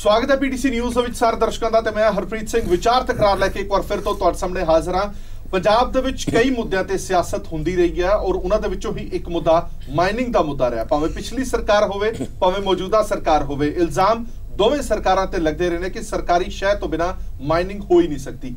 स्वागत है PTC news ਵਿੱਚ ਸਾਰੇ ਦਰਸ਼ਕਾਂ ਦਾ ਤੇ ਮੈਂ ਹਰਪ੍ਰੀਤ ਸਿੰਘ ਵਿਚਾਰ ਤਕਰਾਰ ਲੈ ਕੇ ਇੱਕ ਵਾਰ ਫਿਰ ਤੋਂ ਤੁਹਾਡੇ ਸਾਹਮਣੇ ਹਾਜ਼ਰ ਹਾਂ। ਪੰਜਾਬ ਦੇ ਵਿੱਚ ਕਈ ਮੁੱਦਿਆਂ ਤੇ ਸਿਆਸਤ ਹੁੰਦੀ ਰਹੀ ਹੈ ਔਰ ਉਹਨਾਂ ਦੇ ਵਿੱਚੋਂ ਹੀ ਇੱਕ ਮੁੱਦਾ ਮਾਈਨਿੰਗ ਦਾ ਮੁੱਦਾ ਰਿਹਾ। ਭਾਵੇਂ ਪਿਛਲੀ ਸਰਕਾਰ ਹੋਵੇ ਭਾਵੇਂ ਮੌਜੂਦਾ ਸਰਕਾਰ ਹੋਵੇ, ਇਲਜ਼ਾਮ ਦੋਵੇਂ ਸਰਕਾਰਾਂ ਤੇ ਲੱਗਦੇ ਰਹੇ ਨੇ कि सरकारी शह तो बिना माइनिंग हो ही नहीं सकती।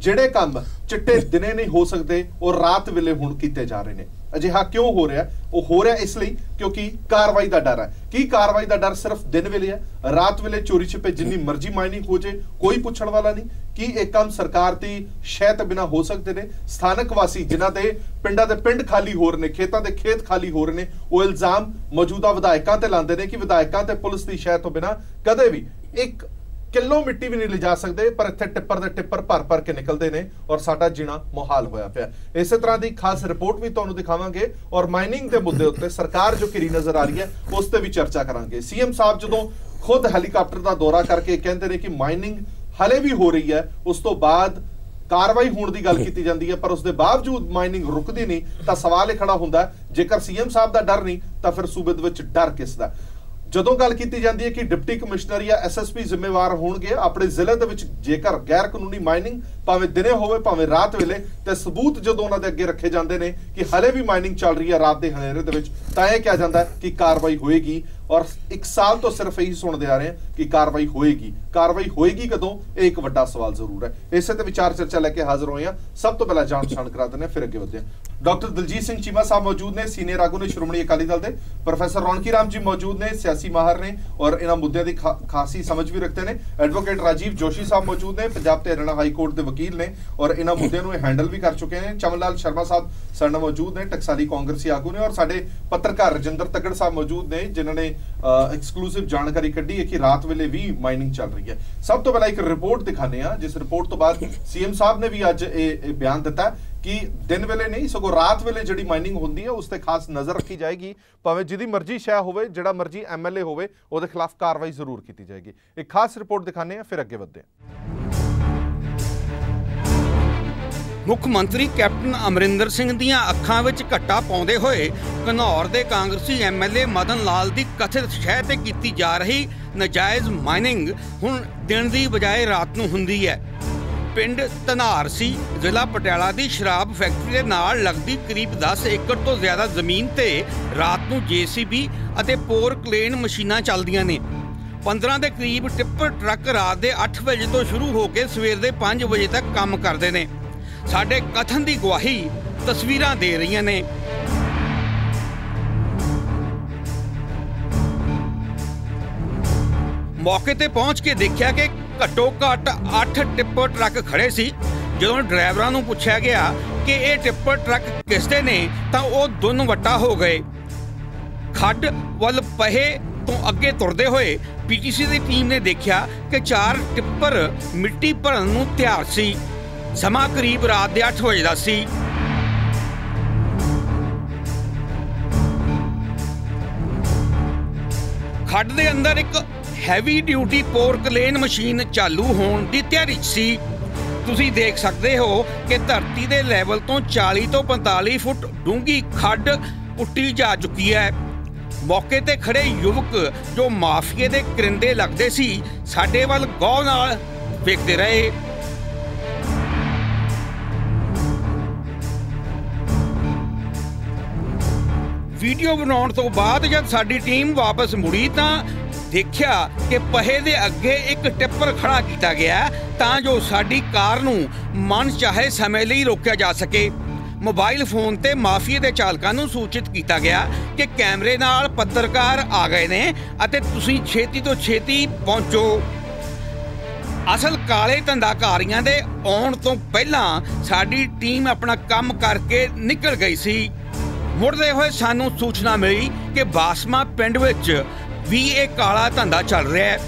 ਜਿਹੜੇ ਕੰਮ ਚਿੱਟੇ ਦਿਨੇ ਨਹੀਂ ਹੋ ਸਕਦੇ ਉਹ ਰਾਤ ਵੇਲੇ ਹੁਣ ਕੀਤੇ ਜਾ ਰਹੇ ਨੇ। ਅਜਿਹਾ ਕਿਉਂ ਹੋ ਰਿਹਾ? ਉਹ ਹੋ ਰਿਹਾ ਇਸ ਲਈ ਕਿਉਂਕਿ ਕਾਰਵਾਈ ਦਾ ਡਰ ਹੈ। ਕੀ ਕਾਰਵਾਈ ਦਾ ਡਰ ਸਿਰਫ ਦਿਨ ਵੇਲੇ ਹੈ? ਰਾਤ ਵੇਲੇ ਚੋਰੀ ਛਿਪੇ ਜਿੰਨੀ ਮਰਜ਼ੀ ਮਾਈਨਿੰਗ ਹੋ ਜੇ ਕੋਈ ਪੁੱਛਣ ਵਾਲਾ ਨਹੀਂ। ਕੀ ਇਹ ਕੰਮ ਸਰਕਾਰ ਦੀ ਸ਼ਹਿ ਤੋਂ ਬਿਨਾ ਹੋ ਸਕਦੇ ਨੇ? ਸਥਾਨਕ ਵਾਸੀ ਜਿਨ੍ਹਾਂ ਦੇ ਪਿੰਡਾਂ ਦੇ ਪਿੰਡ ਖਾਲੀ ਹੋ ਰਹੇ ਨੇ, ਖੇਤਾਂ ਦੇ ਖੇਤ ਖਾਲੀ ਹੋ ਰਹੇ ਨੇ, ਉਹ ਇਲਜ਼ਾਮ ਮੌਜੂਦਾ ਵਿਧਾਇਕਾਂ ਤੇ ਲਾਉਂਦੇ ਨੇ ਕਿ ਵਿਧਾਇਕਾਂ ਤੇ ਪੁਲਿਸ ਦੀ ਸ਼ਹਿ ਤੋਂ ਬਿਨਾ ਕਦੇ ਵੀ ਇੱਕ किलो मिट्टी भी नहीं ले जा सकते, पर इत्थे टिप्पर दे टिप्पर भर के निकलते हैं और साडा जीना मुहाल होया पिया। इस तरह की खास रिपोर्ट भी तुहानूं दिखावांगे और माइनिंग के मुद्दे उत्ते सरकार जो घिरी नजर आ रही है उस पर भी चर्चा करांगे। सीएम साहब जदों खुद हैलीकॉप्टर का दौरा करके कहते हैं कि माइनिंग हले भी हो रही है, उस तो बाद कार्रवाई होने की गल की जाती है, पर उसके बावजूद माइनिंग रुकती नहीं, तो सवाल यह खड़ा होंदा जेकर सीएम साहब का डर नहीं तो फिर सूबे दे विच डर किस दा? ਜਦੋਂ ਗੱਲ ਕੀਤੀ ਜਾਂਦੀ ਹੈ ਕਿ ਡਿਪਟੀ ਕਮਿਸ਼ਨਰ ਜਾਂ ਐਸਐਸਪੀ ਜ਼ਿੰਮੇਵਾਰ ਹੋਣਗੇ ਆਪਣੇ ਜ਼ਿਲ੍ਹੇ ਦੇ ਵਿੱਚ ਜੇਕਰ ਗੈਰ ਕਾਨੂੰਨੀ ਮਾਈਨਿੰਗ ਭਾਵੇਂ ਦਿਨੇ ਹੋਵੇ ਭਾਵੇਂ ਰਾਤ ਵੇਲੇ, ਤੇ ਸਬੂਤ ਜਦੋਂ ਉਹਨਾਂ ਦੇ ਅੱਗੇ ਰੱਖੇ ਜਾਂਦੇ ਨੇ ਕਿ ਹਲੇ ਵੀ ਮਾਈਨਿੰਗ ਚੱਲ ਰਹੀ ਹੈ ਰਾਤ ਦੇ ਹਨੇਰੇ ਦੇ ਵਿੱਚ, ਤਾਂ ਇਹ ਕਿਹਾ ਜਾਂਦਾ ਕਿ ਕਾਰਵਾਈ ਹੋਏਗੀ। और एक साल तो सिर्फ यही सुनते आ रहे हैं कि कार्रवाई होएगी कदों? एक बड़ा सवाल जरूर है। इसे ते विचार चर्चा लेके हाजिर हुए हैं। सब तो पहला जान पछाण करा देने फिर अगे बढ़ते हैं। डॉक्टर दलजीत सिंह चीमा साहब मौजूद ने, सीनियर आगू ने श्रोमणी अकाली दल के। प्रोफैसर रौनकी राम जी मौजूद ने, सियासी माहर ने और इन्होंने मुद्दों की खासी समझ भी रखते हैं। एडवोकेट राजीव जोशी साहब मौजूद ने, पंजाब ते हरियाणा हाई कोर्ट के वकील ने और इन्होंने मुद्दों को हैंडल भी कर चुके हैं। चमन लाल शर्मा साहब साडे मौजूद ने, टकसाली कांग्रेसी आगू ने, और साडे पत्रकार रजिंदर तगड़ साहब मौजूद ने जिन्होंने एक्सक्लूसिव जानकारी कढ़ी है कि रात वेले भी माइनिंग चल रही है। सब तो पहला एक रिपोर्ट दिखाने हैं, जिस रिपोर्ट तो बाद सीएम साहब ने भी अज बयान दिता कि दिन वेले नहीं सगों रात वेले जिहड़ी माइनिंग होंदी है उस ते खास नज़र रखी जाएगी। भावें जिहदी मर्जी शह होवे, जिहड़ा मर्जी MLA होवे, उहदे खिलाफ कार्रवाई जरूर की जाएगी। एक खास रिपोर्ट दिखाने हैं फिर अगे बढ़ते हैं। ਮੁੱਖ ਮੰਤਰੀ ਕੈਪਟਨ ਅਮਰਿੰਦਰ ਸਿੰਘ ਦੀਆਂ ਅੱਖਾਂ ਵਿੱਚ ਘੱਟਾ ਪਾਉਂਦੇ ਹੋਏ ਘਨੌਰ ਦੇ ਕਾਂਗਰਸੀ MLA ਮਦਨ ਲਾਲ ਦੀ ਕਥਿਤ ਸ਼ਹਿ ਤੇ ਕੀਤੀ ਜਾ ਰਹੀ ਨਜਾਇਜ਼ ਮਾਈਨਿੰਗ ਹੁਣ ਦਿਨ ਦੀ ਬਜਾਏ ਰਾਤ ਨੂੰ ਹੁੰਦੀ ਹੈ। ਪਿੰਡ ਧਨਾਰਸੀ ਜ਼ਿਲ੍ਹਾ ਪਟਿਆਲਾ ਦੀ ਸ਼ਰਾਬ ਫੈਕਟਰੀ ਦੇ ਨਾਲ ਲੱਗਦੀ ਕਰੀਬ 10 ਏਕੜ ਤੋਂ ਜ਼ਿਆਦਾ ਜ਼ਮੀਨ ਤੇ ਰਾਤ ਨੂੰ JCB ਅਤੇ ਪੋਰ ਕਲੇਨ ਮਸ਼ੀਨਾਂ ਚੱਲਦੀਆਂ ਨੇ। 15 ਦੇ ਕਰੀਬ ਟਿੱਪਰ ਟਰੱਕ ਰਾਤ ਦੇ 8 ਵਜੇ ਤੋਂ ਸ਼ੁਰੂ ਹੋ ਕੇ ਸਵੇਰ ਦੇ 5 ਵਜੇ ਤੱਕ ਕੰਮ ਕਰਦੇ ਨੇ। ਸਾਡੇ ਕਥਨ ਦੀ ਗਵਾਹੀ ਤਸਵੀਰਾਂ ਦੇ ਰਹੀਆਂ ਨੇ। ਮੌਕੇ ਤੇ ਪਹੁੰਚ ਕੇ ਦੇਖਿਆ ਕਿ ਘੱਟੋ ਘੱਟ 8 ਟਿੱਪਰ ਟਰੱਕ ਖੜੇ ਸੀ। ਜਦੋਂ ਡਰਾਈਵਰਾਂ ਨੂੰ ਪੁੱਛਿਆ ਗਿਆ ਕਿ ਇਹ ਟਿੱਪਰ ਟਰੱਕ ਕਿਸ ਦੇ ਨੇ ਤਾਂ ਉਹ ਦੁੰਨ ਵੱਟਾ ਹੋ ਗਏ। ਖੱਡ ਵੱਲ ਪਹੇ ਤੋਂ ਅੱਗੇ ਤੁਰਦੇ ਹੋਏ PTC ਦੀ ਟੀਮ ਨੇ ਦੇਖਿਆ ਕਿ 4 ਟਿੱਪਰ ਮਿੱਟੀ ਭਰਨ ਨੂੰ ਤਿਆਰ ਸੀ। ਸਮਾਂ ਕਰੀਬ ਰਾਤ ਦੇ 8 ਵਜੇ ਦਾ ਸੀ। ਖੱਡ ਦੇ ਅੰਦਰ ਇੱਕ heavy duty pork lane machine ਚਾਲੂ ਹੋਣ ਦੀ ਤਿਆਰੀ ਸੀ। ਤੁਸੀਂ ਦੇਖ ਸਕਦੇ ਹੋ ਕਿ ਧਰਤੀ ਦੇ ਲੈਵਲ ਤੋਂ 40 ਤੋਂ 45 ਫੁੱਟ ਡੂੰਘੀ ਖੱਡ ਪੁੱਟੀ ਜਾ ਚੁੱਕੀ ਹੈ। ਮੌਕੇ ਤੇ ਖੜੇ ਯੁਵਕ ਜੋ ਮਾਫੀਏ ਦੇ ਕਰਿੰਦੇ ਲੱਗਦੇ ਸੀ ਸਾਡੇ ਵੱਲ ਗੌਰ ਨਾਲ ਵੇਖਦੇ ਰਹੇ। ਵੀਡੀਓ ਬਣਾਉਣ ਤੋਂ ਬਾਅਦ ਜਦ ਸਾਡੀ ਟੀਮ ਵਾਪਸ ਮੁੜੀ ਤਾਂ ਦੇਖਿਆ ਕਿ ਪਹੇ ਦੇ ਅੱਗੇ ਇੱਕ ਟਿੱਪਰ ਖੜਾ ਕੀਤਾ ਗਿਆ ਤਾਂ ਜੋ ਸਾਡੀ ਕਾਰ ਨੂੰ ਮਨ ਚਾਹੇ ਸਮੇਂ ਲਈ ਰੋਕਿਆ ਜਾ ਸਕੇ। ਮੋਬਾਈਲ ਫੋਨ ਤੇ ਮਾਫੀਏ ਦੇ ਚਾਲਕਾਂ ਨੂੰ ਸੂਚਿਤ ਕੀਤਾ ਗਿਆ ਕਿ ਕੈਮਰੇ ਨਾਲ ਪੱਤਰਕਾਰ ਆ ਗਏ ਨੇ ਅਤੇ ਤੁਸੀਂ ਛੇਤੀ ਤੋਂ ਛੇਤੀ ਪਹੁੰਚੋ। ਅਸਲ ਕਾਲੇ ਧੰਦਾਕਾਰੀਆਂ ਦੇ ਆਉਣ ਤੋਂ ਪਹਿਲਾਂ ਸਾਡੀ ਟੀਮ ਆਪਣਾ ਕੰਮ ਕਰਕੇ ਨਿਕਲ ਗਈ ਸੀ। ਮੁੜਦੇ ਹੋਏ ਸਾਨੂੰ ਸੂਚਨਾ ਮਿਲੀ ਕਿ ਬਾਸਮਾ ਪਿੰਡ ਵਿੱਚ ਵੀ ਇਹ ਕਾਲਾ ਧੰਦਾ ਚੱਲ ਰਿਹਾ ਹੈ।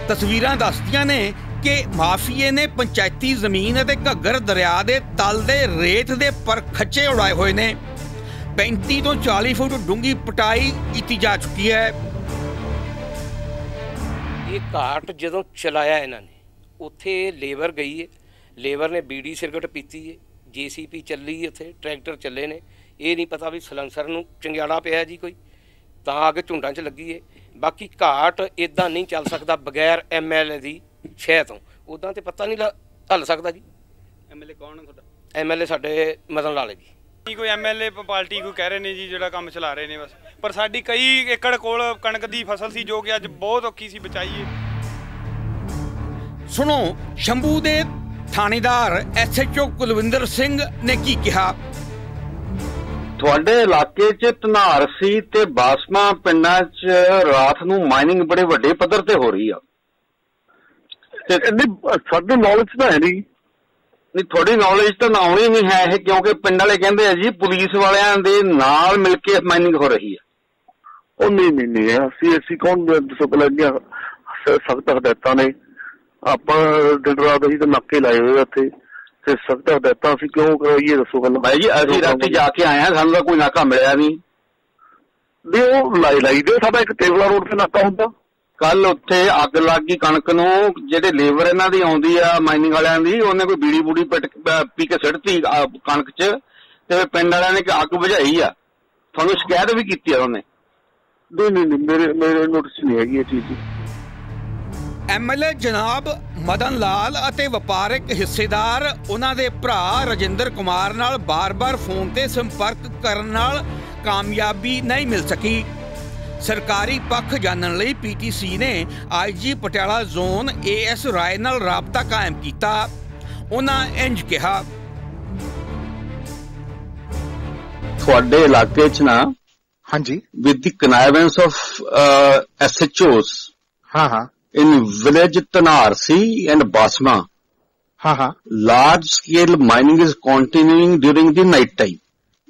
ਤਸਵੀਰਾਂ ਦੱਸਦੀਆਂ ਨੇ ਕਿ ਮਾਫੀਏ ਨੇ ਪੰਚਾਇਤੀ ਜ਼ਮੀਨ ਅਤੇ ਘੱਗਰ ਦਰਿਆ ਦੇ ਤਲ ਦੇ ਰੇਤ ਦੇ ਪਰ ਖੱਚੇ ਉਡਾਏ ਹੋਏ ਨੇ। 35 ਤੋਂ 40 ਫੁੱਟ ਡੂੰਘੀ ਪਟਾਈ ਕੀਤੀ ਜਾ ਚੁੱਕੀ ਹੈ। ਇਹ ਘਾਟ ਜਦੋਂ ਚਲਾਇਆ ਇਹਨਾਂ ਨੇ ਉੱਥੇ ਲੇਬਰ ਗਈ ਹੈ, ਲੇਬਰ ਨੇ ਬੀੜੀ ਸਿਗਰਟ ਪੀਤੀ ਹੈ, JCB ਚੱਲੀ ਉੱਥੇ, ਟਰੈਕਟਰ ਚੱਲੇ ਨੇ। ਇਹ ਨਹੀਂ ਪਤਾ ਵੀ ਸਲੈਂਸਰ ਨੂੰ ਚੰਗਿਆੜਾ ਪਿਆ ਜੀ ਕੋਈ, ਤਾਂ ਅੱਗ ਝੁੰਡਾਂ 'ਚ ਲੱਗੀ ਹੈ। ਬਾਕੀ ਘਾਟ ਇਦਾਂ ਨਹੀਂ ਚੱਲ ਸਕਦਾ ਬਗੈਰ MLA ਦੀ ਸ਼ਹਿ ਤੋਂ। ਉੱਦਾਂ ਤੇ ਪਤਾ ਨਹੀਂ ਹੱਲ ਸਕਦਾ ਜੀ। MLA ਕੌਣ ਹੈ ਤੁਹਾਡਾ? MLA ਸਾਡੇ ਮਦਨ ਲਾਲ ਜੀ। ਕੋਈ MLA ਪਾਰਟੀ ਕੋਈ ਕਹਿ ਰਹੇ ਨੇ ਜੀ ਜਿਹੜਾ ਕੰਮ ਚਲਾ ਰਹੇ ਨੇ ਬਸ, ਪਰ ਸਾਡੀ ਕਈ ਏਕੜ ਕੋਲ ਕਣਕ ਦੀ ਫਸਲ ਸੀ ਜੋ ਕਿ ਅੱਜ ਬਹੁਤ ਔਖੀ ਸੀ ਬਚਾਈਏ। ਸੁਣੋ ਸ਼ੰਭੂ ਦੇ ਥਾਣੇਦਾਰ SHO ਕੁਲਵਿੰਦਰ ਸਿੰਘ ਨੇ ਕੀ ਕਿਹਾ। ਤੁਹਾਡੇ ਇਲਾਕੇ 'ਚ ਧਨਾਰਸੀ ਤੇ ਬਾਸਮਾ ਪਿੰਡਾਂ 'ਚ ਰਾਤ ਨੂੰ ਮਾਈਨਿੰਗ ਬੜੇ ਵੱਡੇ ਪੱਧਰ ਤੇ ਹੋ ਰਹੀ ਆ ਤੇ ਸਾਡੇ ਨੌਲੇਜ ਤਾਂ ਹੈ ਨਹੀਂ ਤੁਹਾਡੀ ਨੌਲੇਜ ਤਾਂ ਨਾ ਆਉਣੀ ਨਹੀਂ ਹੈ ਇਹ, ਕਿਉਂਕਿ ਪਿੰਡ ਵਾਲੇ ਕਹਿੰਦੇ ਆ ਜੀ ਪੁਲਿਸ ਵਾਲਿਆਂ ਦੇ ਨਾਲ ਮਿਲ ਕੇ ਮਾਈਨਿੰਗ ਹੋ ਰਹੀ ਹੈ। ਉਹ ਨਹੀਂ ਅਸੀਂ ਕੌਣ ਦੱਸੋ ਪਹਿਲਾਂ ਸਖਤ ਹਦਾਇਤਾਂ ਨੇ, ਆਪਾਂ ਦਿਨ ਰਾਤ ਅਸੀਂ ਤਾਂ ਨਾਕੇ ਲਾਏ ਹੋਏ ਉੱਥੇ ਤੇ ਸਖਤ ਹਦਾਇਤਾਂ ਅਸੀਂ ਕਿਉਂ ਕਰਾਈਏ ਦੱਸੋ ਗੱਲ। ਭਾਈ ਜੀ ਅਸੀਂ ਰਾਤੀ ਜਾ ਕੇ ਆਏ ਹਾਂ, ਸਾਨੂੰ ਤਾਂ ਕੋਈ ਨਾਕਾ ਮਿਲਿਆ ਨਹੀਂ। ਵੀ ਉਹ ਲਾਈ ਦੇ ਸਾਡਾ ਇੱਕ ਟੇਬਲਾ ਰੋਡ ਤੇ ਨਾਕਾ ਹੁੰਦਾ। ਕੱਲ ਉੱਥੇ ਅੱਗ ਲੱਗ ਗਈ ਕਣਕ ਨੂੰ, ਜਿਹੜੇ ਲੇਬਰ ਇਹਨਾਂ ਦੀ ਆਉਂਦੀ ਆ ਮਾਈਨਿੰਗ ਵਾਲਿਆਂ ਦੀ, ਉਹਨੇ ਕੋਈ ਬੀੜੀ ਬੂੜੀ ਪੀ ਕੇ ਸਿੱਟਤੀ ਕਣਕ 'ਚ ਤੇ ਪਿੰਡ ਵਾਲਿਆਂ ਨੇ ਅੱਗ ਬੁਝਾਈ ਆ। ਤੁਹਾਨੂੰ ਸ਼ਿਕਾਇਤ ਵੀ ਕੀਤੀ ਆ ਉਹਨੇ? ਨਹੀਂ ਮੇਰੇ ਨੋਟਿਸ ਨਹੀਂ ਹੈਗੀ ਇਹ ਚੀਜ਼। MLA ਜਨਾਬ ਮਦਨ ਲਾਲ ਅਤੇ ਵਪਾਰਕ ਹਿੱਸੇਦਾਰ ਉਹਨਾਂ ਦੇ ਭਰਾ ਰਜਿੰਦਰ ਕੁਮਾਰ ਨਾਲ ਬਾਰ-ਬਾਰ ਫੋਨ ਤੇ ਸੰਪਰਕ ਕਰਨ ਨਾਲ ਕਾਮਯਾਬੀ ਨਹੀਂ ਮਿਲ ਸਕੀ। ਸਰਕਾਰੀ ਪੱਖ ਜਾਣਨ ਲਈ PTC ਨੇ IG ਪਟਿਆਲਾ ਜ਼ੋਨ AS ਰਾਏ ਨਾਲ ਰਾਬਤਾ ਕਾਇਮ ਕੀਤਾ। ਉਹਨਾਂ ਇੰਜ ਕਿਹਾ, ਤੁਹਾਡੇ ਇਲਾਕੇ 'ਚ ਨਾ ਹਾਂਜੀ with the connivance of SHOs ਹਾਂ in village Tanarsi and Basma ਹਾਂ large scale mining is continuing during the night time।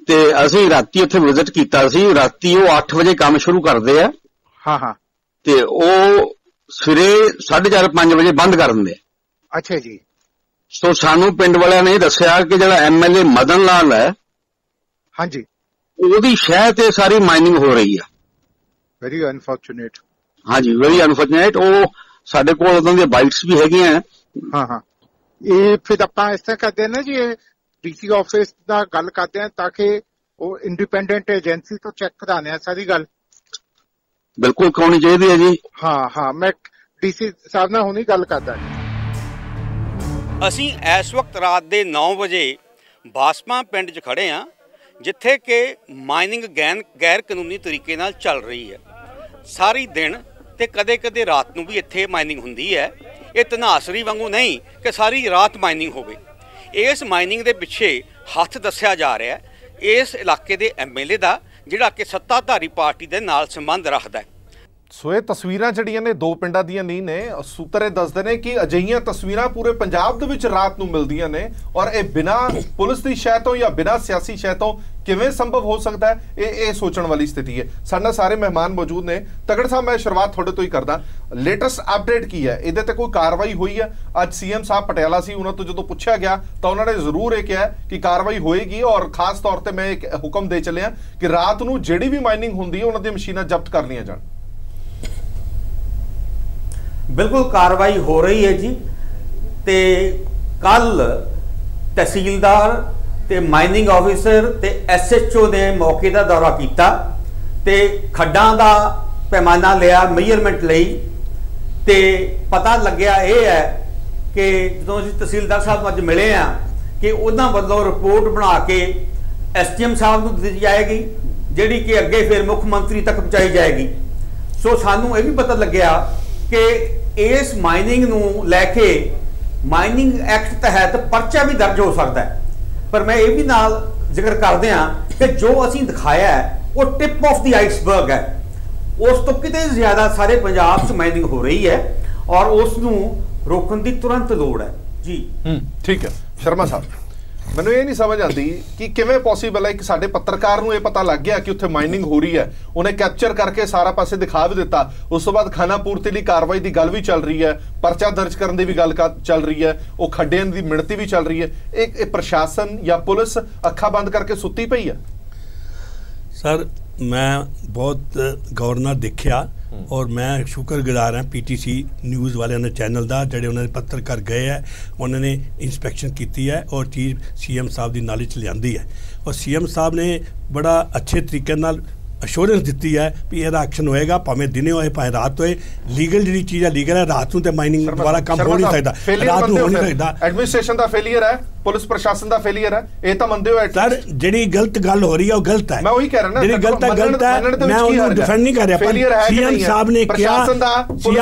ਤੇ ਅਸੀਂ ਰਾਤੀ ਉੱਥੇ ਵਿਜ਼ਿਟ ਕੀਤਾ ਸੀ। ਰਾਤੀ ਉਹ 8 ਵਜੇ ਕੰਮ ਸ਼ੁਰੂ ਕਰਦੇ ਆ ਹਾਂ ਤੇ ਉਹ ਸਵੇਰੇ 4:30-5 ਵਜੇ ਬੰਦ ਕਰ ਦਿੰਦੇ ਆ। ਅੱਛਾ ਜੀ। ਸੋ ਸਾਨੂੰ ਪਿੰਡ ਵਾਲਿਆਂ ਨੇ ਦੱਸਿਆ ਕਿ ਜਿਹੜਾ MLA ਮਦਨ ਲਾਲ ਹੈ ਹਾਂਜੀ ਉਹਦੀ ਸ਼ਹਿ ਤੇ ਸਾਰੀ ਮਾਈਨਿੰਗ ਹੋ ਰਹੀ ਆ। Very unfortunate. ਹਾਂਜੀ ਵੈਰੀ ਅਨਫੋਰਚੂਨੇਟ। ਉਹ ਸਾਡੇ ਕੋਲ ਉਹਨਾਂ ਦੀਆਂ ਬਾਈਟਸ ਵੀ ਹੈਗੀਆਂ। ਹਾਂ ਇਹ ਫਿਰ ਆਪਾਂ ਇਸ ਤਰ੍ਹਾਂ ਕਰਦੇ ਨਾ ਜੀ, DC ਆਫਿਸ ਦਾ ਗੱਲ ਕਰਦੇ ਆ ਤਾਂ ਕਿ ਉਹ ਇੰਡੀਪੈਂਡੈਂਟ ਏਜੰਸੀ ਤੋਂ ਚੈੱਕ ਕਰਾਣੇ ਆ ਸਾਰੀ ਗੱਲ। ਬਿਲਕੁਲ ਕਰਾਉਣੀ ਚਾਹੀਦੀ ਹੈ ਜੀ। ਹਾਂ ਮੈਂ DC ਸਾਹਿਬ ਨਾਲ ਹੁਣੀ ਗੱਲ ਕਰਦਾ। ਅਸੀਂ ਇਸ ਵਕਤ ਰਾਤ ਦੇ 9 ਵਜੇ ਬਾਸਮਾ ਪਿੰਡ 'ਚ ਖੜੇ ਹਾਂ, ਜਿੱਥੇ ਕਿ ਮਾਈਨਿੰਗ ਗੈਰ ਕਾਨੂੰਨੀ ਤਰੀਕੇ ਨਾਲ ਚੱਲ ਰਹੀ ਹੈ। ਸਾਰੀ ਦਿਨ ਤੇ ਕਦੇ ਰਾਤ ਨੂੰ ਵੀ ਇੱਥੇ ਮਾਈਨਿੰਗ ਹੁੰਦੀ ਹੈ। ਇਹ ਧਨਾਸਰੀ ਵਾਂਗੂ ਨਹੀਂ ਕਿ ਸਾਰੀ ਰਾਤ ਮਾਈਨਿੰਗ ਹੋਵੇ। ਇਸ ਮਾਈਨਿੰਗ ਦੇ ਪਿੱਛੇ ਹੱਥ ਦੱਸਿਆ ਜਾ ਰਿਹਾ ਹੈ ਇਸ ਇਲਾਕੇ ਦੇ MLA ਦਾ, ਜਿਹੜਾ ਕਿ ਸੱਤਾਧਾਰੀ ਪਾਰਟੀ ਦੇ ਨਾਲ ਸੰਬੰਧ ਰੱਖਦਾ ਹੈ। ਸੋ ਇਹ ਤਸਵੀਰਾਂ ਜਿਹੜੀਆਂ ਨੇ ਦੋ ਪਿੰਡਾਂ ਦੀਆਂ ਨਹੀਂ ਨੇ। ਸੂਤਰ ਇਹ ਦੱਸਦੇ ਨੇ ਕਿ ਅਜਿਹੀਆਂ ਤਸਵੀਰਾਂ ਪੂਰੇ ਪੰਜਾਬ ਦੇ ਵਿੱਚ ਰਾਤ ਨੂੰ ਮਿਲਦੀਆਂ ਨੇ ਔਰ ਇਹ ਬਿਨਾਂ ਪੁਲਿਸ ਦੀ ਸ਼ਹਿ ਤੋਂ ਜਾਂ ਬਿਨਾਂ ਸਿਆਸੀ ਸ਼ਹਿ ਤੋਂ ਕਿਵੇਂ ਸੰਭਵ ਹੋ ਸਕਦਾ ਹੈ, ਇਹ ਸੋਚਣ ਵਾਲੀ ਸਥਿਤੀ ਹੈ। ਸਾਡੇ ਨਾਲ ਸਾਰੇ ਮਹਿਮਾਨ ਮੌਜੂਦ ਨੇ। ਤਗੜ ਸਾਹਿਬ, ਮੈਂ ਸ਼ੁਰੂਆਤ ਤੁਹਾਡੇ ਤੋਂ ਹੀ ਕਰਦਾ। ਲੇਟੈਸਟ ਅਪਡੇਟ ਕੀ ਹੈ? ਇਹਦੇ ਤੇ ਕੋਈ ਕਾਰਵਾਈ ਹੋਈ ਹੈ? ਅੱਜ CM ਸਾਹਿਬ ਪਟਿਆਲਾ ਸੀ, ਉਹਨਾਂ ਤੋਂ ਜਦੋਂ ਪੁੱਛਿਆ ਗਿਆ ਤਾਂ ਉਹਨਾਂ ਨੇ ਜ਼ਰੂਰ ਇਹ ਕਿਹਾ ਕਿ ਕਾਰਵਾਈ ਹੋਏਗੀ ਔਰ ਖਾਸ ਤੌਰ ਤੇ ਮੈਂ ਇੱਕ ਹੁਕਮ ਦੇ ਚੱਲਿਆ ਕਿ ਰਾਤ ਨੂੰ ਜਿਹੜੀ ਵੀ ਮਾਈਨਿੰਗ ਹੁੰਦੀ ਹੈ ਉਹਨਾਂ ਦੀਆਂ ਮਸ਼ੀਨਾਂ ਜ਼ਬਤ ਕਰ ਲਈਆਂ ਜਾਣ। ਬਿਲਕੁਲ ਕਾਰਵਾਈ ਹੋ ਰਹੀ ਹੈ ਜੀ। ਤੇ ਕੱਲ ਤਹਿਸੀਲਦਾਰ ਤੇ ਮਾਈਨਿੰਗ ਆਫੀਸਰ ਤੇ SHO ਨੇ ਮੌਕੇ ਦਾ ਦੌਰਾ ਕੀਤਾ ਤੇ ਖੱਡਾਂ ਦਾ ਪੈਮਾਨਾ ਲਿਆ ਮੇਜਰਮੈਂਟ ਲਈ। ਤੇ ਪਤਾ ਲੱਗਿਆ ਇਹ ਹੈ ਕਿ ਜਦੋਂ ਅਸੀਂ ਤਹਿਸੀਲਦਾਰ ਸਾਹਿਬ ਨੂੰ ਅੱਜ ਮਿਲੇ ਆ ਕਿ ਉਹਨਾਂ ਵੱਲੋਂ ਰਿਪੋਰਟ ਬਣਾ ਕੇ SDM ਸਾਹਿਬ ਨੂੰ ਦਿੱਤੀ ਜਾਏਗੀ, ਜਿਹੜੀ ਕਿ ਅੱਗੇ ਫਿਰ ਮੁੱਖ ਮੰਤਰੀ ਤੱਕ ਪਹੁੰਚਾਈ ਜਾਏਗੀ। ਸੋ ਸਾਨੂੰ ਇਹ ਵੀ ਪਤਾ ਲੱਗਿਆ ਕਿ ਇਸ ਮਾਈਨਿੰਗ ਨੂੰ ਲੈ ਕੇ ਮਾਈਨਿੰਗ ਐਕਟ ਤਹਿਤ ਪਰਚਾ ਵੀ ਦਰਜ ਹੋ ਸਕਦਾ ਹੈ। ਪਰ ਮੈਂ ਇਹ ਵੀ ਨਾਲ ਜ਼ਿਕਰ ਕਰਦੇ ਹਾਂ ਕਿ ਜੋ ਅਸੀਂ ਦਿਖਾਇਆ ਹੈ ਉਹ ਟਿਪ ਆਫ ਦੀ ਆਈਸਬਰਗ ਹੈ। ਉਸ ਤੋਂ ਕਿਤੇ ਜ਼ਿਆਦਾ ਸਾਰੇ ਪੰਜਾਬ 'ਚ ਮਾਈਨਿੰਗ ਹੋ ਰਹੀ ਹੈ ਔਰ ਉਸ ਨੂੰ ਰੋਕਣ ਦੀ ਤੁਰੰਤ ਲੋੜ ਹੈ ਜੀ। ਠੀਕ ਹੈ ਸ਼ਰਮਾ ਸਾਹਿਬ, ਮੈਨੂੰ ਇਹ ਨਹੀਂ ਸਮਝ ਆਉਂਦੀ ਕਿ ਕਿਵੇਂ ਪੋਸੀਬਲ ਹੈ ਕਿ ਸਾਡੇ ਪੱਤਰਕਾਰ ਨੂੰ ਇਹ ਪਤਾ ਲੱਗ ਗਿਆ ਕਿ ਉੱਥੇ ਮਾਈਨਿੰਗ ਹੋ ਰਹੀ ਹੈ, ਉਹਨੇ ਕੈਪਚਰ ਕਰਕੇ ਸਾਰਾ ਪਾਸੇ ਦਿਖਾ ਵੀ ਦਿੱਤਾ। ਉਸ ਤੋਂ ਬਾਅਦ ਖਾਣਾ ਪੂਰਤੀ ਲਈ ਕਾਰਵਾਈ ਦੀ ਗੱਲ ਵੀ ਚੱਲ ਰਹੀ ਹੈ, ਪਰਚਾ ਦਰਜ ਕਰਨ ਦੀ ਵੀ ਗੱਲ ਚੱਲ ਰਹੀ ਹੈ, ਉਹ ਖੱਡਿਆਂ ਦੀ ਮਿਣਤੀ ਵੀ ਚੱਲ ਰਹੀ ਹੈ। ਇਹ ਪ੍ਰਸ਼ਾਸਨ ਜਾਂ ਪੁਲਿਸ ਅੱਖਾਂ ਬੰਦ ਕਰਕੇ ਸੁੱਤੀ ਪਈ ਹੈ? ਸਰ ਮੈਂ ਬਹੁਤ ਗੌਰ ਨਾਲ ਦੇਖਿਆ ਔਰ ਮੈਂ ਸ਼ੁਕਰਗੁਜ਼ਾਰ ਹਾਂ PTC ਨਿਊਜ਼ ਵਾਲਿਆਂ ਦੇ ਚੈਨਲ ਦਾ, ਜਿਹੜੇ ਉਹਨਾਂ ਦੇ ਪੱਤਰਕਾਰ ਗਏ ਹੈ, ਉਹਨਾਂ ਨੇ ਇੰਸਪੈਕਸ਼ਨ ਕੀਤੀ ਹੈ ਔਰ ਚੀਜ਼ CM ਸਾਹਿਬ ਦੀ ਨਾਲੇ 'ਚ ਲਿਆਂਦੀ ਹੈ। ਔਰ CM ਸਾਹਿਬ ਨੇ ਬੜਾ ਅੱਛੇ ਤਰੀਕੇ ਨਾਲ ਅਸ਼ੋਰੈਂਸ ਦਿੱਤੀ ਹੈ ਵੀ ਇਹਦਾ ਐਕਸ਼ਨ ਹੋਏਗਾ, ਭਾਵੇਂ ਦਿਨੇ ਹੋਏ ਭਾਵੇਂ ਰਾਤ ਹੋਏ। ਲੀਗਲ ਜਿਹੜੀ ਚੀਜ਼ ਹੈ ਲੀਗਲ ਹੈ, ਰਾਤ ਨੂੰ ਤੇ ਮਾਈਨਿੰਗ ਵਾਲਾ ਕੰਮ ਹੋ ਨਹੀਂ ਸਕਦਾ, ਰਾਤ ਨੂੰ ਹੋ ਨਹੀਂ ਸਕਦਾ। ਐਡਮਿਨਿਸਟ੍ਰੇਸ਼ਨ ਦਾ ਫੇਲੀਅਰ ਹੈ, ਪੁਲਿਸ ਪ੍ਰਸ਼ਾਸਨ ਦਾ ਫੇਲੀਅਰ ਹੈ, ਇਹ ਤਾਂ ਮੰਨਦੇ ਹੋ ਸਰ? ਜਿਹੜੀ ਗਲਤ ਗੱਲ ਹੋ ਰਹੀ ਹੈ ਉਹ ਗਲਤ ਹੈ, ਮੈਂ ਉਹੀ ਕਹਿ ਰਿਹਾ ਨਾ, ਜਿਹੜੀ ਗਲਤ ਹੈ ਗਲਤ ਹੈ, ਮੈਂ ਉਹਨੂੰ ਡਿਫੈਂਡ ਨਹੀਂ ਕਰ ਰਿਹਾ, ਪਰ ਸੀਐਮ ਸਾਹਿਬ ਨੇ ਕਿਹਾ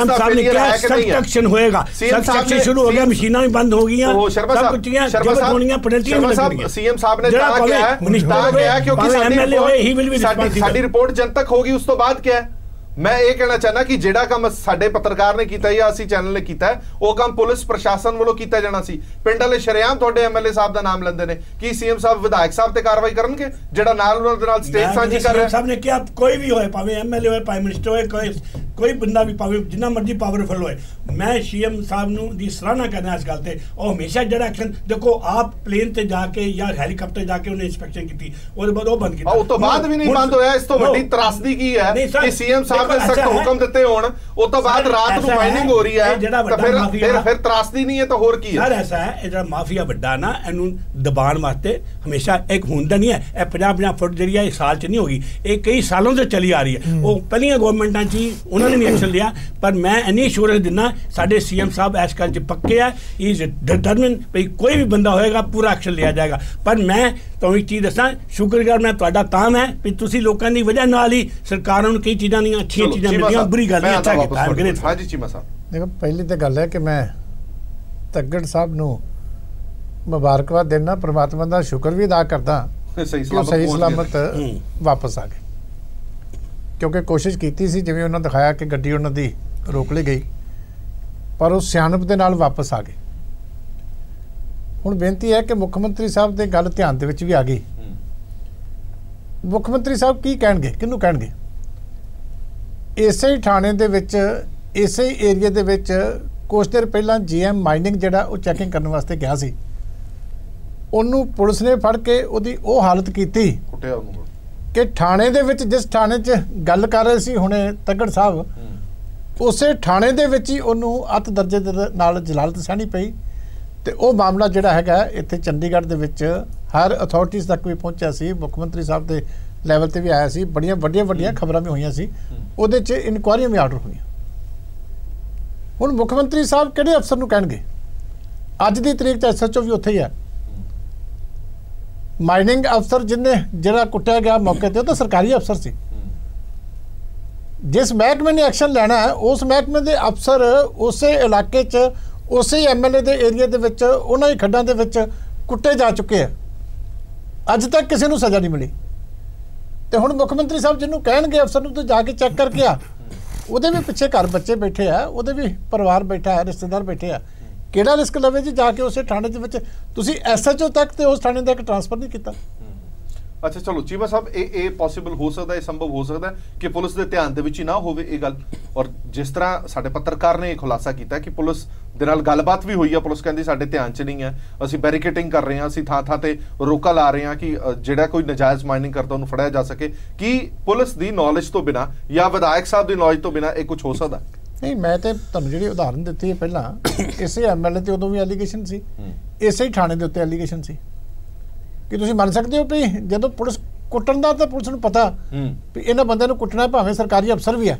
ਸਖਤ ਐਕਸ਼ਨ ਹੋਏਗਾ, ਸਖਤ ਐਕਸ਼ਨ ਸ਼ੁਰੂ ਹੋ ਗਿਆ, ਮਸ਼ੀਨਾਂ ਵੀ ਬੰਦ ਹੋ ਗਈਆਂ, ਸਭ ਕੁਝ ਹੋਣੀਆਂ, ਪੈਨਲਟੀਆਂ ਵੀ ਲੱਗਣਗੀਆਂ। ਸੀਐਮ ਸਾਹਿਬ ਨੇ ਤਾਂ ਕਿਹਾ ਕਿਉਂਕਿ ਸਾਡੀ ਰਿਪੋਰਟ ਜਨਤਕ ਹੋਗੀ, ਉਸ ਤੋਂ ਬਾਅਦ ਕਿਹਾ ਮੈਂ ਇਹ ਕਹਿਣਾ ਚਾਹਨਾ ਕਿ ਜਿਹੜਾ ਕੰਮ ਸਾਡੇ ਪੱਤਰਕਾਰ ਨੇ ਕੀਤਾ ਜਾਂ ਅਸੀਂ ਚੈਨਲ ਨੇ ਕੀਤਾ ਉਹ ਕੰਮ ਪੁਲਿਸ ਪ੍ਰਸ਼ਾਸਨ ਵੱਲੋਂ ਕੀਤਾ ਜਾਣਾ ਸੀ। ਪਿੰਡ ਵਾਲੇ ਸ਼ਰੇਆਮ ਤੁਹਾਡੇ ਐਮਐਲਏ ਸਾਹਿਬ ਦਾ ਨਾਮ ਲੈਂਦੇ ਨੇ, ਕੀ ਸੀਐਮ ਸਾਹਿਬ ਵਿਧਾਇਕ ਸਾਹਿਬ ਤੇ ਕਾਰਵਾਈ ਕਰਨਗੇ ਜਿਹੜਾ ਨਾਲ ਉਹਨਾਂ ਦੇ ਨਾਲ ਸਟੇਜ ਸਾਂਝੀ ਕਰ ਰਿਹਾ? ਸਾਹਿਬ ਨੇ ਕਿਹਾ ਕੋਈ ਵੀ ਹੋਏ, ਭਾਵੇਂ ਐਮਐਲਏ ਹੋਏ, ਪ੍ਰਾਈਮ ਮਿਨਿਸਟਰ ਹੋਏ, ਕੋਈ ਬੰਦਾ ਵੀ ਭਾਵੇਂ ਜਿੰਨਾ ਮਰਜ਼ੀ ਪਾਵਰਫੁਲ ਹੋਏ, ਮੈਂ ਸੀਐਮ ਸਾਹਿਬ ਨੂੰ ਦੀ ਸਰਾਹਨਾ ਕਰਨਾ ਇਸ ਗੱਲ ਤੇ। ਉਹ ਹਮੇਸ਼ਾ ਜਿਹੜਾ ਐਕਸ਼ਨ ਦੇਖੋ, ਆਪ ਪਲੇਨ ਤੇ ਜਾ ਕੇ ਜਾਂ ਹੈਲੀਕਾਪਟਰ ਜਾ ਕੇ ਉਹਨੇ ਇੰਸਪੈਕਸ਼ਨ ਕੀਤੀ, ਉਹਦੇ ਬਾਅਦ ਉਹ ਬੰਦ ਕੀਤਾ, ਉਸ ਤੋਂ ਬਾਅਦ ਵੀ ਨਹੀਂ ਬੰਦ ਹੋਇਆ। ਇਸ ਤੋਂ ਵੱਡੀ ਤਰਾਸਦੀ ਕੀ ਹੈ ਕਿ ਸੀਐਮ ਸਾਹਿਬ ਨੇ ਸਖਤ ਹੁਕਮ ਦਿੱਤੇ ਹੋਣ, ਉਸ ਤੋਂ ਬਾਅਦ ਰਾਤ ਨੂੰ ਮਾਈਨਿੰਗ ਹੋ ਰਹੀ ਹੈ, ਫਿਰ ਤਰਾਸਦੀ ਨਹੀਂ ਹੈ ਤਾਂ ਹੋਰ ਕੀ ਹੈ? ਸਰ ਐਸਾ ਹੈ, ਇਹ ਜਿਹੜਾ ਮਾਫੀਆ ਵੱਡਾ ਨਾ, ਇਹਨੂੰ ਦਬਾਉਣ ਵਾਸਤੇ ਹਮੇਸ਼ਾ ਇੱਕ ਹੁੰਦਾ ਨਹੀਂ ਹੈ, ਇਹ 50-50 ਫੁੱਟ ਜਿਹੜੀ ਹੈ ਇਹ ਸਾਲ 'ਚ ਨਹੀਂ ਹੋਗੀ, ਇਹ ਕਈ ਸਾਲੋਂ ਤੋਂ ਚਲੀ ਆ ਰਹੀ ਹੈ। ਉਹ ਪਹਿਲੀਆਂ ਗਵਰਨਮੈਂਟਾਂ 'ਚ ਹੀ ਉਹਨਾਂ ਨੇ ਵੀ ਐਕਸ਼ਨ ਲਿਆ, ਪਰ ਮੈਂ ਇੰਨੀ ਅਸ਼ੋਰੈਂਸ ਦਿੰਦਾ ਸਾਡੇ ਸੀਐਮ ਸਾਹਿਬ ਇਸ ਗੱਲ 'ਚ ਪੱਕੇ ਆ, ਇਜ਼ ਡਿਟਰਮਿਨ ਵੀ ਕੋਈ ਵੀ ਬੰਦਾ ਹੋਏਗਾ ਪੂਰਾ ਐਕਸ਼ਨ ਲਿਆ ਜਾਏਗਾ। ਪਰ ਮੈਂ ਤੁਹਾਨੂੰ ਇੱਕ ਚੀਜ਼ ਦੱਸਾਂ, ਸ਼ੁਕਰਗੁਜ਼ਾਰ ਮੈਂ ਤੁਹਾਡਾ ਤਾਂ ਹੈ ਵੀ ਤੁਸੀਂ ਲੋਕਾਂ ਦੀ ਵਜ੍ਹਾ ਨਾਲ ਹੀ ਸਰਕਾਰਾਂ ਨੂੰ ਕਈ ਚੀਜ਼ਾਂ ਦੀਆਂ ਅੱਛੀਆਂ ਚੀਜ਼ਾਂ ਮਿਲੀਆਂ, ਬੁਰੀ ਗੱਲ ਨਹੀਂ, ਅੱਛਾ ਕੀਤਾ ਹੈ। ਹਾਂਜੀ ਚੀਮਾ ਸਾਹਿਬ, ਦੇਖੋ ਪਹਿਲੀ ਤਾਂ ਗੱਲ ਹੈ ਕਿ ਮੈਂ ਤੱਗੜ ਸਾਹਿਬ ਨੂੰ ਮੁਬਾਰਕਬਾਦ ਦੇਣਾ, ਪ੍ਰਮਾਤਮਾ ਦਾ ਸ਼ੁਕਰ ਵੀ ਅਦਾ ਕਰਦਾ ਕਿ ਉਹ ਸਹੀ ਸਲਾਮਤ ਵਾਪਸ ਆ ਗਏ, ਕਿਉਂਕਿ ਕੋਸ਼ਿਸ਼ ਕੀਤੀ ਸੀ, ਜਿਵੇਂ ਉਹਨਾਂ ਦਿਖਾਇਆ ਕਿ ਗੱਡੀ ਉਹਨਾਂ ਦੀ ਰੋਕ ਲਈ ਗਈ, ਪਰ ਉਹ ਸਿਆਣਪ ਦੇ ਨਾਲ ਵਾਪਸ ਆ ਗਏ। ਹੁਣ ਬੇਨਤੀ ਹੈ ਕਿ ਮੁੱਖ ਮੰਤਰੀ ਸਾਹਿਬ ਦੇ ਗੱਲ ਧਿਆਨ ਦੇ ਵਿੱਚ ਵੀ ਆ ਗਈ। ਮੁੱਖ ਮੰਤਰੀ ਸਾਹਿਬ ਕੀ ਕਹਿਣਗੇ, ਕਿਹਨੂੰ ਕਹਿਣਗੇ? ਇਸੇ ਹੀ ਥਾਣੇ ਦੇ ਵਿੱਚ, ਇਸੇ ਹੀ ਏਰੀਆ ਦੇ ਵਿੱਚ ਕੁਝ ਦੇਰ ਪਹਿਲਾਂ ਜੀਐਮ ਮਾਈਨਿੰਗ ਜਿਹੜਾ ਉਹ ਚੈਕਿੰਗ ਕਰਨ ਵਾਸਤੇ ਗਿਆ ਸੀ, ਉਹਨੂੰ ਪੁਲਿਸ ਨੇ ਫੜ ਕੇ ਉਹਦੀ ਉਹ ਹਾਲਤ ਕੀਤੀ ਕਿ ਥਾਣੇ ਦੇ ਵਿੱਚ, ਜਿਸ ਥਾਣੇ 'ਚ ਗੱਲ ਕਰ ਰਹੇ ਸੀ ਹੁਣੇ ਤੱਗੜ ਸਾਹਿਬ, ਉਸੇ ਥਾਣੇ ਦੇ ਵਿੱਚ ਹੀ ਉਹਨੂੰ ਅੱਤ ਦਰਜੇ ਦੇ ਨਾਲ ਜਲਾਲਤ ਸਹਿਣੀ ਪਈ। ਤੇ ਉਹ ਮਾਮਲਾ ਜਿਹੜਾ ਹੈਗਾ ਇੱਥੇ ਚੰਡੀਗੜ੍ਹ ਦੇ ਵਿੱਚ ਹਰ ਅਥਾਰਟੀਜ਼ ਤੱਕ ਵੀ ਪਹੁੰਚਿਆ ਸੀ, ਮੁੱਖ ਮੰਤਰੀ ਸਾਹਿਬ ਦੇ ਲੈਵਲ ਤੇ ਵੀ ਆਇਆ ਸੀ, ਬੜੀਆਂ ਵੱਡੀਆਂ ਖਬਰਾਂ ਵੀ ਹੋਈਆਂ ਸੀ, ਉਹਦੇ 'ਚ ਇਨਕੁਆਇਰੀਆਂ ਵੀ ਆਰਡਰ ਹੋਈਆਂ। ਹੁਣ ਮੁੱਖ ਮੰਤਰੀ ਸਾਹਿਬ ਕਿਹੜੇ ਅਫਸਰ ਨੂੰ ਕਹਿਣਗੇ? ਅੱਜ ਦੀ ਤਰੀਕ 'ਚ ਐਸਐਚਓ ਵੀ ਉੱਥੇ ਹੀ ਹੈ। ਮਾਈਨਿੰਗ ਅਫਸਰ ਜਿਹੜਾ ਕੁੱਟਿਆ ਗਿਆ ਮੌਕੇ ਤੇ, ਉਹ ਤਾਂ ਸਰਕਾਰੀ ਅਫਸਰ ਸੀ। ਜਿਸ ਮਹਿਕਮੇ ਨੇ ਐਕਸ਼ਨ ਲੈਣਾ ਹੈ, ਉਸ ਮਹਿਕਮੇ ਦੇ ਅਫਸਰ ਉਸੇ ਇਲਾਕੇ 'ਚ, ਉਸੇ ਐਮਐਲਏ ਦੇ ਏਰੀਆ ਦੇ ਵਿੱਚ, ਉਹਨਾਂ ਹੀ ਖੱਡਾਂ ਦੇ ਵਿੱਚ ਕੁੱਟੇ ਜਾ ਚੁੱਕੇ ਆ। ਅੱਜ ਤੱਕ ਕਿਸੇ ਨੂੰ ਸਜ਼ਾ ਨਹੀਂ ਮਿਲੀ। ਤੇ ਹੁਣ ਮੁੱਖ ਮੰਤਰੀ ਸਾਹਿਬ ਜਿਹਨੂੰ ਕਹਿਣਗੇ ਅਫਸਰ ਨੂੰ, ਤੂੰ ਜਾ ਕੇ ਚੈੱਕ ਕਰਕੇ ਆ, ਉਹਦੇ ਵੀ ਪਿੱਛੇ ਘਰ ਬੱਚੇ ਬੈਠੇ ਆ, ਉਹਦੇ ਵੀ ਪਰਿਵਾਰ ਬੈਠਾ ਹੈ, ਰਿਸ਼ਤੇਦਾਰ ਬੈਠੇ ਆ, ਕਿਹੜਾ ਰਿਸਕ ਲਵੇ ਜੀ ਜਾ ਕੇ ਉਸੇ ਥਾਣੇ ਦੇ ਵਿੱਚ? ਤੁਸੀਂ ਐਸਐਚਓ ਤੱਕ ਤੇ ਉਸ ਥਾਣੇ ਦਾ ਇੱਕ ਟ੍ਰਾਂਸਫਰ ਨਹੀਂ ਕੀਤਾ। ਅੱਛਾ ਚਲੋ ਚੀਮਾ ਸਾਹਿਬ, ਇਹ ਪੋਸੀਬਲ ਹੋ ਸਕਦਾ, ਇਹ ਸੰਭਵ ਹੋ ਸਕਦਾ ਕਿ ਪੁਲਿਸ ਦੇ ਧਿਆਨ ਦੇ ਵਿੱਚ ਹੀ ਨਾ ਹੋਵੇ ਇਹ ਗੱਲ। ਔਰ ਜਿਸ ਤਰ੍ਹਾਂ ਸਾਡੇ ਪੱਤਰਕਾਰ ਨੇ ਇਹ ਖੁਲਾਸਾ ਕੀਤਾ ਕਿ ਪੁਲਿਸ ਦੇ ਨਾਲ ਗੱਲਬਾਤ ਵੀ ਹੋਈ ਆ, ਪੁਲਿਸ ਕਹਿੰਦੀ ਸਾਡੇ ਧਿਆਨ 'ਚ ਨਹੀਂ ਹੈ, ਅਸੀਂ ਬੈਰੀਕੇਟਿੰਗ ਕਰ ਰਹੇ ਹਾਂ, ਅਸੀਂ ਥਾਂ ਤੇ ਰੋਕਾ ਲਾ ਰਹੇ ਹਾਂ ਕਿ ਜਿਹੜਾ ਕੋਈ ਨਜਾਇਜ਼ ਮਾਈਨਿੰਗ ਕਰਦਾ ਉਹਨੂੰ ਫੜਿਆ ਜਾ ਸਕੇ। ਕੀ ਪੁਲਿਸ ਦੀ ਨੌਲੇਜ ਤੋਂ ਬਿਨਾਂ ਜਾਂ ਵਿਧਾਇਕ ਸਾਹਿਬ ਦੀ ਨੌਲੇਜ ਤੋਂ ਬਿਨਾਂ ਇਹ ਕੁਝ ਹੋ ਸਕਦਾ? ਨਹੀਂ, ਮੈਂ ਤੇ ਤੁਹਾਨੂੰ ਜਿਹੜੀ ਉਦਾਹਰਨ ਦਿੱਤੀ ਹੈ ਪਹਿਲਾਂ, ਇਸੇ ਐਮਐਲਏ ਤੇ ਉਦੋਂ ਵੀ ਐਲੀਗੇਸ਼ਨ ਸੀ, ਇਸੇ ਹੀ ਥਾਣੇ ਦੇ ਉੱਤੇ ਐਲੀਗੇਸ਼ਨ ਸੀ। ਕਿ ਤੁਸੀਂ ਮੰਨ ਸਕਦੇ ਹੋ ਵੀ ਜਦੋਂ ਪੁਲਿਸ ਕੁੱਟਣ ਦਾ, ਤਾਂ ਪੁਲਿਸ ਨੂੰ ਪਤਾ ਵੀ ਇਹਨਾਂ ਬੰਦਿਆਂ ਨੂੰ ਕੁੱਟਣਾ, ਭਾਵੇਂ ਸਰਕਾਰੀ ਅਫਸਰ ਵੀ ਹੈ,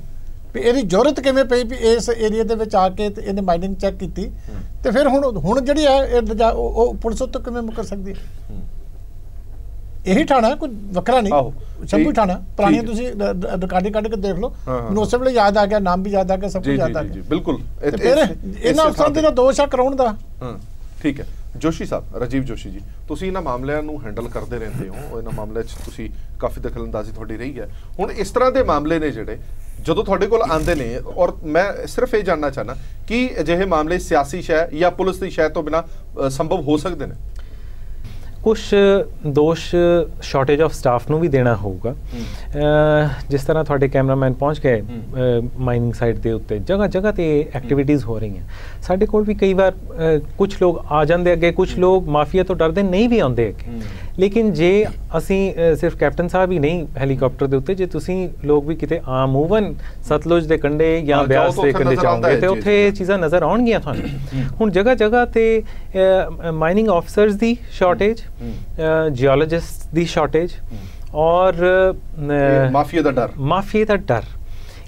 ਵੀ ਇਹਦੀ ਜ਼ਰੂਰਤ ਕਿਵੇਂ ਪਈ ਵੀ ਇਸ ਏਰੀਆ ਦੇ ਵਿੱਚ ਆ ਕੇ ਤੇ ਇਹਨੇ ਮਾਈਨਿੰਗ ਚੈੱਕ ਕੀਤੀ। ਤੇ ਫਿਰ ਹੁਣ ਜਿਹੜੀ ਹੈ ਉਹ ਪੁਲਿਸ ਉੱਤੇ ਕਿਵੇਂ ਮੁਕਰ ਸਕਦੀ ਹੈ? ਇਹੀ ਥਾਣਾ, ਕੋਈ ਵੱਖਰਾ ਨਹੀਂ, ਸ਼ੰਭੂ ਥਾਣਾ ਪੁਰਾਣੀਆਂ, ਤੁਸੀਂ ਰਿਕਾਰਡਿੰਗ ਕੱਢ ਕੇ ਦੇਖ ਲਓ, ਮੈਨੂੰ ਉਸੇ ਵੇਲੇ ਯਾਦ ਆ ਗਿਆ, ਨਾਮ ਵੀ ਯਾਦ ਆ ਗਿਆ, ਸਭ ਕੁਝ ਯਾਦ ਆ ਗਿਆ। ਬਿਲਕੁਲ। ਫਿਰ ਇਹਨਾਂ ਅਫਸਰਾਂ ਦੇ ਦੋਸ਼ ਆ ਕਰਾਉਣ ਦਾ। ਠੀਕ ਹੈ ਜੋਸ਼ੀ ਸਾਹਿਬ, ਰਾਜੀਵ ਜੋਸ਼ੀ ਜੀ, ਤੁਸੀਂ ਇਹਨਾਂ ਮਾਮਲਿਆਂ ਨੂੰ ਹੈਂਡਲ ਕਰਦੇ ਰਹਿੰਦੇ ਹੋ, ਇਹਨਾਂ ਮਾਮਲਿਆਂ 'ਚ ਤੁਸੀਂ ਕਾਫੀ ਦਖਲਅੰਦਾਜ਼ੀ ਤੁਹਾਡੀ ਰਹੀ ਹੈ। ਹੁਣ ਇਸ ਤਰ੍ਹਾਂ ਦੇ ਮਾਮਲੇ ਨੇ ਜਿਹੜੇ ਜਦੋਂ ਤੁਹਾਡੇ ਕੋਲ ਆਉਂਦੇ ਨੇ, ਔਰ ਮੈਂ ਸਿਰਫ ਇਹ ਜਾਣਨਾ ਚਾਹਨਾ ਕਿ ਅਜਿਹੇ ਮਾਮਲੇ ਸਿਆਸੀ ਸ਼ੈ ਜਾਂ ਪੁਲਿਸ ਦੀ ਸ਼ੈ ਤੋਂ ਬਿਨਾਂ ਸੰਭਵ ਹੋ ਸਕਦੇ ਨੇ? ਕੁਛ ਦੋਸ਼ ਸ਼ਾਰਟੇਜ ਆਫ ਸਟਾਫ ਨੂੰ ਵੀ ਦੇਣਾ ਹੋਊਗਾ। ਜਿਸ ਤਰ੍ਹਾਂ ਤੁਹਾਡੇ ਕੈਮਰਾਮੈਨ ਪਹੁੰਚ ਗਏ ਮਾਈਨਿੰਗ ਸਾਈਟ ਦੇ ਉੱਤੇ, ਜਗ੍ਹਾ ਜਗ੍ਹਾ ਤੇ ਐਕਟੀਵਿਟੀਜ਼ ਹੋ ਰਹੀਆਂ। ਸਾਡੇ ਕੋਲ ਵੀ ਕਈ ਵਾਰ ਕੁਝ ਲੋਕ ਆ ਜਾਂਦੇ ਅੱਗੇ, ਕੁਝ ਲੋਕ ਮਾਫੀਆ ਤੋਂ ਡਰਦੇ ਨਹੀਂ ਵੀ ਆਉਂਦੇ ਅੱਗੇ। ਲੇਕਿਨ ਜੇ ਅਸੀਂ ਸਿਰਫ ਕੈਪਟਨ ਸਾਹਿਬ ਹੀ ਨਹੀਂ ਹੈਲੀਕਾਪਟਰ ਦੇ ਉੱਤੇ, ਜੇ ਤੁਸੀਂ ਲੋਕ ਵੀ ਕਿਤੇ ਆਮ ਮੂਵਨ ਸਤਲੁਜ ਦੇ ਕੰਢੇ ਜਾਂ ਬਿਆਸ ਦੇ ਕੰਢੇ ਜਾਓਗੇ ਤੇ ਉੱਥੇ ਇਹ ਚੀਜ਼ਾਂ ਨਜ਼ਰ ਆਉਣਗੀਆਂ ਤੁਹਾਨੂੰ। ਹੁਣ ਜਗ੍ਹਾ ਜਗ੍ਹਾ ਤੇ ਮਾਈਨਿੰਗ ਆਫਿਸਰਸ ਦੀ ਸ਼ਾਰਟੇਜ, ਜਿਓਲੋਜਿਸਟ ਦੀ ਸ਼ਾਰਟੇਜ, ਔਰ ਮਾਫੀਏ ਦਾ ਡਰ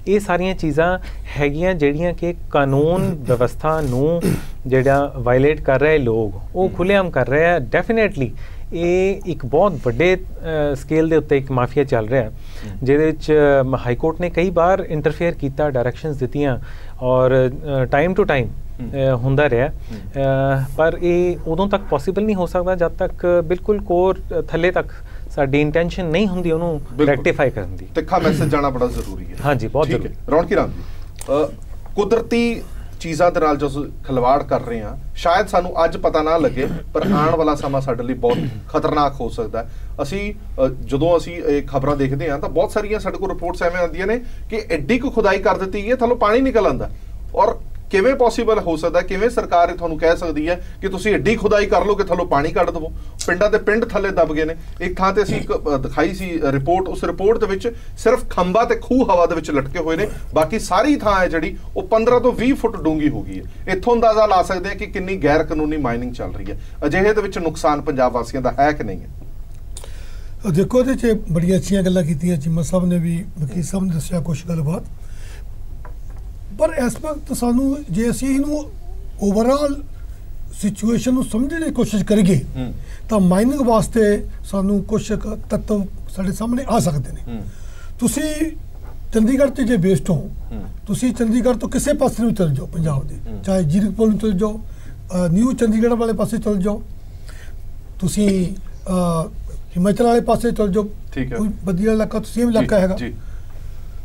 ਇਹ ਸਾਰੀਆਂ ਚੀਜ਼ਾਂ ਹੈਗੀਆਂ ਜਿਹੜੀਆਂ ਕਿ ਕਾਨੂੰਨ ਵਿਵਸਥਾ ਨੂੰ ਜਿਹੜਾ ਵਾਇਲੇਟ ਕਰ ਰਹੇ ਲੋਕ ਉਹ ਖੁੱਲ੍ਹੇਆਮ ਕਰ ਰਹੇ ਆ। ਡੈਫੀਨੇਟਲੀ ਇਹ ਇੱਕ ਬਹੁਤ ਵੱਡੇ ਸਕੇਲ ਦੇ ਉੱਤੇ ਇੱਕ ਮਾਫੀਆ ਚੱਲ ਰਿਹਾ ਜਿਹਦੇ ਵਿੱਚ ਹਾਈ ਕੋਰਟ ਨੇ ਕਈ ਵਾਰ ਇੰਟਰਫੇਅਰ ਕੀਤਾ, ਡਾਇਰੈਕਸ਼ਨਸ ਦਿੱਤੀਆਂ ਔਰ ਟਾਈਮ ਟੂ ਟਾਈਮ ਹੁੰਦਾ ਰਿਹਾ, ਪਰ ਇਹ ਉਦੋਂ ਤੱਕ ਪੋਸੀਬਲ ਨਹੀਂ ਹੋ ਸਕਦਾ ਜਦ ਤੱਕ ਬਿਲਕੁਲ ਕੋਰ ਥੱਲੇ ਤੱਕ ਸਾਡੀ ਇੰਟੈਂਸ਼ਨ ਨਹੀਂ ਹੁੰਦੀ ਉਹਨੂੰ ਰੈਕਟੀਫਾਈ ਕਰਨ ਦੀ। ਤਿੱਖਾ ਮੈਸੇਜ ਜਾਣਾ ਬੜਾ ਜ਼ਰੂਰੀ ਹੈ। ਹਾਂਜੀ, ਬਹੁਤ ਜ਼ਰੂਰੀ। ਰੌਣਕੀ ਰਾਮ ਜੀ, ਕੁਦਰਤੀ ਚੀਜ਼ਾਂ ਦੇ ਨਾਲ ਜਦੋਂ ਖਿਲਵਾੜ ਕਰ ਰਹੇ ਹਾਂ, ਸ਼ਾਇਦ ਸਾਨੂੰ ਅੱਜ ਪਤਾ ਨਾ ਲੱਗੇ ਪਰ ਆਉਣ ਵਾਲਾ ਸਮਾਂ ਸਾਡੇ ਲਈ ਬਹੁਤ ਖਤਰਨਾਕ ਹੋ ਸਕਦਾ। ਅਸੀਂ ਜਦੋਂ ਅਸੀਂ ਇਹ ਖਬਰਾਂ ਦੇਖਦੇ ਹਾਂ ਤਾਂ ਬਹੁਤ ਸਾਰੀਆਂ ਸਾਡੇ ਕੋਲ ਰਿਪੋਰਟਸ ਐਵੇਂ ਆਉਂਦੀਆਂ ਨੇ ਕਿ ਐਡੀ ਕੁ ਖੁਦਾਈ ਕਰ ਦਿੱਤੀ ਹੈ ਥੱਲੋਂ ਪਾਣੀ ਨਿਕਲ ਆਉਂਦਾ, ਔਰ ਕਿਵੇਂ ਪੋਸੀਬਲ ਹੋ ਸਕਦਾ, ਕਿਵੇਂ ਸਰਕਾਰ ਇਹ ਤੁਹਾਨੂੰ ਕਹਿ ਸਕਦੀ ਹੈ ਕਿ ਤੁਸੀਂ ਐਡੀ ਖੁਦਾਈ ਕਰ ਲਓ ਕਿ ਥੱਲੋਂ ਪਾਣੀ ਕੱਢ ਦੇਵੋ। ਪਿੰਡਾਂ ਦੇ ਪਿੰਡ ਥੱਲੇ ਦਬ ਗਏ ਨੇ। ਇੱਕ ਥਾਂ ਤੇ ਅਸੀਂ ਇੱਕ ਦਿਖਾਈ ਸੀ ਰਿਪੋਰਟ, ਉਸ ਰਿਪੋਰਟ ਦੇ ਵਿੱਚ ਸਿਰਫ ਖੰਭਾ ਤੇ ਖੂਹ ਹਵਾ ਦੇ ਵਿੱਚ ਲਟਕੇ ਹੋਏ ਨੇ, ਬਾਕੀ ਸਾਰੀ ਥਾਂ ਹੈ ਜਿਹੜੀ ਉਹ 15 ਤੋਂ 20 ਫੁੱਟ ਡੂੰਘੀ ਹੋ ਗਈ ਹੈ। ਇੱਥੋਂ ਅੰਦਾਜ਼ਾ ਲਾ ਸਕਦੇ ਹਾਂ ਕਿ ਕਿੰਨੀ ਗੈਰ ਕਾਨੂੰਨੀ ਮਾਈਨਿੰਗ ਚੱਲ ਰਹੀ ਹੈ। ਅਜਿਹੇ ਦੇ ਵਿੱਚ ਨੁਕਸਾਨ ਪੰਜਾਬ ਵਾਸੀਆਂ ਦਾ ਹੈ ਕਿ ਨਹੀਂ ਹੈ? ਦੇਖੋ, ਇਹਦੇ 'ਚ ਬੜੀਆਂ ਅੱਛੀਆਂ ਗੱਲਾਂ ਕੀਤੀਆਂ ਚੀਮਾ ਸਾਹਿਬ ਨੇ ਵੀ, ਵਕੀਲ ਸਾਹਿਬ ਨੇ ਦੱਸਿਆ ਕੁਛ ਗੱਲਬਾਤ, ਪਰ ਇਸ ਵਕਤ ਸਾਨੂੰ ਜੇ ਅਸੀਂ ਇਹਨੂੰ ਓਵਰਆਲ ਸਿਚੁਏਸ਼ਨ ਨੂੰ ਸਮਝਣ ਦੀ ਕੋਸ਼ਿਸ਼ ਕਰੀਏ ਤਾਂ ਮਾਈਨਿੰਗ ਵਾਸਤੇ ਸਾਨੂੰ ਕੁਝ ਤੱਤਵ ਸਾਡੇ ਸਾਹਮਣੇ ਆ ਸਕਦੇ ਨੇ। ਤੁਸੀਂ ਚੰਡੀਗੜ੍ਹ 'ਤੇ ਜੇ ਬੇਸਡ ਹੋ, ਤੁਸੀਂ ਚੰਡੀਗੜ੍ਹ ਤੋਂ ਕਿਸੇ ਪਾਸੇ ਨੂੰ ਚਲ ਜਾਓ ਪੰਜਾਬ ਦੇ, ਚਾਹੇ ਜੀਰਕਪੁਰ ਨੂੰ ਚਲ ਜਾਓ, ਨਿਊ ਚੰਡੀਗੜ੍ਹ ਵਾਲੇ ਪਾਸੇ ਚਲ ਜਾਓ, ਤੁਸੀਂ ਹਿਮਾਚਲ ਵਾਲੇ ਪਾਸੇ ਚਲ ਜਾਓ, ਕੋਈ ਵਧੀਆ ਇਲਾਕਾ ਤੁਸੀਂ ਵੀ ਇਲਾਕਾ ਹੈਗਾ,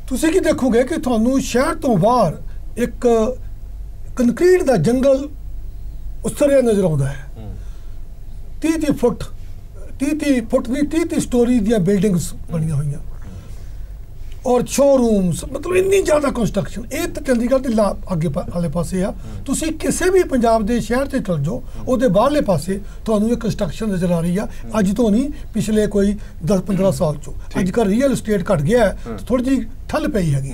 ਤੁਸੀਂ ਕੀ ਦੇਖੋਗੇ ਕਿ ਤੁਹਾਨੂੰ ਸ਼ਹਿਰ ਤੋਂ ਬਾਹਰ ਇੱਕ ਕੰਕਰੀਟ ਦਾ ਜੰਗਲ ਉਸਰਿਆ ਨਜ਼ਰ ਆਉਂਦਾ ਹੈ। 30 ਫੁੱਟ ਦੀ 30 ਸਟੋਰੀ ਦੀਆਂ ਬਿਲਡਿੰਗਸ ਬਣੀਆਂ ਹੋਈਆਂ ਔਰ ਸ਼ੋਰੂਮਸ, ਮਤਲਬ ਇੰਨੀ ਜ਼ਿਆਦਾ ਕੰਸਟਰਕਸ਼ਨ। ਇਹ ਤਾਂ ਚੰਡੀਗੜ੍ਹ ਦੇ ਅੱਗੇ ਵਾਲੇ ਪਾਸੇ ਆ। ਤੁਸੀਂ ਕਿਸੇ ਵੀ ਪੰਜਾਬ ਦੇ ਸ਼ਹਿਰ 'ਤੇ ਚਲ ਜਾਓ, ਉਹਦੇ ਬਾਹਰਲੇ ਪਾਸੇ ਤੁਹਾਨੂੰ ਇਹ ਕੰਸਟਰਕਸ਼ਨ ਨਜ਼ਰ ਆ ਰਹੀ ਆ। ਅੱਜ ਤੋਂ ਨਹੀਂ, ਪਿਛਲੇ ਕੋਈ 10-15 ਸਾਲ 'ਚੋਂ। ਅੱਜ ਕੱਲ੍ਹ ਰੀਅਲ ਏਸਟੇਟ ਘਟ ਗਿਆ, ਥੋੜ੍ਹੀ ਜਿਹੀ ਠੱਲ ਪਈ ਹੈਗੀ।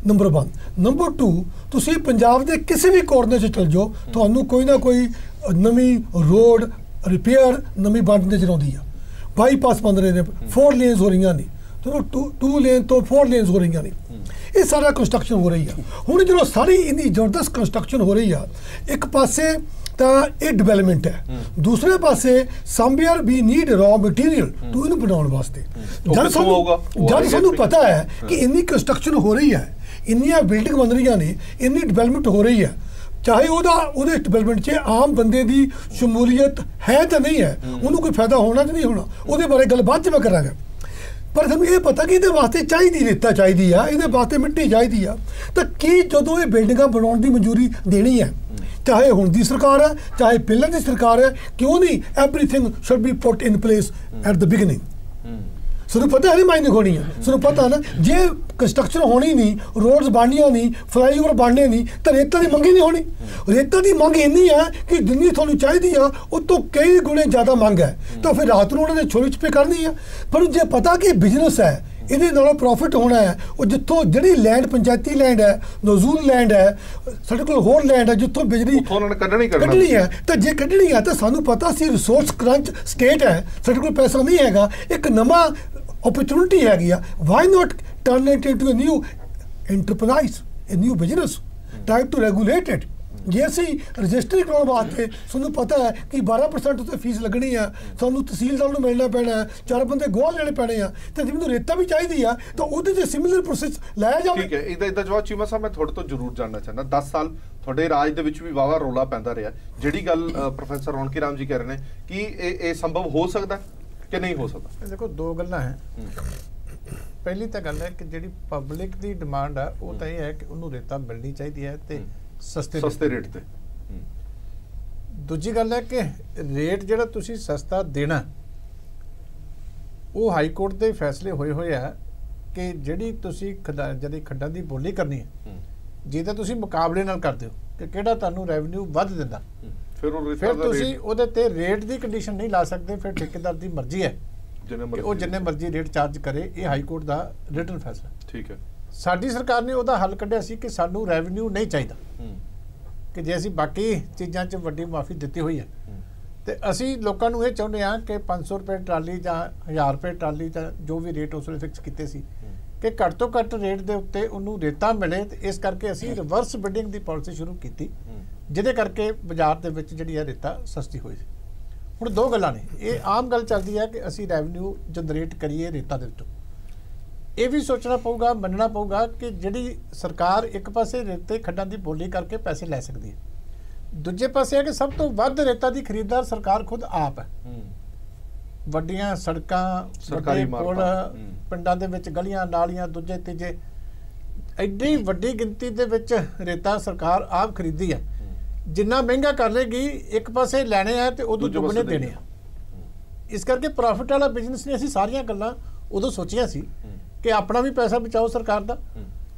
ਨੰਬਰ 1। ਨੰਬਰ 2, ਤੁਸੀਂ ਪੰਜਾਬ ਦੇ ਕਿਸੇ ਵੀ ਕੋਰਨਰ 'ਚ ਚਲ ਜਾਓ, ਤੁਹਾਨੂੰ ਕੋਈ ਨਾ ਕੋਈ ਨਵੀਂ ਰੋਡ ਰਿਪੇਅਰ, ਨਵੀਂ ਬੰਦ ਨਜ਼ਰ ਆਉਂਦੀ ਆ। ਬਾਈਪਾਸ ਬਣ ਰਹੇ ਨੇ, 4 ਲੇਨਸ ਹੋ ਰਹੀਆਂ ਨੇ, ਚਲੋ 2 ਲੇਨ ਤੋਂ 4 ਲੇਨਸ ਹੋ ਰਹੀਆਂ ਨੇ। ਇਹ ਸਾਰਾ ਕੰਸਟਰਕਸ਼ਨ ਹੋ ਰਹੀ ਆ। ਹੁਣ ਜਦੋਂ ਸਾਰੀ ਇੰਨੀ ਜ਼ਬਰਦਸਤ ਕੰਸਟਰਕਸ਼ਨ ਹੋ ਰਹੀ ਆ, ਇੱਕ ਪਾਸੇ ਤਾਂ ਇਹ ਡਿਵੈਲਪਮੈਂਟ ਹੈ, ਦੂਸਰੇ ਪਾਸੇ ਸਮਵੇਅਰ ਵੀ ਨੀਡ ਰॉ ਮਟੀਰੀਅਲ ਟੂ ਇਹਨੂੰ ਬਣਾਉਣ ਵਾਸਤੇ। ਜਦ ਸਾਨੂੰ ਪਤਾ ਹੈ ਕਿ ਇੰਨੀ ਕੰਸਟਰਕਸ਼ਨ ਹੋ ਰਹੀ ਹੈ, ਇੰਨੀਆਂ ਬਿਲਡਿੰਗ ਬਣ ਰਹੀਆਂ ਨੇ, ਇੰਨੀ ਡਿਵੈਲਪਮੈਂਟ ਹੋ ਰਹੀ ਹੈ, ਚਾਹੇ ਉਹਦੇ ਡਿਵੈਲਪਮੈਂਟ 'ਚ ਆਮ ਬੰਦੇ ਦੀ ਸ਼ਮੂਲੀਅਤ ਹੈ ਤਾਂ ਨਹੀਂ ਹੈ, ਉਹਨੂੰ ਕੋਈ ਫਾਇਦਾ ਹੋਣਾ ਜਾਂ ਨਹੀਂ ਹੋਣਾ, ਉਹਦੇ ਬਾਰੇ ਗੱਲ ਬਾਅਦ 'ਚ ਮੈਂ ਕਰਾਂਗਾ। ਪਰ ਸਾਨੂੰ ਇਹ ਪਤਾ ਕਿ ਇਹਦੇ ਵਾਸਤੇ ਚਾਹੀਦੀ ਰੇਤਾ ਚਾਹੀਦੀ ਆ, ਇਹਦੇ ਵਾਸਤੇ ਮਿੱਟੀ ਚਾਹੀਦੀ ਆ। ਤਾਂ ਕੀ ਜਦੋਂ ਇਹ ਬਿਲਡਿੰਗਾਂ ਬਣਾਉਣ ਦੀ ਮਨਜ਼ੂਰੀ ਦੇਣੀ ਹੈ, ਚਾਹੇ ਹੁਣ ਦੀ ਸਰਕਾਰ ਹੈ, ਚਾਹੇ ਪਹਿਲਾਂ ਦੀ ਸਰਕਾਰ ਹੈ, ਕਿਉਂ ਨਹੀਂ everything should be put in place at the beginning. ਸਾਨੂੰ ਪਤਾ ਹੈ ਮਾਈਨਿੰਗ ਹੋਣੀ ਹੈ, ਸਾਨੂੰ ਪਤਾ ਨਾ ਜੇ ਕੰਸਟਰਕਸ਼ਨ ਹੋਣੀ ਨਹੀਂ, ਰੋਡਸ ਬਣਨੀਆਂ ਨਹੀਂ, ਫਲਾਈਓਵਰ ਬਣਨੇ ਨਹੀਂ, ਤਾਂ ਰੇਤਾ ਦੀ ਮੰਗ ਹੀ ਨਹੀਂ ਹੋਣੀ। ਰੇਤਾ ਦੀ ਮੰਗ ਇੰਨੀ ਹੈ ਕਿ ਜਿੰਨੀ ਤੁਹਾਨੂੰ ਚਾਹੀਦੀ ਆ ਉਹ ਤੋਂ ਕਈ ਗੁਣੇ ਜ਼ਿਆਦਾ ਮੰਗ ਹੈ, ਤਾਂ ਫਿਰ ਰਾਤ ਨੂੰ ਉਹਨਾਂ ਨੇ ਛੋਲੇ ਛਪੇ ਕਰਨੀ ਆ। ਪਰ ਜੇ ਪਤਾ ਕਿ ਬਿਜ਼ਨਸ ਹੈ, ਇਹਦੇ ਨਾਲੋਂ ਪ੍ਰੋਫਿਟ ਹੋਣਾ ਹੈ, ਉਹ ਜਿੱਥੋਂ ਜਿਹੜੀ ਲੈਂਡ ਪੰਚਾਇਤੀ ਲੈਂਡ ਹੈ, ਨਜ਼ੂਲ ਲੈਂਡ ਹੈ, ਸਾਡੇ ਕੋਲ ਹੋਰ ਲੈਂਡ ਹੈ ਜਿੱਥੋਂ ਬਿਜਲੀ ਕੱਢਣੀ ਹੈ, ਤਾਂ ਜੇ ਕੱਢਣੀ ਹੈ ਤਾਂ ਸਾਨੂੰ ਪਤਾ ਸੀ ਰਿਸੋਰਸ ਕਰੰਚ ਸਟੇਟ ਹੈ, ਸਾਡੇ ਕੋਲ ਪੈਸਾ ਨਹੀਂ ਹੈਗਾ, ਇੱਕ ਨਵਾਂ opportunity ਹੈਗੀ ਆ। why not turn it into a new enterprise, a new business, try to regulate it। ਜੇ ਅਸੀਂ ਰਜਿਸਟਰੀ ਕਰਾਉਣ ਵਾਸਤੇ ਸਾਨੂੰ ਪਤਾ ਹੈ ਕਿ 12% ਉੱਤੇ ਫੀਸ ਲੱਗਣੀ ਆ, ਸਾਨੂੰ ਤਹਿਸੀਲਦਾਰ ਨੂੰ ਮਿਲਣਾ ਪੈਣਾ, 4 ਬੰਦੇ ਗਵਾਹ ਲੈਣੇ ਪੈਣੇ ਆ, ਤੇ ਜੇ ਮੈਨੂੰ ਰੇਤਾ ਵੀ ਚਾਹੀਦੀ ਆ ਤਾਂ ਉਹਦੇ 'ਤੇ ਸਿਮਿਲਰ ਪ੍ਰੋਸੈਸ ਲਾਇਆ ਜਾਵੇ। ਠੀਕ ਹੈ, ਇਹਦਾ ਜਵਾਬ ਚੀਮਾ ਸਾਹਿਬ ਮੈਂ ਤੁਹਾਡੇ ਤੋਂ ਜ਼ਰੂਰ ਜਾਣਨਾ ਚਾਹੁੰਦਾ। 10 ਸਾਲ ਤੁਹਾਡੇ ਰਾਜ ਦੇ ਵਿੱਚ ਵੀ ਵਾਵਾ ਰੌਲਾ ਪੈਂਦਾ ਰਿਹਾ, ਜਿਹੜੀ ਗੱਲ ਪ੍ਰੋਫੈਸਰ ਰੌਣਕੀ ਰਾਮ ਜੀ ਕਹਿ ਰਹੇ ਨੇ ਕਿ ਇਹ ਸੰਭਵ ਹੋ ਸਕਦਾ ਕਿ ਨਹੀਂ ਹੋ ਸਕਦਾ? ਦੇਖੋ, 2 ਗੱਲਾਂ ਹੈ। ਪਹਿਲੀ ਤਾਂ ਗੱਲ ਹੈ ਕਿ ਜਿਹੜੀ ਪਬਲਿਕ ਦੀ ਡਿਮਾਂਡ ਆ ਉਹ ਤਾਂ ਇਹ ਹੈ ਕਿ ਉਹਨੂੰ ਰੇਤਾ ਮਿਲਣੀ ਚਾਹੀਦੀ ਹੈ ਤੇ ਸਸਤੇ ਰੇਟ ਤੇ। ਦੂਜੀ ਗੱਲ ਹੈ ਕਿ ਰੇਟ ਜਿਹੜਾ ਤੁਸੀਂ ਸਸਤਾ ਦੇਣਾ, ਉਹ ਹਾਈ ਕੋਰਟ ਦੇ ਫੈਸਲੇ ਹੋਏ ਆ ਕਿ ਜਿਹੜੀ ਤੁਸੀਂ ਜਿਹੜੀ ਖੱਡਾਂ ਦੀ ਬੋਲੀ ਕਰਨੀ ਹੈ, ਜੇ ਤਾਂ ਤੁਸੀਂ ਮੁਕਾਬਲੇ ਨਾਲ ਕਰਦੇ ਹੋ ਕਿ ਕਿਹੜਾ ਤੁਹਾਨੂੰ ਰੈਵਨਿਊ ਵੱਧ ਦਿੰਦਾ, ਫਿਰ ਤੁਸੀਂ ਉਹਦੇ ਤੇ ਰੇਟ ਦੀ ਕੰਡੀਸ਼ਨ ਨਹੀਂ ਲਾ ਸਕਦੇ। ਫਿਰ ਠੇਕੇਦਾਰ ਦੀ ਮਰਜ਼ੀ ਹੈ ਕਿ ਉਹ ਜਿੰਨੇ ਮਰਜ਼ੀ ਰੇਟ ਚਾਰਜ ਕਰੇ। ਇਹ ਹਾਈ ਕੋਰਟ ਦਾ ਰਿਟਨ ਫੈਸਲਾ। ਠੀਕ ਹੈ। ਸਾਡੀ ਸਰਕਾਰ ਨੇ ਉਹਦਾ ਹੱਲ ਕੱਢਿਆ ਸੀ ਕਿ ਸਾਨੂੰ ਰੈਵਨਿਊ ਨਹੀਂ ਚਾਹੀਦਾ, ਕਿ ਜੇ ਅਸੀਂ ਬਾਕੀ ਚੀਜ਼ਾਂ 'ਚ ਵੱਡੀ ਮਾਫੀ ਦਿੱਤੀ ਹੋਈ ਹੈ ਤੇ ਅਸੀਂ ਲੋਕਾਂ ਨੂੰ ਇਹ ਚਾਹੁੰਦੇ ਹਾਂ ਕਿ 500 ਰੁਪਏ ਟਰਾਲੀ ਜਾਂ 1000 ਰੁਪਏ ਟਰਾਲੀ ਜਾਂ ਜੋ ਵੀ ਰੇਟ ਉਸ ਵੇਲੇ ਫਿਕਸ ਕੀਤੇ ਸੀ ਕਿ ਘੱਟ ਤੋਂ ਘੱਟ ਰੇਟ ਦੇ ਉੱਤੇ ਉਹਨੂੰ ਰੇਤਾ ਮਿਲੇ। ਤੇ ਇਸ ਕਰਕੇ ਅਸੀਂ ਰਿਵਰਸ ਬਿਡਿੰਗ ਦੀ ਪਾਲਿਸੀ ਸ਼ੁਰੂ ਕੀਤੀ, ਜਿਹਦੇ ਕਰਕੇ ਬਾਜ਼ਾਰ ਦੇ ਵਿੱਚ ਜਿਹੜੀ ਹੈ ਰੇਤਾ ਸਸਤੀ ਹੋਈ। ਹੁਣ ਦੋ ਗੱਲਾਂ ਨੇ, ਇਹ ਆਮ ਗੱਲ ਚੱਲਦੀ ਹੈ ਕਿ ਅਸੀਂ ਰੈਵਨਿਊ ਜਨਰੇਟ ਕਰੀਏ ਰੇਤਾ ਦੇ ਵਿੱਚੋਂ। ਇਹ ਵੀ ਸੋਚਣਾ ਪਊਗਾ, ਮੰਨਣਾ ਪਊਗਾ ਕਿ ਜਿਹੜੀ ਸਰਕਾਰ ਇੱਕ ਪਾਸੇ ਰੇਤੇ ਖੱਡਾਂ ਦੀ ਬੋਲੀ ਕਰਕੇ ਪੈਸੇ ਲੈ ਸਕਦੀ ਹੈ, ਦੂਜੇ ਪਾਸੇ ਹੈ ਕਿ ਸਭ ਤੋਂ ਵੱਧ ਰੇਤਾ ਦੀ ਖਰੀਦਦਾਰ ਸਰਕਾਰ ਖੁਦ ਆਪ ਹੈ। ਵੱਡੀਆਂ ਸੜਕਾਂ, ਸਰਕਾਰੀ ਪੁਲ, ਪਿੰਡਾਂ ਦੇ ਵਿੱਚ ਗਲੀਆਂ ਨਾਲੀਆਂ, ਦੂਜੇ ਤੀਜੇ ਐਡੀ ਵੱਡੀ ਗਿਣਤੀ ਦੇ ਵਿੱਚ ਰੇਤਾ ਸਰਕਾਰ ਆਪ ਖਰੀਦੀ ਹੈ। ਜਿੰਨਾ ਮਹਿੰਗਾ ਕਰ ਲੇਗੀ, ਇੱਕ ਪਾਸੇ ਲੈਣੇ ਆ ਤੇ ਉਦੋਂ ਦੁੱਗਣੇ ਦੇਣੇ ਆ। ਇਸ ਕਰਕੇ ਪ੍ਰੋਫਿਟ ਵਾਲਾ ਬਿਜ਼ਨਸ ਨੇ ਅਸੀਂ ਸਾਰੀਆਂ ਗੱਲਾਂ ਉਦੋਂ ਸੋਚੀਆਂ ਸੀ ਕਿ ਆਪਣਾ ਵੀ ਪੈਸਾ ਬਚਾਓ ਸਰਕਾਰ ਦਾ।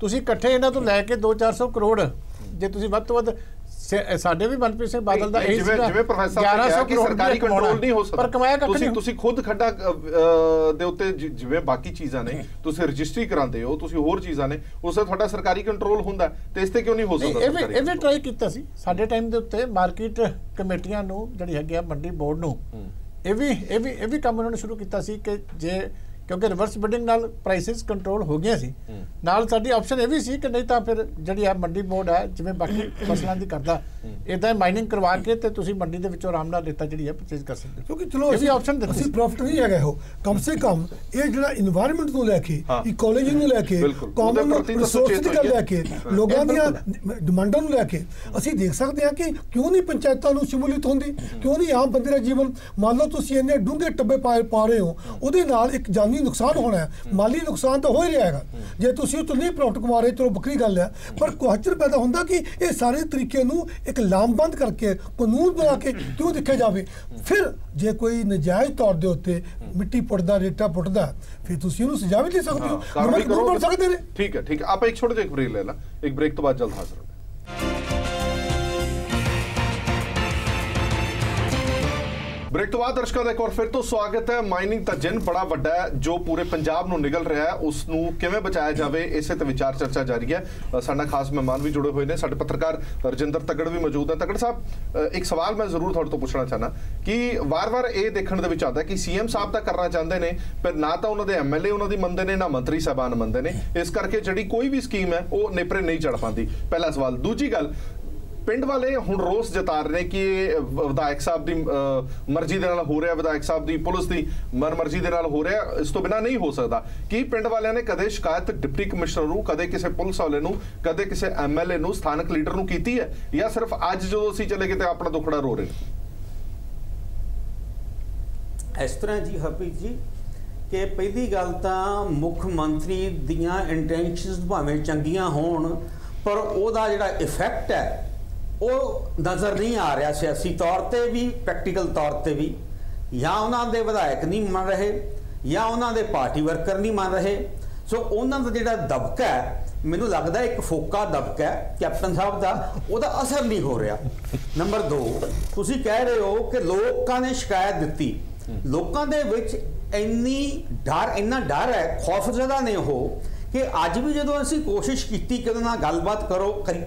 ਤੁਸੀਂ ਇਕੱਠੇ ਇਹਨਾਂ ਤੋਂ ਲੈ ਕੇ 200-400 ਕਰੋੜ, ਜੇ ਤੁਸੀਂ ਵੱਧ ਤੋਂ ਵੱਧ, ਸਾਡੇ ਵੀ ਮਨਪ੍ਰੀਤ ਸਿੰਘ ਬਾਦਲ ਦਾ ਇਹ ਜਿਵੇਂ ਪ੍ਰੋਫੈਸਰ ਨੇ ਕਿਹਾ ਕਿ ਸਰਕਾਰੀ ਕੰਟਰੋਲ ਨਹੀਂ ਹੋ ਸਕਦਾ, ਪਰ ਕਮਾਇਆ ਕੱਖ ਨਹੀਂ। ਤੁਸੀਂ ਖੁਦ ਖੱਡਾ ਦੇ ਉੱਤੇ ਜਿਵੇਂ ਬਾਕੀ ਚੀਜ਼ਾਂ ਨੇ ਤੁਸੀਂ ਰਜਿਸਟਰੀ ਕਰਾਉਂਦੇ ਹੋ, ਤੁਸੀਂ ਹੋਰ ਚੀਜ਼ਾਂ ਨੇ, ਉਸ ਤੇ ਤੁਹਾਡਾ ਸਰਕਾਰੀ ਕੰਟਰੋਲ ਹੁੰਦਾ, ਤੇ ਇਸ ਤੇ ਕਿਉਂ ਨਹੀਂ ਹੋ ਸਕਦਾ? ਇਹ ਵੀ ਟਰਾਈ ਕੀਤਾ ਸੀ ਸਾਡੇ ਟਾਈਮ ਦੇ ਉੱਤੇ, ਮਾਰਕੀਟ ਕਮੇਟੀਆਂ ਨੂੰ ਜਿਹੜੀ ਹੈਗੀ ਆ ਮੰਡੀ ਬੋਰਡ ਨੂੰ ਇਹ ਵੀ ਕੰਮ ਉਹਨਾਂ ਨੇ ਸ਼ੁਰੂ ਕੀਤਾ ਸੀ ਕਿ ਜੇ ਕਿਉਂਕਿ ਰਿਵਰਸ ਬਿਡਿੰਗ ਨਾਲ ਪ੍ਰਾਈਸਿਸ ਕੰਟਰੋਲ ਹੋ ਗਈਆਂ ਸੀ, ਨਾਲ ਸਾਡੀ ਆਪਸ਼ਨ ਇਹ ਵੀ ਸੀ ਕਿ ਨਹੀਂ ਤਾਂ ਫਿਰ ਜਿਹੜੀ ਆ ਮੰਡੀ ਬੋਰਡ ਹੈ ਜਿਵੇਂ ਬਾਕੀ ਫਸਲਾਂ ਦੀ ਕਰਦਾ, ਇਦਾਂ ਮਾਈਨਿੰਗ ਕਰਵਾ ਕੇ ਤੇ ਤੁਸੀਂ ਮੰਡੀ ਦੇ ਵਿੱਚੋਂ ਆਰਾਮ ਨਾਲ ਰੇਤਾ ਜਿਹੜੀ ਹੈ ਪਰਚੇਜ਼ ਕਰ ਸਕਦੇ ਹੋ। ਕਿਉਂਕਿ ਚਲੋ ਅਸੀਂ ਆਪਸ਼ਨ ਦਿੱਤੀ, ਅਸੀਂ ਪ੍ਰੋਫਿਟ ਨਹੀਂ ਹੈਗਾ ਉਹ, ਕਮ ਸੇ ਕਮ ਇਹ ਜਿਹੜਾ এনवायरमेंट ਨੂੰ ਲੈ ਕੇ, ਇਕੋਲੋਜੀ ਨੂੰ ਲੈ ਕੇ, ਕਾਮਨ ਰਿਸੋਰਸ ਦੀ ਗੱਲ ਲੈ ਕੇ, ਲੋਕਾਂ ਦੀਆਂ ਡਿਮਾਂਡਾਂ ਨੂੰ ਲੈ ਕੇ ਅਸੀਂ ਦੇਖ ਸਕਦੇ ਹਾਂ ਕਿ ਕਿਉਂ ਨਹੀਂ ਪੰਚਾਇਤਾਂ ਨੂੰ ਸ਼ਮੂਲੀਅਤ ਹੁੰਦੀ, ਕਿਉਂ ਨਹੀਂ ਆਮ ਬੰਦੇ ਦਾ ਜੀਵਨ। ਮੰਨ ਲਓ ਤੁਸੀਂ ਇੰਨੇ ਡੂੰਘੇ ਟੱਬੇ ਪਾ ਰਹੇ ਹੋ, ਉਹਦੇ ਨਾਲ ਇੱਕ ਜਾਨੀ ਨੁਕਸਾਨ ਹੋਣਾ ਹੈ, ਮਾਲੀ ਨੁਕਸਾਨ ਤਾਂ ਹੋ ਹੀ ਰਿਹਾ ਹੈਗਾ। ਜੇ ਤੁਸੀਂ ਉਹ ਤੋਂ ਨਹੀਂ ਪ੍ਰੋਫਿਟ ਕਮਾ ਰਹੇ ਚਲੋ ਵੱਖਰੀ ਗੱਲ ਹੈ, ਪਰ ਕੁਐਸਚਨ ਪੈਦਾ ਹੁੰਦਾ ਕਿ ਇਹ ਸਾਰੇ ਤਰੀਕੇ ਨੂੰ ਇੱਕ ਲਾਮਬੰਦ ਕਰਕੇ ਕਾਨੂੰਨ ਬਣਾ ਕੇ ਕਿਉਂ ਦੇਖਿਆ ਜਾਵੇ। ਫਿਰ ਜੇ ਕੋਈ ਨਜਾਇਜ਼ ਤੌਰ ਦੇ ਉੱਤੇ ਮਿੱਟੀ ਪੁੱਟਦਾ, ਰੇਤਾ ਪੁੱਟਦਾ, ਫਿਰ ਤੁਸੀਂ ਉਹਨੂੰ ਸਜ਼ਾ ਵੀ ਦੇ ਸਕਦੇ ਹੋ, ਕਾਰਵਾਈ ਕਰ ਸਕਦੇ ਨੇ। ਠੀਕ ਹੈ, ਠੀਕ ਹੈ। ਆਪਾਂ ਇੱਕ ਛੋਟਾ ਜਿਹਾ ਬ੍ਰੇਕ ਲੈ ਲਾਂ, ਇੱਕ ਬ੍ਰੇਕ ਤੋਂ ਬਾਅਦ ਜਲਦ ਹਾਜ਼ਰ ਹਾਂ। ब्रेक तो बाद दर्शकों का एक और फिर तो स्वागत है। माइनिंग का जिन बड़ा वड्डा है जो पूरे पंजाब ਨੂੰ ਨਿਗਲ ਰਿਹਾ ਹੈ, ਉਸ ਨੂੰ ਕਿਵੇਂ ਬਚਾਇਆ ਜਾਵੇ, ਇਸੇ ਤੇ ਵਿਚਾਰ ਚਰਚਾ ਜਾਰੀ ਹੈ। ਸਾਡਾ ਖਾਸ ਮਹਿਮਾਨ ਵੀ ਜੁੜੇ ਹੋਏ ਨੇ, ਸਾਡੇ ਪੱਤਰਕਾਰ ਰਜਿੰਦਰ ਤੱਗੜ ਵੀ ਮੌਜੂਦ ਹੈ। ਤੱਗੜ ਸਾਹਿਬ, ਇੱਕ ਸਵਾਲ ਮੈਂ ਜ਼ਰੂਰ ਤੁਹਾਡੇ ਤੋਂ ਪੁੱਛਣਾ ਚਾਹਨਾ ਕਿ ਵਾਰ-ਵਾਰ ਇਹ ਦੇਖਣ ਦੇ ਵਿੱਚ ਆਉਂਦਾ ਕਿ ਸੀਐਮ ਸਾਹਿਬ ਤਾਂ ਕਰਨਾ ਚਾਹੁੰਦੇ ਨੇ, ਪਰ ਨਾ ਤਾਂ ਉਹਨਾਂ ਦੇ ਐਮਐਲਏ ਉਹਨਾਂ ਦੀ ਮੰਨਦੇ ਨੇ, ਨਾ ਮੰਤਰੀ ਸਾਹਿਬਾਨ ਮੰਨਦੇ ਨੇ, ਇਸ ਕਰਕੇ ਜਿਹੜੀ ਕੋਈ ਵੀ ਸਕੀਮ ਹੈ ਉਹ ਨੇਪਰੇ ਨਹੀਂ ਚੜ ਪਾਉਂਦੀ। ਪਹਿਲਾ ਸਵਾਲ। ਦੂਜੀ ਗੱਲ, ਪਿੰਡ ਵਾਲੇ ਹੁਣ ਰੋਸ ਜਤਾ ਰਹੇ ਨੇ ਕਿ ਵਿਧਾਇਕ ਸਾਹਿਬ ਦੀ ਮਰਜ਼ੀ ਦੇ ਨਾਲ ਹੋ ਰਿਹਾ, ਵਿਧਾਇਕ ਸਾਹਿਬ ਦੀ ਪੁਲਿਸ ਦੀ ਮਰਜ਼ੀ ਦੇ ਨਾਲ ਹੋ ਰਿਹਾ, ਇਸ ਤੋਂ ਬਿਨਾਂ ਨਹੀਂ ਹੋ ਸਕਦਾ। ਕੀ ਪਿੰਡ ਵਾਲਿਆਂ ਨੇ ਕਦੇ ਸ਼ਿਕਾਇਤ ਡਿਪਟੀ ਕਮਿਸ਼ਨਰ ਨੂੰ, ਕਦੇ ਕਿਸੇ ਪੁਲਿਸ ਵਾਲੇ ਨੂੰ, ਕਦੇ ਕਿਸੇ ਐਮਐਲਏ ਨੂੰ, ਸਥਾਨਕ ਲੀਡਰ ਨੂੰ ਕੀਤੀ ਹੈ, ਜਾਂ ਸਿਰਫ ਅੱਜ ਜਦੋਂ ਅਸੀਂ ਚਲੇ ਗਏ ਤੇ ਆਪਣਾ ਦੁੱਖੜਾ ਰੋ ਰਹੇ ਨੇ? ਇਸ ਤਰ੍ਹਾਂ ਜੀ ਹਰਪ੍ਰੀਤ ਜੀ, ਕਿ ਪਹਿਲੀ ਗੱਲ ਤਾਂ ਮੁੱਖ ਮੰਤਰੀ ਦੀਆਂ ਇੰਟੈਂਸ਼ਨਸ ਭਾਵੇਂ ਚੰਗੀਆਂ ਹੋਣ, ਪਰ ਉਹਦਾ ਜਿਹੜਾ ਇਫੈਕਟ ਹੈ ਉਹ ਨਜ਼ਰ ਨਹੀਂ ਆ ਰਿਹਾ, ਸਿਆਸੀ ਤੌਰ ਤੇ ਵੀ, ਪ੍ਰੈਕਟੀਕਲ ਤੌਰ ਤੇ ਵੀ। ਜਾਂ ਉਹਨਾਂ ਦੇ ਵਿਧਾਇਕ ਨਹੀਂ ਮੰਨ ਰਹੇ, ਜਾਂ ਉਹਨਾਂ ਦੇ ਪਾਰਟੀ ਵਰਕਰ ਨਹੀਂ ਮੰਨ ਰਹੇ। ਸੋ ਉਹਨਾਂ ਦਾ ਜਿਹੜਾ ਦਬਕਾ ਹੈ, ਮੈਨੂੰ ਲੱਗਦਾ ਇੱਕ ਫੋਕਾ ਦਬਕਾ ਹੈ ਕੈਪਟਨ ਸਾਹਿਬ ਦਾ, ਉਹਦਾ ਅਸਰ ਨਹੀਂ ਹੋ ਰਿਹਾ। ਨੰਬਰ 2, ਤੁਸੀਂ ਕਹਿ ਰਹੇ ਹੋ ਕਿ ਲੋਕਾਂ ਨੇ ਸ਼ਿਕਾਇਤ ਦਿੱਤੀ, ਲੋਕਾਂ ਦੇ ਵਿੱਚ ਇੰਨਾ ਡਰ ਹੈ, ਖੌਫਜ਼ਦਾ ਨੇ ਉਹ, ਕਿ ਅੱਜ ਵੀ ਜਦੋਂ ਅਸੀਂ ਕੋਸ਼ਿਸ਼ ਕੀਤੀ ਕਿ ਉਹਨਾਂ ਨਾਲ ਗੱਲਬਾਤ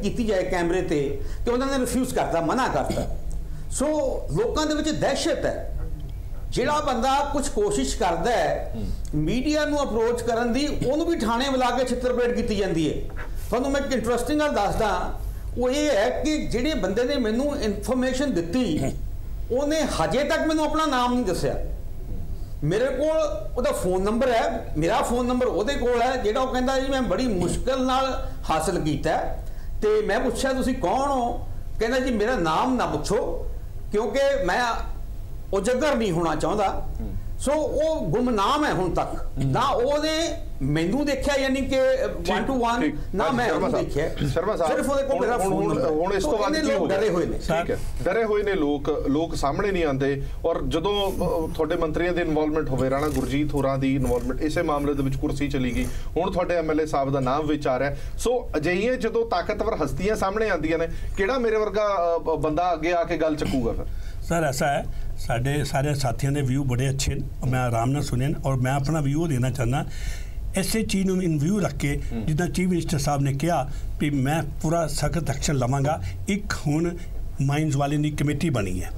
ਕੀਤੀ ਜਾਏ ਕੈਮਰੇ ਤੇ, ਤੇ ਉਹਨਾਂ ਨੇ ਰਿਫਿਊਜ਼ ਕਰਤਾ, ਮਨਾ ਕਰਤਾ। ਸੋ ਲੋਕਾਂ ਦੇ ਵਿੱਚ ਦਹਿਸ਼ਤ ਹੈ। ਜਿਹੜਾ ਬੰਦਾ ਕੁਝ ਕੋਸ਼ਿਸ਼ ਕਰਦਾ ਹੈ ਮੀਡੀਆ ਨੂੰ ਅਪਰੋਚ ਕਰਨ ਦੀ, ਉਹਨੂੰ ਵੀ ਥਾਣੇ ਬੁਲਾ ਕੇ ਛਿੱਤਰਪਰੇਡ ਕੀਤੀ ਜਾਂਦੀ ਹੈ। ਤੁਹਾਨੂੰ ਮੈਂ ਇੱਕ ਇੰਟਰਸਟਿੰਗ ਗੱਲ ਦੱਸਦਾ, ਉਹ ਇਹ ਹੈ ਕਿ ਜਿਹੜੇ ਬੰਦੇ ਨੇ ਮੈਨੂੰ ਇਨਫੋਰਮੇਸ਼ਨ ਦਿੱਤੀ, ਉਹਨੇ ਹਜੇ ਤੱਕ ਮੈਨੂੰ ਆਪਣਾ ਨਾਮ ਨਹੀਂ ਦੱਸਿਆ। ਮੇਰੇ ਕੋਲ ਉਹਦਾ ਫੋਨ ਨੰਬਰ ਹੈ, ਮੇਰਾ ਫੋਨ ਨੰਬਰ ਉਹਦੇ ਕੋਲ ਹੈ, ਜਿਹੜਾ ਉਹ ਕਹਿੰਦਾ ਜੀ ਮੈਂ ਬੜੀ ਮੁਸ਼ਕਿਲ ਨਾਲ ਹਾਸਲ ਕੀਤਾ। ਤੇ ਮੈਂ ਪੁੱਛਿਆ ਤੁਸੀਂ ਕੌਣ ਹੋ? ਕਹਿੰਦਾ ਜੀ ਮੇਰਾ ਨਾਮ ਨਾ ਪੁੱਛੋ, ਕਿਉਂਕਿ ਮੈਂ ਉਜਾਗਰ ਨਹੀਂ ਹੋਣਾ ਚਾਹੁੰਦਾ। ਸੋ ਉਹ ਗੁੰਮਨਾਮ ਹੈ ਹੁਣ ਤੱਕ, ਨਾ ਉਹਨੇ ਮੈਨੂੰ ਦੇਖਿਆ, ਯਾਨੀ ਕਿ 1 to 1 ਨਾ ਮੈਂ ਉਹਨੂੰ ਦੇਖਿਆ। ਸ਼ਰਮਾ ਸਾਹਿਬ, ਸਿਰਫ ਉਹਦੇ ਕੋਲ ਮੇਰਾ ਫੋਨ ਨੰਬਰ। ਹੁਣ ਇਸ ਤੋਂ ਬਾਅਦ ਕੀ ਹੋਊਗਾ? ਡਰੇ ਹੋਏ ਨੇ, ਠੀਕ ਹੈ, ਡਰੇ ਹੋਏ ਨੇ ਲੋਕ ਸਾਹਮਣੇ ਨਹੀਂ ਆਉਂਦੇ। ਔਰ ਜਦੋਂ ਤੁਹਾਡੇ ਮੰਤਰੀਆਂ ਦੀ ਇਨਵੋਲਵਮੈਂਟ ਹੋਵੇ, ਰਾਣਾ ਗੁਰਜੀਤ ਹੋਰਾਂ ਦੀ ਇਨਵੋਲਵਮੈਂਟ ਇਸੇ ਮਾਮਲੇ ਦੇ ਵਿੱਚ ਕੁਰਸੀ ਚਲੀ ਗਈ, ਹੁਣ ਤੁਹਾਡੇ ਐਮਐਲਏ ਸਾਹਿਬ ਦਾ ਨਾਮ ਵਿੱਚ ਆ ਰਿਹਾ। ਸੋ ਅਜਿਹੀਆਂ ਜਦੋਂ ਤਾਕਤਵਰ ਹਸਤੀਆਂ ਸਾਹਮਣੇ ਆਉਂਦੀਆਂ ਨੇ, ਕਿਹੜਾ ਮੇਰੇ ਵਰਗਾ ਬੰਦਾ ਅੱਗੇ ਆ ਕੇ ਗੱਲ ਚੱਕੂਗਾ ਫਿਰ? सर ऐसा है, साढ़े सारे साथियों ने व्यू बड़े अच्छे, मैं आराम ਨਾਲ सुने, और मैं अपना व्यू देना चाहना ਇਸੇ ਚੀਜ਼ ਨੂੰ ਇਨ ਵਿਊ ਰੱਖ ਕੇ, ਜਿੱਦਾਂ ਚੀਫ ਮਿਨਿਸਟਰ ਸਾਹਿਬ ਨੇ ਕਿਹਾ ਵੀ ਮੈਂ ਪੂਰਾ ਸਖਤ ਐਕਸ਼ਨ ਲਵਾਂਗਾ। ਇੱਕ ਹੁਣ ਮਾਈਨਸ ਵਾਲੇ ਦੀ ਕਮੇਟੀ ਬਣੀ ਹੈ,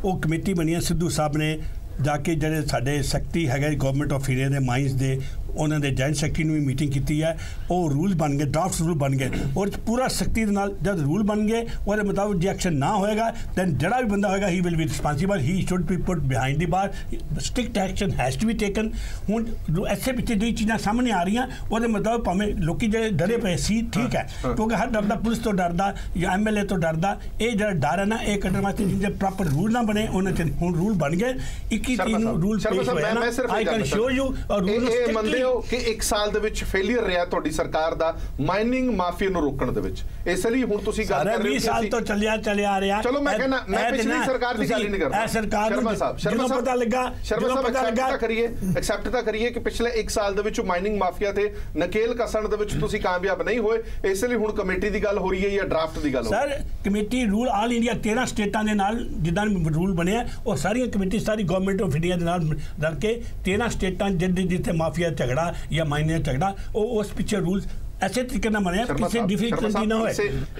ਉਹ ਕਮੇਟੀ ਬਣੀ ਹੈ ਸਿੱਧੂ ਸਾਹਿਬ ਨੇ ਜਾ ਕੇ ਜਿਹੜੇ ਸਾਡੇ ਸੈਕਟਰੀ ਹੈਗੇ ਗਵਰਨਮੈਂਟ ਆਫ ਇੰਡੀਆ ਦੇ ਮਾਈਨਸ ਦੇ ਉਹਨਾਂ ਦੇ ਜੁਆਇੰਟ ਸੈਕਟਰੀ ਨੂੰ ਵੀ ਮੀਟਿੰਗ ਕੀਤੀ ਹੈ। ਉਹ ਰੂਲ ਬਣ ਗਏ, ਡਰਾਫਟ ਰੂਲ ਬਣ ਗਏ ਔਰ ਪੂਰਾ ਸਖਤੀ ਦੇ ਨਾਲ ਜਦ ਰੂਲ ਬਣ ਗਏ ਉਹਦੇ ਮੁਤਾਬਕ ਜੇ ਐਕਸ਼ਨ ਨਾ ਹੋਏਗਾ ਦੈਨ ਜਿਹੜਾ ਵੀ ਬੰਦਾ ਹੋਏਗਾ he will be responsible, he should be put behind the bar, strict action has to be taken. ਹੁਣ ਐਸੇ ਪਿੱਛੇ ਜਿਹੜੀ ਚੀਜ਼ਾਂ ਸਾਹਮਣੇ ਆ ਰਹੀਆਂ ਉਹਦੇ ਮੁਤਾਬਕ ਭਾਵੇਂ ਲੋਕੀ ਜਿਹੜੇ ਡਰੇ ਪਏ ਸੀ ਠੀਕ ਹੈ ਕਿਉਂਕਿ ਹਰ ਡਰਦਾ ਪੁਲਿਸ ਤੋਂ ਡਰਦਾ ਜਾਂ ਐਮਐਲਏ ਤੋਂ ਡਰਦਾ, ਇਹ ਜਿਹੜਾ ਡਰ ਹੈ ਨਾ ਇਹ ਕੱਢਣ ਵਾਸਤੇ ਜੇ ਪ੍ਰੋਪਰ ਰੂਲ ਨਾ ਬਣੇ ਉਹਨਾਂ 'ਚ ਹੁਣ ਰੂਲ ਬਣ ਗਏ 21 ਤਰੀਕ ਨੂੰ ਰੂਲ ਪੇਸ਼ ਹੋਇਆ ਨਾ ਆਈ ਕੈਨ ਸ਼ੋ ਯੂ ਔਰ ਇਹ ਮੰਨਦੇ ਹੋ ਕਿ 1 ਸਾਲ ਦੇ ਵਿੱਚ ਫੇਲਿਅਰ ਰਿਹਾ ਤੁਹਾਡੀ ਸਰਕਾਰ ਦਾ ਮਾਈਨਿੰਗ ਮਾਫੀਆ ਨੂੰ ਰੋਕਣ ਦੇ ਵਿੱਚ, ਇਸ ਲਈ ਹੁਣ ਤੁਸੀਂ ਗੱਲ ਕਰ ਰਹੇ ਹੋ 20 ਸਾਲ ਤੋਂ ਚੱਲਿਆ ਆ ਰਿਹਾ। ਚਲੋ ਮੈਂ ਕਹਿੰਦਾ ਮੈਂ ਪਿਛਲੀ ਸਰਕਾਰ ਦੀ ਗੱਲ ਹੀ ਨਹੀਂ ਕਰਦਾ, ਇਹ ਸਰਕਾਰ ਨੂੰ ਸ਼ਰਮਾ ਸਾਹਿਬ ਪਤਾ ਲੱਗਾ, ਸ਼ਰਮਾ ਸਾਹਿਬ ਐਕਸੈਪਟ ਤਾਂ ਕਰੀਏ ਕਿ ਪਿਛਲੇ 1 ਸਾਲ ਦੇ ਵਿੱਚ ਮਾਈਨਿੰਗ ਮਾਫੀਆ ਤੇ ਨਕੇਲ ਕਸਣ ਦੇ ਵਿੱਚ ਤੁਸੀਂ ਕਾਮਯਾਬ ਨਹੀਂ ਹੋਏ, ਇਸ ਲਈ ਹੁਣ ਕਮੇਟੀ ਦੀ ਗੱਲ ਹੋ ਰਹੀ ਹੈ ਜਾਂ ਡਰਾਫਟ ਦੀ ਗੱਲ ਹੋ ਰਹੀ ਹੈ? Sir committee rule all India 13 ਸਟੇਟਾਂ ਦੇ ਨਾਲ ਜਿੱਦਾਂ ਰੂਲ ਬਣਿਆ ਉਹ ਸਾਰੀਆਂ committee sorry government of India ਦੇ ਨਾਲ ਰਲ ਕੇ 13 ਸਟੇਟਾਂ ਜਿੱਥੇ ਮਾਫੀਆ ਝਗੜਾ ਜਾਂ ਮਾਈਨਿੰਗ ਝਗੜਾ ਉਹ ਉਸ ਪਿੱਛੇ ਰੂਲ ਐਸੇ ਤਰੀਕੇ ਨਾਲ ਬਣਿਆ ਕਿਸੇ ਡਿਫਿਕਲਟੀ ਨਾ ਹੋਏ।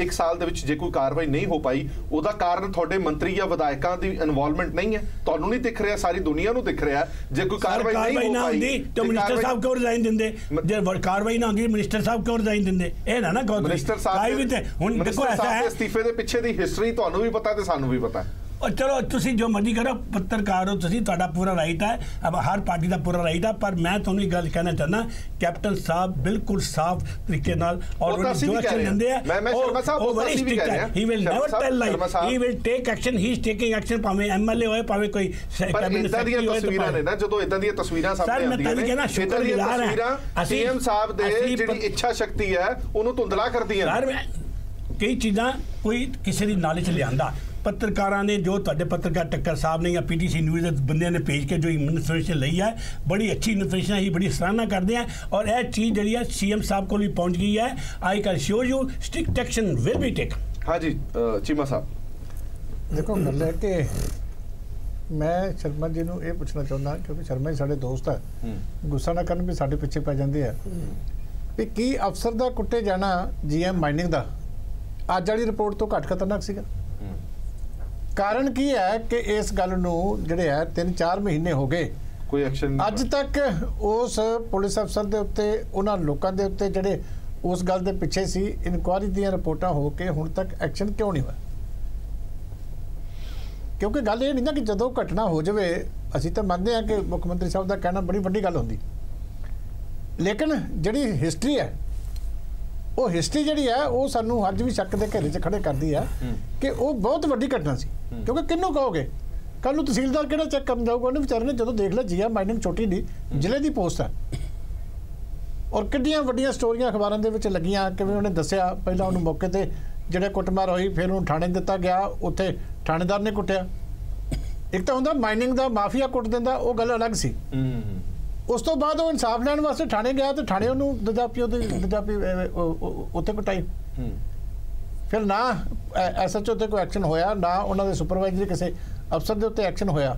1 ਸਾਲ ਦੇ ਵਿੱਚ ਜੇ ਕੋਈ ਕਾਰਵਾਈ ਨਹੀਂ ਹੋ ਪਾਈ ਉਹਦਾ ਕਾਰਨ ਤੁਹਾਡੇ ਮੰਤਰੀ ਜਾਂ ਵਿਧਾਇਕਾਂ ਦੀ ਇਨਵੋਲਵਮੈਂਟ ਨਹੀਂ ਹੈ? ਤੁਹਾਨੂੰ ਨਹੀਂ ਦਿਖ ਰਿਹਾ, ਸਾਰੀ ਦੁਨੀਆ ਨੂੰ ਦਿਖ ਰਿਹਾ ਜੇ ਕੋਈ ਕਾਰਵਾਈ ਨਹੀਂ ਹੋ ਪਾਈ ਤਾਂ ਮਿਨਿਸਟਰ ਸਾਹਿਬ ਕਿਉਂ ਰਿਜ਼ਾਈਨ ਦਿੰਦੇ? ਜੇ ਕਾਰਵਾਈ ਨਾ ਹੁੰਦੀ ਮਿਨਿਸਟਰ ਸਾਹਿਬ ਕਿਉਂ ਰਿਜ਼ਾਈਨ ਦਿੰਦੇ? ਇਹ ਨਾ ਮਿਨਿਸਟਰ ਸਾਹਿਬ ਹੁਣ ਦੇਖੋ ਐਸਾ ਹੈ ਅਸਤੀਫੇ ਦੇ ਪਿੱਛੇ ਦੀ ਹਿਸਟਰੀ ਤੁਹਾਨੂੰ ਵੀ ਪਤਾ ਤੇ ਸਾਨੂੰ ਵੀ ਪਤਾ। और चलो तुसी जो मर्जी करो पत्रकार हो तुसी तुहाडा पूरा राइट है, अब हर पार्टी का पूरा राइट है, पर मैं तुहानू एक गल कहना चाहना कैप्टन साहब बिल्कुल साफ तरीके नाल और जो एक्शन लेंदे हैं वो बड़ी स्ट्रिक्ट है, he will never tell like, he will take action, he is taking action भाਵੇਂ एमएलए होए भाਵੇਂ कोई कैबिनेट सेक्रेटरी होए। तस्वीरां ने ना ਜਦੋਂ ਇਦਾਂ ਦੀਆਂ ਤਸਵੀਰਾਂ ਸਾਹਮਣੇ ਆਉਂਦੀਆਂ ਨੇ कहना शुक्रगुजार है सीएम साहब ਦੇ ਜਿਹੜੀ ਇੱਛਾ ਸ਼ਕਤੀ ਹੈ ਉਹਨੂੰ ਧੁੰਦਲਾ ਕਰਦੀਆਂ ਨੇ। ਕਈ ਚੀਜ਼ਾਂ ਕੋਈ ਕਿਸੇ ਦੀ ਨਾਲੇ ਚ ਲਿਆਂਦਾ ਪੱਤਰਕਾਰਾਂ ਨੇ ਜੋ ਤੁਹਾਡੇ ਪੱਤਰਕਾਰ ਟੱਕਰ ਸਾਹਿਬ ਨੇ ਜਾਂ ਪੀਟੀਸੀ ਨਿਊਜ਼ ਦੇ ਬੰਦਿਆਂ ਨੇ ਭੇਜ ਕੇ ਜੋ ਇਨਫੋਰਮੇਸ਼ਨ ਲਈ ਹੈ ਬੜੀ ਅੱਛੀ ਇਨਫੋਰਮੇਸ਼ਨ ਹੈ, ਬੜੀ ਸਰਾਹਨਾ ਕਰਦੇ ਆ ਔਰ ਇਹ ਚੀਜ਼ ਜਿਹੜੀ ਹੈ ਸੀਐਮ ਸਾਹਿਬ ਕੋਲ ਵੀ ਪਹੁੰਚ ਗਈ ਹੈ। I can show you strict action will be taken. ਹਾਂਜੀ ਚੀਮਾ ਸਾਹਿਬ ਦੇਖੋ ਗੱਲ ਹੈ ਕਿ ਮੈਂ ਸ਼ਰਮਾ ਜੀ ਨੂੰ ਇਹ ਪੁੱਛਣਾ ਚਾਹੁੰਦਾ ਕਿਉਂਕਿ ਸ਼ਰਮਾ ਜੀ ਸਾਡੇ ਦੋਸਤ ਹੈ, ਗੁੱਸਾ ਨਾ ਕਰਨ ਵੀ ਸਾਡੇ ਪਿੱਛੇ ਪੈ ਜਾਂਦੇ ਆ ਵੀ ਕੀ ਅਫਸਰ ਦਾ ਕੁੱਟੇ ਜਾਣਾ ਜੀਐਮ ਮਾਈਨਿੰਗ ਦਾ ਅੱਜ ਵਾਲੀ ਰਿਪੋਰਟ ਤੋਂ ਘੱਟ ਖਤਰਨਾਕ ਸੀਗਾ? ਕਾਰਨ ਕੀ ਹੈ ਕਿ ਇਸ ਗੱਲ ਨੂੰ ਜਿਹੜੇ ਹੈ 3-4 ਮਹੀਨੇ ਹੋ ਗਏ ਕੋਈ ਐਕਸ਼ਨ ਅੱਜ ਤੱਕ ਉਸ ਪੁਲਿਸ ਅਫਸਰ ਦੇ ਉੱਤੇ ਉਹਨਾਂ ਲੋਕਾਂ ਦੇ ਉੱਤੇ ਜਿਹੜੇ ਉਸ ਗੱਲ ਦੇ ਪਿੱਛੇ ਸੀ ਇਨਕੁਆਇਰੀ ਦੀਆਂ ਰਿਪੋਰਟਾਂ ਹੋ ਕੇ ਹੁਣ ਤੱਕ ਐਕਸ਼ਨ ਕਿਉਂ ਨਹੀਂ ਹੋਇਆ? ਕਿਉਂਕਿ ਗੱਲ ਇਹ ਨਹੀਂ ਨਾ ਕਿ ਜਦੋਂ ਘਟਨਾ ਹੋ ਜਾਵੇ ਅਸੀਂ ਤਾਂ ਮੰਨਦੇ ਹਾਂ ਕਿ ਮੁੱਖ ਮੰਤਰੀ ਸਾਹਿਬ ਦਾ ਕਹਿਣਾ ਬੜੀ ਵੱਡੀ ਗੱਲ ਹੁੰਦੀ, ਲੇਕਿਨ ਜਿਹੜੀ ਹਿਸਟਰੀ ਹੈ ਉਹ ਹਿਸਟਰੀ ਜਿਹੜੀ ਹੈ ਉਹ ਸਾਨੂੰ ਅੱਜ ਵੀ ਸ਼ੱਕ ਦੇ ਘੇਰੇ 'ਚ ਖੜੇ ਕਰਦੀ ਹੈ ਕਿ ਉਹ ਬਹੁਤ ਵੱਡੀ ਘਟਨਾ ਸੀ। ਕਿਉਂਕਿ ਕਿਹਨੂੰ ਕਹੋਗੇ ਕੱਲ ਨੂੰ ਤਹਿਸੀਲਦਾਰ ਕਿਹੜਾ ਚੈੱਕ ਕਰਨ ਜਾਊਗਾ? ਉਹਨੇ ਵਿਚਾਰੇ ਨੇ ਜਦੋਂ ਦੇਖ ਲਿਆ ਜੀਐਮ ਮਾਈਨਿੰਗ ਛੋਟੀ ਨਹੀਂ ਜ਼ਿਲ੍ਹੇ ਦੀ ਪੋਸਟ ਹੈ ਔਰ ਕਿੰਨੀਆਂ ਵੱਡੀਆਂ ਸਟੋਰੀਆਂ ਅਖਬਾਰਾਂ ਦੇ ਵਿੱਚ ਲੱਗੀਆਂ ਕਿਵੇਂ ਉਹਨੇ ਦੱਸਿਆ ਪਹਿਲਾਂ ਉਹਨੂੰ ਮੌਕੇ ਤੇ ਜਿਹੜੇ ਕੁੱਟਮਾਰ ਹੋਈ ਫਿਰ ਉਹਨੂੰ ਥਾਣੇ ਦਿੱਤਾ ਗਿਆ, ਉੱਥੇ ਥਾਣੇਦਾਰ ਨੇ ਕੁੱਟਿਆ। ਇੱਕ ਤਾਂ ਹੁੰਦਾ ਮਾਈਨਿੰਗ ਦਾ ਮਾਫੀਆ ਕੁੱਟ ਦਿੰਦਾ ਉਹ ਗੱਲ ਅਲੱਗ ਸੀ, ਉਸ ਤੋਂ ਬਾਅਦ ਉਹ ਇਨਸਾਫ ਲੈਣ ਵਾਸਤੇ ਥਾਣੇ ਗਿਆ ਤੇ ਥਾਣੇ ਉਹਨੂੰ ਦਜਾਪੀ ਉੱਥੇ ਕੁੱਟਾਈ। ਫਿਰ ਨਾ ਐਸਐਚਓ ਤੇ ਕੋਈ ਐਕਸ਼ਨ ਹੋਇਆ ਨਾ ਉਹਨਾਂ ਦੇ ਸੁਪਰਵਾਈਜ਼ਰ ਕਿਸੇ ਅਫਸਰ ਦੇ ਉੱਤੇ ਐਕਸ਼ਨ ਹੋਇਆ,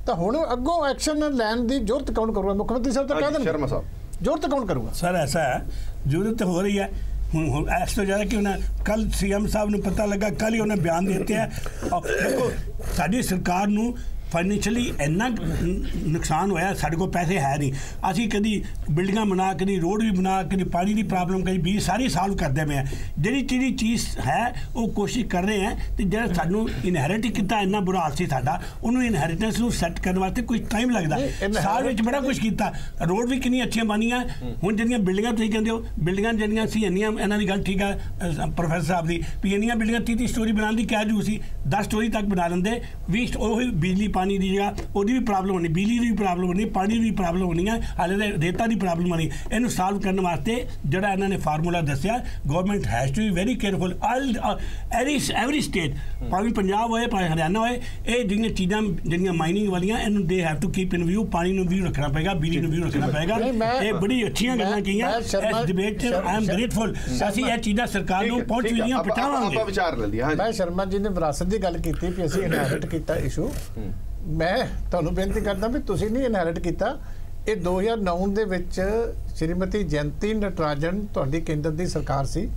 ਤਾਂ ਹੁਣ ਅੱਗੋਂ ਐਕਸ਼ਨ ਲੈਣ ਦੀ ਜ਼ਰੂਰਤ ਕੌਣ ਕਰੂਗਾ? ਮੁੱਖ ਮੰਤਰੀ ਸਾਹਿਬ ਤਾਂ ਕਹਿ ਦੇਣ ਸ਼ਰਮਾ ਸਾਹਿਬ ਜ਼ਰੂਰਤ ਕੌਣ ਕਰੂਗਾ? ਸਰ ਐਸਾ ਹੈ ਜ਼ਰੂਰਤ ਹੋ ਰਹੀ ਹੈ ਹੁਣ ਇਸ ਤੋਂ ਜ਼ਿਆਦਾ ਕਿ ਉਹਨਾਂ ਕੱਲ ਸੀਐਮ ਸਾਹਿਬ ਨੂੰ ਪਤਾ ਲੱਗਾ ਕੱਲ ਹੀ ਉਹਨੇ ਬਿਆਨ ਦੇ ਦਿੱਤੇ ਹੈ। ਦੇਖੋ ਸਾਡੀ ਸਰਕਾਰ ਨੂੰ फाइनैशियली इन्ना नुकसान होया, साढ़े को पैसे है नहीं, असी कभी बिल्डिंगां बना कभी रोड भी बना कभी पानी की प्रॉब्लम कभी बीज सारी सॉल्व करते पे हैं। जी चीज़ है वो कोशिश कर रहे हैं तो जो सानू इनहेरिट किया इन्ना बुरा हाल से साडा उन्होंने इनहेरिटेंस को सैट करने वास्ते कुछ टाइम लगता साल में बड़ा कुछ किया, रोड भी कितनी अच्छी बनिया हुण जिहड़ियां बिल्डिंगां तुसीं कहंदे हो बिल्डिंगां जिहड़ियां सी इन्नियां इन्हां दी गल ठीक है प्रोफैसर साहब दी भी इन्नियां बिल्डिंगां 30 स्टोरी बनाने की क्या जरूरत सी, 10 स्टोरी तक बना लेंदे 20 ओही बिजली पानी की जगह ਉਹਦੀ ਵੀ ਪ੍ਰੋਬਲਮ ਹੋਣੀ, ਬਿਜਲੀ ਦੀ ਵੀ ਪ੍ਰੋਬਲਮ ਹੋਣੀ, ਪਾਣੀ ਦੀ ਵੀ ਪ੍ਰੋਬਲਮ ਹੋਣੀ ਹੈ, ਹਾਲੇ ਤਾਂ ਰੇਤਾ ਦੀ ਪ੍ਰੋਬਲਮ ਹੋਣੀ। ਇਹਨੂੰ ਸੋਲਵ ਕਰਨ ਵਾਸਤੇ ਜਿਹੜਾ ਇਹਨਾਂ ਨੇ ਫਾਰਮੂਲਾ ਦੱਸਿਆ government has to be very careful every state ਭਾਵੇਂ ਪੰਜਾਬ ਹੋਏ ਭਾਵੇਂ ਹਰਿਆਣਾ ਹੋਏ ਇਹ ਜਿਹੜੀਆਂ ਚੀਜ਼ਾਂ ਜਿਹੜੀਆਂ ਮਾਈਨਿੰਗ ਵਾਲੀਆਂ ਇਹਨੂੰ ਦੇ have to keep in view, ਪਾਣੀ ਨੂੰ ਵੀ ਰੱਖਣਾ ਪਏਗਾ, ਬਿਜਲੀ ਨੂੰ ਵੀ ਰੱਖਣਾ ਪਏਗਾ। ਇਹ ਬੜੀ ਅੱਛੀਆਂ ਗੱਲਾਂ ਕਹੀਆਂ ਇਸ ਡਿਬੇਟ 'ਚ ਆਈ ਐਮ ਗ੍ਰੇਟਫੁਲ ਅਸੀਂ ਇਹ ਚੀਜ਼ਾਂ ਸਰਕਾਰ ਨੂੰ ਪਹੁੰਚਾਉਣੀਆਂ ਪਹੁੰਚਾਵਾਂਗੇ। ਆਪਾਂ ਵਿਚਾਰ ਲੈ ਲਿਆ। ਮੈਂ ਸ਼ਰਮਾ ਜੀ ਨੇ ਵਿਰਾਸਤ ਦੀ ਗੱਲ ਕੀਤੀ ਕਿ ਅਸੀਂ ਇਨਹੈਰਿਟ ਕੀਤਾ ਇਸ਼ੂ, ਮੈਂ ਤੁਹਾਨੂੰ ਬੇਨਤੀ ਕਰਦਾ ਵੀ ਤੁਸੀਂ ਨਹੀਂ ਇਨਹੈਰਿਟ ਕੀਤਾ ਇਹ 2009 ਦੇ ਵਿੱਚ ਸ਼੍ਰੀਮਤੀ ਜਯੰਤੀ ਨਟਰਾਜਨ ਤੁਹਾਡੀ ਕੇਂਦਰ ਦੀ ਸਰਕਾਰ ਸੀ,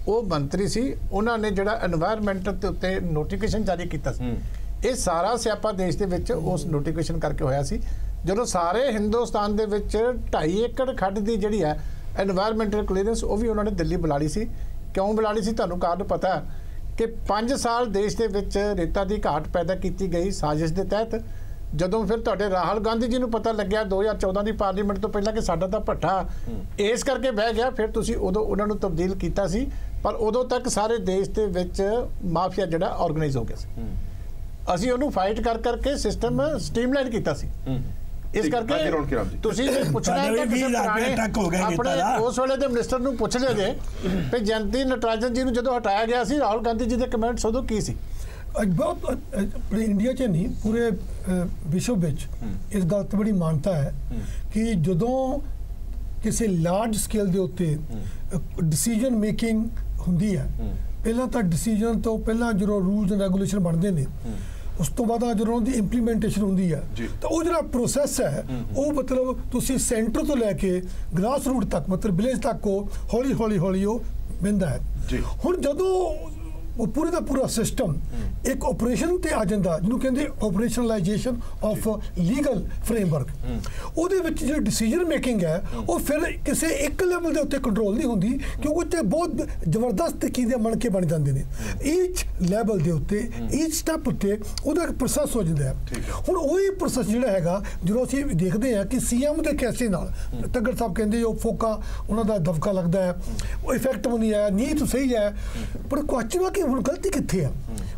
ਉਹ ਮੰਤਰੀ ਸੀ, ਉਹਨਾਂ ਨੇ ਜਿਹੜਾ এনवायरमेंट ਦੇ ਉੱਤੇ ਨੋਟੀਫਿਕੇਸ਼ਨ ਜਾਰੀ ਕੀਤਾ ਸੀ ਇਹ ਸਾਰਾ ਸਿਆਪਾ ਦੇਸ਼ ਦੇ ਵਿੱਚ ਉਸ ਨੋਟੀਫਿਕੇਸ਼ਨ ਕਰਕੇ ਹੋਇਆ ਸੀ ਜਦੋਂ ਸਾਰੇ ਹਿੰਦੁਸਤਾਨ ਦੇ ਵਿੱਚ 2.5 ਏਕੜ ਖੱਡ ਦੀ ਜਿਹੜੀ ਹੈ ਐਨਵਾਇਰਨਮੈਂਟਲ ਕਲੀਅਰੈਂਸ ਉਹ ਵੀ ਉਹਨਾਂ ਨੇ ਦਿੱਲੀ ਬੁਲਾ ਲਈ ਸੀ। ਕਿਉਂ ਬੁਲਾ ਲਈ ਸੀ ਤੁਹਾਨੂੰ ਕਾਰਨ ਪਤਾ ਕਿ 5 ਸਾਲ ਦੇਸ਼ ਦੇ ਵਿੱਚ ਰੇਤਾ ਦੀ ਘਾਟ ਪੈਦਾ ਕੀਤੀ ਗਈ ਸਾਜ਼ਿਸ਼ ਦੇ ਤਹਿਤ। ਜਦੋਂ ਫਿਰ ਤੁਹਾਡੇ ਰਾਹੁਲ ਗਾਂਧੀ ਜੀ ਨੂੰ ਪਤਾ ਲੱਗਿਆ 2014 ਦੀ ਪਾਰਲੀਮੈਂਟ ਤੋਂ ਪਹਿਲਾਂ ਕਿ ਸਾਡਾ ਤਾਂ ਭੱਠਾ ਇਸ ਕਰਕੇ ਬਹਿ ਗਿਆ, ਫਿਰ ਤੁਸੀਂ ਉਦੋਂ ਉਹਨਾਂ ਨੂੰ ਤਬਦੀਲ ਕੀਤਾ ਸੀ, ਪਰ ਉਦੋਂ ਤੱਕ ਸਾਰੇ ਦੇਸ਼ ਦੇ ਵਿੱਚ ਮਾਫੀਆ ਜਿਹੜਾ ਆਰਗੇਨਾਈਜ਼ ਹੋ ਗਿਆ ਸੀ। ਅਸੀਂ ਉਹਨੂੰ ਫਾਈਟ ਕਰ ਕਰਕੇ ਸਿਸਟਮ ਸਟ੍ਰੀਮਲਾਈਨ ਕੀਤਾ ਸੀ। ਇਸ ਕਰਕੇ ਤੁਸੀਂ ਪੁੱਛਣਾ ਆਪਣੇ ਉਸ ਵੇਲੇ ਦੇ ਮਿਨਿਸਟਰ ਨੂੰ ਪੁੱਛ ਲਿਆ ਜੇ ਕਿ ਜਯੰਤੀ ਨਟਰਾਜਨ ਜੀ ਨੂੰ ਜਦੋਂ ਹਟਾਇਆ ਗਿਆ ਸੀ ਰਾਹੁਲ ਗਾਂਧੀ ਜੀ ਦੇ ਕਮੈਂਟਸ ਉਦੋਂ ਕੀ ਸੀ? ਬਹੁਤ ਆਪਣੇ ਇੰਡੀਆ 'ਚ ਨਹੀਂ ਪੂਰੇ ਵਿਸ਼ਵ ਵਿੱਚ ਇਸ ਗੱਲ ਤੇ ਬੜੀ ਮਾਨਤਾ ਹੈ ਕਿ ਜਦੋਂ ਕਿਸੇ ਲਾਰਜ ਸਕੇਲ ਦੇ ਉੱਤੇ ਡਿਸੀਜਨ ਮੇਕਿੰਗ ਹੁੰਦੀ ਹੈ, ਪਹਿਲਾਂ ਤਾਂ ਡਿਸੀਜਨ ਤੋਂ ਪਹਿਲਾਂ ਜਦੋਂ ਰੂਲਸ ਐਂਡ ਰੈਗੂਲੇਸ਼ਨ ਬਣਦੇ ਨੇ ਉਸ ਤੋਂ ਬਾਅਦ ਜਦੋਂ ਉਹਨਾਂ ਦੀ ਇੰਪਲੀਮੈਂਟੇਸ਼ਨ ਹੁੰਦੀ ਹੈ ਤਾਂ ਉਹ ਜਿਹੜਾ ਪ੍ਰੋਸੈਸ ਹੈ ਉਹ ਮਤਲਬ ਤੁਸੀਂ ਸੈਂਟਰ ਤੋਂ ਲੈ ਕੇ ਗ੍ਰਾਸ ਰੂਟ ਤੱਕ ਮਤਲਬ ਵਿਲੇਜ ਤੱਕ ਉਹ ਹੌਲੀ ਉਹ ਮਿਲਦਾ ਹੈ। ਹੁਣ ਜਦੋਂ ਉਹ ਪੂਰੇ ਦਾ ਪੂਰਾ ਸਿਸਟਮ ਇੱਕ ਆਪਰੇਸ਼ਨ ਤੇ ਆ ਜਾਂਦਾ ਜਿਹਨੂੰ ਕਹਿੰਦੇ ਆਪਰੇਸ਼ਨਲਾਈਜੇਸ਼ਨ ਆਫ ਲੀਗਲ ਫਰੇਮਵਰਕ, ਉਹਦੇ ਵਿੱਚ ਜਿਹੜੀ ਡਿਸੀਜਨ ਮੇਕਿੰਗ ਹੈ ਉਹ ਫਿਰ ਕਿਸੇ ਇੱਕ ਲੈਵਲ ਦੇ ਉੱਤੇ ਕੰਟਰੋਲ ਨਹੀਂ ਹੁੰਦੀ ਕਿਉਂਕਿ ਉੱਤੇ ਬਹੁਤ ਜ਼ਬਰਦਸਤ ਤਰੀਕੇ ਮਣ ਕੇ ਬਣ ਜਾਂਦੇ ਨੇ। ਈਚ ਲੈਵਲ ਦੇ ਉੱਤੇ ਈਚ ਸਟੈਪ ਉੱਤੇ ਉਹਦਾ ਇੱਕ ਪ੍ਰੋਸੈਸ ਹੋ ਜਾਂਦਾ ਹੈ। ਹੁਣ ਉਹੀ ਪ੍ਰੋਸੈਸ ਜਿਹੜਾ ਹੈਗਾ ਜਦੋਂ ਅਸੀਂ ਦੇਖਦੇ ਹਾਂ ਕਿ ਸੀਐਮ ਦੇ ਕੈਸੇ ਨਾਲ ਤੱਗੜ ਸਾਹਿਬ ਕਹਿੰਦੇ ਉਹ ਫੋਕਾ ਉਹਨਾਂ ਦਾ ਦਬਕਾ ਲੱਗਦਾ ਹੈ, ਉਹ ਇਫੈਕਟਿਵ ਨਹੀਂ ਹੈ, ਨੀਤ ਸਹੀ ਹੈ, ਪਰ ਕੁਐਸਚਨ ਹੈ ਕਿ ਹੁਣ ਗਲਤੀ ਕਿੱਥੇ ਆ?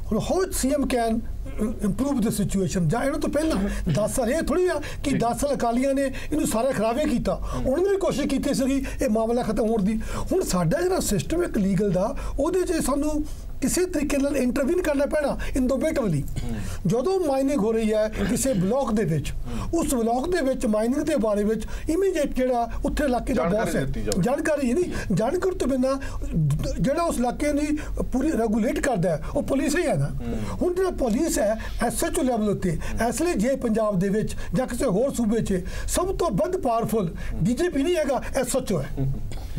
ਹੁਣ how CM can improve the situation? ਜਾਂ ਇਹਨਾਂ ਤੋਂ ਪਹਿਲਾਂ 10 ਸਾਲ ਇਹ ਥੋੜੀ ਆ ਕਿ 10 ਸਾਲ ਅਕਾਲੀਆਂ ਨੇ ਇਹਨੂੰ ਸਾਰਾ ਖਰਾਬੇ ਕੀਤਾ, ਉਹਨਾਂ ਨੇ ਵੀ ਕੋਸ਼ਿਸ਼ ਕੀਤੀ ਸੀਗੀ ਇਹ ਮਾਮਲਾ ਖਤਮ ਹੋਣ ਦੀ। ਹੁਣ ਸਾਡਾ ਜਿਹੜਾ ਸਿਸਟਮ ਇੱਕ ਲੀਗਲ ਦਾ ਉਹਦੇ 'ਚ ਸਾਨੂੰ ਕਿਸੇ ਤਰੀਕੇ ਨਾਲ ਇੰਟਰਵੀਨ ਕਰਨਾ ਪੈਣਾ ਇਨੋਵੇਟਿਵਲੀ। ਜਦੋਂ ਮਾਈਨਿੰਗ ਹੋ ਰਹੀ ਹੈ ਕਿਸੇ ਬਲਾਕ ਦੇ ਵਿੱਚ, ਉਸ ਬਲਾਕ ਦੇ ਵਿੱਚ ਮਾਈਨਿੰਗ ਦੇ ਬਾਰੇ ਵਿੱਚ ਇਮੀਡੀਏਟ ਜਿਹੜਾ ਉੱਥੇ ਇਲਾਕੇ ਦਾ ਬੌਸ ਹੈ ਜਾਣਕਾਰੀ ਨਹੀਂ, ਜਾਣਕਾਰੀ ਤੋਂ ਬਿਨਾਂ ਜਿਹੜਾ ਉਸ ਇਲਾਕੇ ਦੀ ਪੂਰੀ ਰੈਗੂਲੇਟ ਕਰਦਾ ਹੈ ਉਹ ਪੁਲਿਸ ਹੀ ਹੈ ਨਾ। ਹੁਣ ਜਿਹੜਾ ਪੁਲਿਸ ਹੈ ਐਸਐਚਓ ਲੈਵਲ ਉੱਤੇ ਇਸ ਲਈ ਜੇ ਪੰਜਾਬ ਦੇ ਵਿੱਚ ਜਾਂ ਕਿਸੇ ਹੋਰ ਸੂਬੇ 'ਚ ਸਭ ਤੋਂ ਵੱਧ ਪਾਵਰਫੁਲ ਡੀਜੀਪੀ ਨਹੀਂ ਹੈਗਾ, ਐਸਐਚਓ ਹੈ।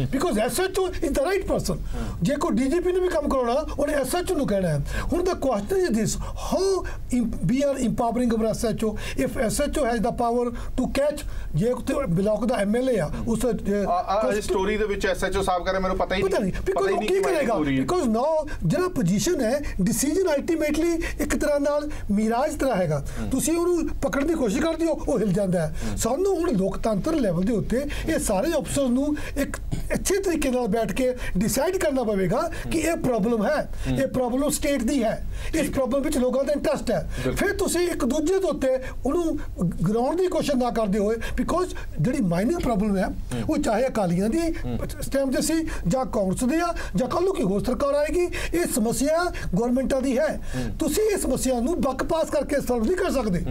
Because SHO is the right person. ਜੇ ਕੋਈ ਡੀਜੀਪੀ ਨੇ ਵੀ ਕੰਮ ਕਰਾਉਣਾ ਉਹਨੇ ਐਸਐਚਓ ਨੂੰ ਕਹਿਣਾ ਹੈ। ਹੁਣ ਦਾ question is this, how we are empowering our SHO if SHO has the power to catch. ਜੇ ਬਲਾਕ ਦਾ ਐਮਐਲਏ ਆ ਉਸ ਸਟੋਰੀ ਦੇ ਵਿੱਚ ਐਸਐਚਓ ਸਾਹਿਬ ਕਰੇ ਮੈਨੂੰ ਪਤਾ ਹੀ ਨਹੀਂ ਬਿਕੋਜ਼ ਉਹ ਕੀ ਕਰੇਗਾ, ਬਿਕੋਜ਼ ਨਾਓ ਜਿਹੜਾ ਪੋਜੀਸ਼ਨ ਹੈ ਡਿਸੀਜਨ ਅਲਟੀਮੇਟਲੀ ਇੱਕ ਤਰ੍ਹਾਂ ਨਾਲ ਮਿਰਾਜ ਤਰ੍ਹਾਂ ਹੈਗਾ, ਤੁਸੀਂ ਉਹਨੂੰ ਪਕੜਨ ਦੀ ਕੋਸ਼ਿਸ਼ ਕਰਦੇ ਹੋ ਉਹ ਹਿਲ ਜਾਂਦਾ ਹੈ। ਸਾਨੂੰ ਹੁਣ ਲੋਕਤੰਤਰ ਲੈਵਲ ਦੇ ਉੱਤੇ ਇਹ ਸਾਰੇ ਅਫਸਰ ਨੂੰ ਇੱਕ ਅੱਛੇ ਤਰੀਕੇ ਨਾਲ ਬੈਠ ਕੇ ਡਿਸਾਈਡ ਕਰਨਾ ਪਵੇਗਾ ਕਿ ਇਹ ਪ੍ਰੋਬਲਮ ਹੈ, ਇਹ ਪ੍ਰੋਬਲਮ ਸਟੇਟ ਦੀ ਹੈ, ਇਸ ਪ੍ਰੋਬਲਮ ਵਿੱਚ ਲੋਕਾਂ ਦਾ ਇੰਟਰਸਟ ਹੈ। ਫਿਰ ਤੁਸੀਂ ਇੱਕ ਦੂਜੇ ਦੇ ਉੱਤੇ ਉਹਨੂੰ ਗਰਾਊਂਡ ਦੀ ਕੋਸ਼ਿਸ਼ ਨਾ ਕਰਦੇ ਹੋਏ, ਬਿਕੋਜ਼ ਜਿਹੜੀ ਮਾਈਨਿੰਗ ਪ੍ਰੋਬਲਮ ਹੈ ਉਹ ਚਾਹੇ ਅਕਾਲੀਆਂ ਦੀ ਸਟੈਮ ਤੇ ਸੀ ਜਾਂ ਕਾਂਗਰਸ ਦੀ ਆ ਜਾਂ ਕੱਲ੍ਹ ਨੂੰ ਕੋਈ ਹੋਰ ਸਰਕਾਰ ਆਏਗੀ, ਇਹ ਸਮੱਸਿਆ ਗਵਰਨਮੈਂਟਾਂ ਦੀ ਹੈ। ਤੁਸੀਂ ਇਸ ਸਮੱਸਿਆ ਨੂੰ ਬਕਵਾਸ ਕਰਕੇ ਸੋਲਵ ਨਹੀਂ ਕਰ ਸਕਦੇ।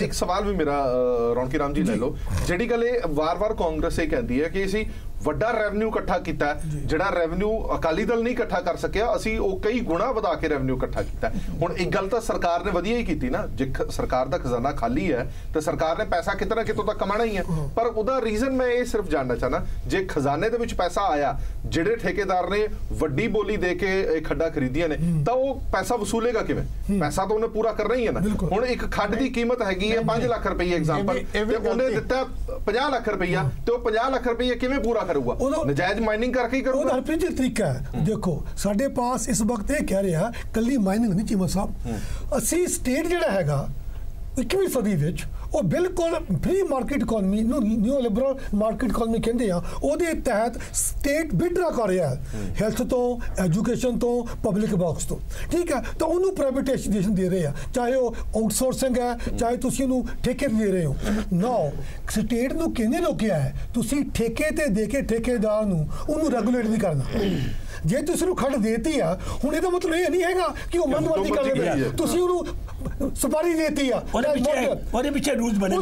ਇੱਕ ਸਵਾਲ ਵੀ ਮੇਰਾ ਰੌਣਕੀ ਰਾਮ ਜੀ ਲੈ ਲਓ, ਜਿਹੜੀ ਗੱਲ ਇਹ ਵਾਰ-ਵਾਰ ਕਾਂਗਰਸ ਇਹ ਕਹਿੰਦੀ ਹੈ ਕਿ ਅਸੀਂ ਵੱਡਾ ਰੈਵਨਿਊ ਇਕੱਠਾ ਕੀਤਾ, ਜਿਹੜਾ ਰੈਵਨਿਊ ਅਕਾਲੀ ਦਲ ਨਹੀਂ ਇਕੱਠਾ ਕਰ ਸਕਿਆ, ਅਸੀਂ ਉਹ ਕਈ ਗੁਣਾ ਵਧਾ ਕੇ ਰੈਵਨਿਊ ਇਕੱਠਾ ਕੀਤਾ। ਹੁਣ ਇੱਕ ਗੱਲ ਤਾਂ ਸਰਕਾਰ ਨੇ ਵਧੀਆ ਹੀ ਕੀਤੀ ਨਾ, ਜੇ ਸਰਕਾਰ ਦਾ ਖਜ਼ਾਨਾ ਖਾਲੀ ਹੈ ਤੇ ਸਰਕਾਰ ਨੇ ਪੈਸਾ ਕਿਤਨਾ ਕਿਤੋਂ ਤਾਂ ਕਮਾਣਾ ਹੀ ਹੈ, ਪਰ ਉਹਦਾ ਰੀਜ਼ਨ ਮੈਂ ਇਹ ਸਿਰਫ ਜਾਣਨਾ ਚਾਹਨਾ, ਜੇ ਖਜ਼ਾਨੇ ਦੇ ਵਿੱਚ ਪੈਸਾ ਆਇਆ, ਜਿਹੜੇ ਠੇਕੇਦਾਰ ਨੇ ਵੱਡੀ ਬੋਲੀ ਦੇ ਕੇ ਇਹ ਖੱਡਾ ਖਰੀਦੀਆਂ ਨੇ, ਤਾਂ ਉਹ ਪੈਸਾ ਵਸੂਲੇਗਾ ਕਿਵੇਂ? ਪੈਸਾ ਤਾਂ ਉਹਨੇ ਪੂਰਾ ਕਰਨਾ ਹੀ ਹੈ ਨਾ। ਹੁਣ ਇੱਕ ਖੱਡ ਦੀ ਕੀਮਤ ਹੈਗੀ ਹੈ 5 ਲੱਖ ਰੁਪਏ ਐਗਜ਼ਾਮਪਲ, ਤੇ ਉਹਨੇ ਦਿੱਤਾ 50 ਲੱਖ ਰੁਪਈਆ, ਤੇ ਉਹ 50 ਲੱਖ ਰੁਪਈਆ ਕਿਵੇਂ ਪੂਰਾ ਕਰੂਗਾ? ਨਜਾਇਜ਼ ਮਾਈਨਿੰਗ ਕਰਕੇ ਹੀ ਕਰੂਗਾ। ਉਹਦਾ ਹਰਪ੍ਰੀਤ ਜੀ ਤਰੀਕਾ ਹੈ। ਦੇਖੋ ਸਾਡੇ ਪਾਸ ਇਸ ਵਕਤ ਇਹ ਕਹਿ ਰਿਹਾ ਕੱਲੀ ਮਾਈਨਿੰਗ ਨਹੀਂ ਚੀਮਾ ਸਾਹਿਬ, ਅਸੀਂ ਸਟੇਟ ਜਿਹੜਾ ਹੈਗਾ 21ਵੀਂ ਸਦੀ ਵਿੱਚ ਉਹ ਬਿਲਕੁਲ ਫ੍ਰੀ ਮਾਰਕੀਟ ਇਕਨੋਮੀ ਨੂੰ ਨਿਊ ਲਿਬਰਲ ਮਾਰਕੀਟ ਇਕਨੋਮੀ ਕਹਿੰਦੇ ਆ, ਉਹਦੇ ਤਹਿਤ ਸਟੇਟ ਬਿਡਰਾ ਕਰ ਰਿਹਾ ਹੈਲਥ ਤੋਂ, ਐਜੂਕੇਸ਼ਨ ਤੋਂ, ਪਬਲਿਕ ਵਰਕਸ ਤੋਂ, ਠੀਕ ਹੈ। ਤਾਂ ਉਹਨੂੰ ਪ੍ਰਾਈਵੇਟਾਈਜੇਸ਼ਨ ਦੇ ਰਹੇ ਆ, ਚਾਹੇ ਉਹ ਆਊਟਸੋਰਸਿੰਗ ਹੈ, ਚਾਹੇ ਤੁਸੀਂ ਉਹਨੂੰ ਠੇਕੇ ਤੇ ਦੇ ਰਹੇ ਹੋ। ਨਾਓ ਸਟੇਟ ਨੂੰ ਕਿਹਨੇ ਰੋਕਿਆ ਹੈ? ਤੁਸੀਂ ਠੇਕੇ ਤੇ ਦੇ ਕੇ ਠੇਕੇਦਾਰ ਨੂੰ ਉਹਨੂੰ ਰੈਗੂਲੇਟ ਨਹੀਂ ਕਰਨਾ। ਜੇ ਤੁਸੀਂ ਉਹਨੂੰ ਖੱਡ ਦੇਤੀ ਆ, ਹੁਣ ਇਹਦਾ ਮਤਲਬ ਇਹ ਨਹੀਂ ਹੈਗਾ ਕਿ ਉਹ ਮਨਮਰਜ਼ੀ ਕਰ ਲੈਂਦਾ, ਤੁਸੀਂ ਉਹਨੂੰ ਸੁਪਾਰੀ ਦੇਤੀ ਆ, ਉਹਦੇ ਪਿੱਛੇ ਰੂਲਸ ਬਣੇ,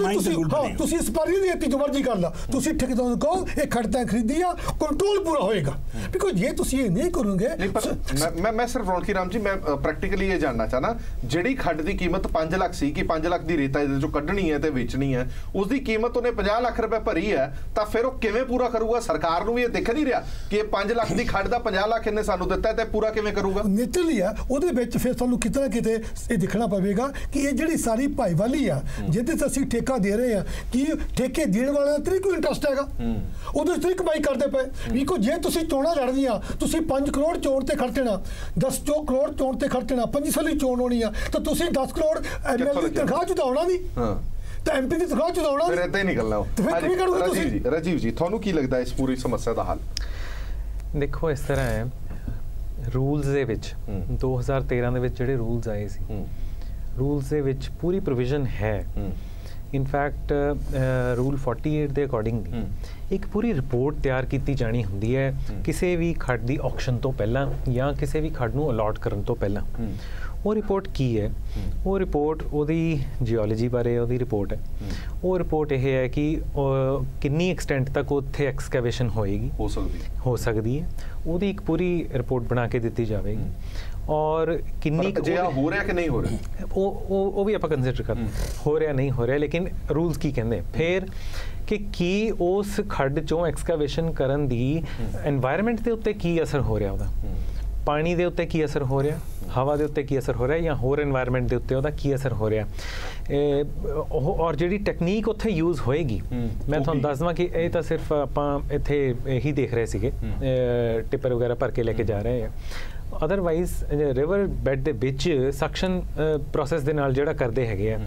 ਤੁਸੀਂ ਸੁਪਾਰੀ ਦੇਤੀ ਜੋ ਮਰਜ਼ੀ ਕਰ ਲਾ, ਤੁਸੀਂ ਠੇਕੇਦਾਰ ਨੂੰ ਕਹੋ ਇਹ ਖੜਤਾ ਖਰੀਦੀ ਆ, ਕੰਟਰੋਲ ਪੂਰਾ ਹੋਏਗਾ। ਬਿਕੋਜ਼ ਜੇ ਤੁਸੀਂ ਇਹ ਨਹੀਂ ਕਰੋਗੇ, ਮੈਂ ਸਿਰਫ ਰੌਣਕੀ ਰਾਮ ਜੀ ਮੈਂ ਪ੍ਰੈਕਟੀਕਲੀ ਇਹ ਜਾਣਨਾ ਚਾਹਨਾ, ਜਿਹੜੀ ਖੱਡ ਦੀ ਕੀਮਤ 5 ਲੱਖ ਸੀ ਕਿ 5 ਲੱਖ ਦੀ ਰੇਤਾ ਇਹਦੇ ਚੋਂ ਕੱਢਣੀ ਹੈ ਤੇ ਵੇਚਣੀ ਹੈ, ਉਸ ਦੀ ਕੀਮਤ ਉਹਨੇ 50 ਲੱਖ ਰੁਪਏ ਭਰੀ ਹੈ, ਤਾਂ ਫਿਰ ਉਹ ਕਿਵੇਂ ਪੂਰਾ ਕਰੂਗਾ? ਸਰਕਾਰ ਨੂੰ ਵੀ ਇਹ ਦਿਖ ਨਹੀਂ ਰਿਹਾ ਕਿ ਇਹ 5 ਲੱਖ ਦੀ ਖੱਡ ਦਾ 50 50 ਲੱਖ ਇਹਨੇ ਸਾਨੂੰ ਦਿੱਤਾ ਤੇ ਪੂਰਾ ਕਿਵੇਂ ਕਰੂਗਾ? ਨੇਚਰਲੀ ਆ ਉਹਦੇ ਵਿੱਚ ਫਿਰ ਸਾਨੂੰ ਕਿਤੇ ਨਾ ਕਿਤੇ ਇਹ ਦੇਖਣਾ ਪਵੇਗਾ ਕਿ ਇਹ ਜਿਹੜੀ ਸਾਰੀ ਭਾਈਵਾਲੀ ਆ ਜਿਹਦੇ ਤੇ ਅਸੀਂ ਠੇਕਾ ਦੇ ਰਹੇ ਆ ਕਿ ਠੇਕੇ ਦੇਣ ਵਾਲਿਆਂ ਤੇ ਕੋਈ ਇੰਟਰਸਟ ਹੈਗਾ, ਉਹਦੇ ਤੇ ਕਮਾਈ ਕਰਦੇ ਪਏ। ਵੇਖੋ ਜੇ ਤੁਸੀਂ ਚੋਣਾਂ ਲੜਨੀਆਂ, ਤੁਸੀਂ 5 ਕਰੋੜ ਚੋਣ ਤੇ ਖਰਚਣਾ, 10 ਕਰੋੜ ਚੋਣ ਤੇ ਖਰਚਣਾ, 5 ਸਾਲੀ ਚੋਣ ਹੋਣੀ ਆ ਤਾਂ ਤੁਸੀਂ 10 ਕਰੋੜ ਐਮਐਲਏ ਦੀ ਤਨਖਾਹ ਚੁਕਾਉਣਾ ਨਹੀਂ ਤਾਂ ਐਮਪੀ ਦੀ ਤਨਖਾਹ ਚੁਕਾਉਣਾ ਫਿਰ ਏਦਾਂ ਹੀ ਨਿਕਲਣਾ। ਰਾਜੀਵ ਜੀ ਤੁਹਾਨੂੰ ਕੀ ਲੱਗਦਾ ਇਸ ਪੂਰੀ ਸਮੱਸਿਆ ਦਾ ਹੱਲ? ਦੇਖੋ ਇਸ ਤਰ੍ਹਾਂ ਹੈ, ਰੂਲਸ ਦੇ ਵਿੱਚ 2013 ਦੇ ਵਿੱਚ ਜਿਹੜੇ ਰੂਲਸ ਆਏ ਸੀ, ਰੂਲਸ ਦੇ ਵਿੱਚ ਪੂਰੀ ਪ੍ਰੋਵੀਜ਼ਨ ਹੈ। ਇਨਫੈਕਟ ਰੂਲ 48 ਦੇ ਅਕੋਰਡਿੰਗਲੀ ਇੱਕ ਪੂਰੀ ਰਿਪੋਰਟ ਤਿਆਰ ਕੀਤੀ ਜਾਣੀ ਹੁੰਦੀ ਹੈ ਕਿਸੇ ਵੀ ਖੱਡ ਦੀ ਆਕਸ਼ਨ ਤੋਂ ਪਹਿਲਾਂ ਜਾਂ ਕਿਸੇ ਵੀ ਖੱਡ ਨੂੰ ਅਲਾਟ ਕਰਨ ਤੋਂ ਪਹਿਲਾਂ। ਉਹ ਰਿਪੋਰਟ ਕੀ ਹੈ? ਉਹ ਰਿਪੋਰਟ ਉਹਦੀ ਜੀਓਲੋਜੀ ਬਾਰੇ ਉਹਦੀ ਰਿਪੋਰਟ ਹੈ। ਉਹ ਰਿਪੋਰਟ ਇਹ ਹੈ ਕਿ ਕਿੰਨੀ ਐਕਸਟੈਂਟ ਤੱਕ ਉੱਥੇ ਐਕਸਕੇਵੇਸ਼ਨ ਹੋਏਗੀ, ਹੋ ਸਕਦੀ ਹੈ, ਉਹਦੀ ਇੱਕ ਪੂਰੀ ਰਿਪੋਰਟ ਬਣਾ ਕੇ ਦਿੱਤੀ ਜਾਵੇਗੀ। ਔਰ ਕਿੰਨੀ ਹੋ ਰਿਹਾ ਕਿ ਨਹੀਂ ਹੋ ਰਿਹਾ ਉਹ ਵੀ ਆਪਾਂ ਕੰਸੀਡਰ ਕਰਦੇ, ਹੋ ਰਿਹਾ ਨਹੀਂ ਹੋ ਰਿਹਾ, ਲੇਕਿਨ ਰੂਲਸ ਕੀ ਕਹਿੰਦੇ ਫਿਰ ਕਿ ਕੀ ਉਸ ਖੱਡ ਚੋਂ ਐਕਸਕੇਵੇਸ਼ਨ ਕਰਨ ਦੀ এনवायरमेंट ਦੇ ਉੱਤੇ ਕੀ ਅਸਰ ਹੋ ਰਿਹਾ, ਉਹਦਾ ਪਾਣੀ ਦੇ ਉੱਤੇ ਕੀ ਅਸਰ ਹੋ ਰਿਹਾ, ਹਵਾ ਦੇ ਉੱਤੇ ਕੀ ਅਸਰ ਹੋ ਰਿਹਾ, ਜਾਂ ਹੋਰ এনवायरमेंट ਦੇ ਉੱਤੇ ਉਹਦਾ ਕੀ ਅਸਰ ਹੋ ਰਿਹਾ। ਔਰ ਜਿਹੜੀ ਟੈਕਨੀਕ ਉੱਥੇ ਯੂਜ਼ ਹੋਏਗੀ, ਮੈਂ ਤੁਹਾਨੂੰ ਦੱਸ ਦਵਾਂ ਕਿ ਇਹ ਤਾਂ ਸਿਰਫ ਆਪਾਂ ਇੱਥੇ ਇਹੀ ਦੇਖ ਰਹੇ ਸੀਗੇ, ਟਿੱਪਰ ਵਗੈਰਾ ਭਰ ਕੇ ਲੈ ਕੇ ਜਾ ਰਹੇ ਆ। ਅਦਰਵਾਈਜ਼ ਰਿਵਰ ਬੈਡ ਦੇ ਵਿੱਚ ਸਕਸ਼ਨ ਪ੍ਰੋਸੈਸ ਦੇ ਨਾਲ ਜਿਹੜਾ ਕਰਦੇ ਹੈਗੇ ਆ,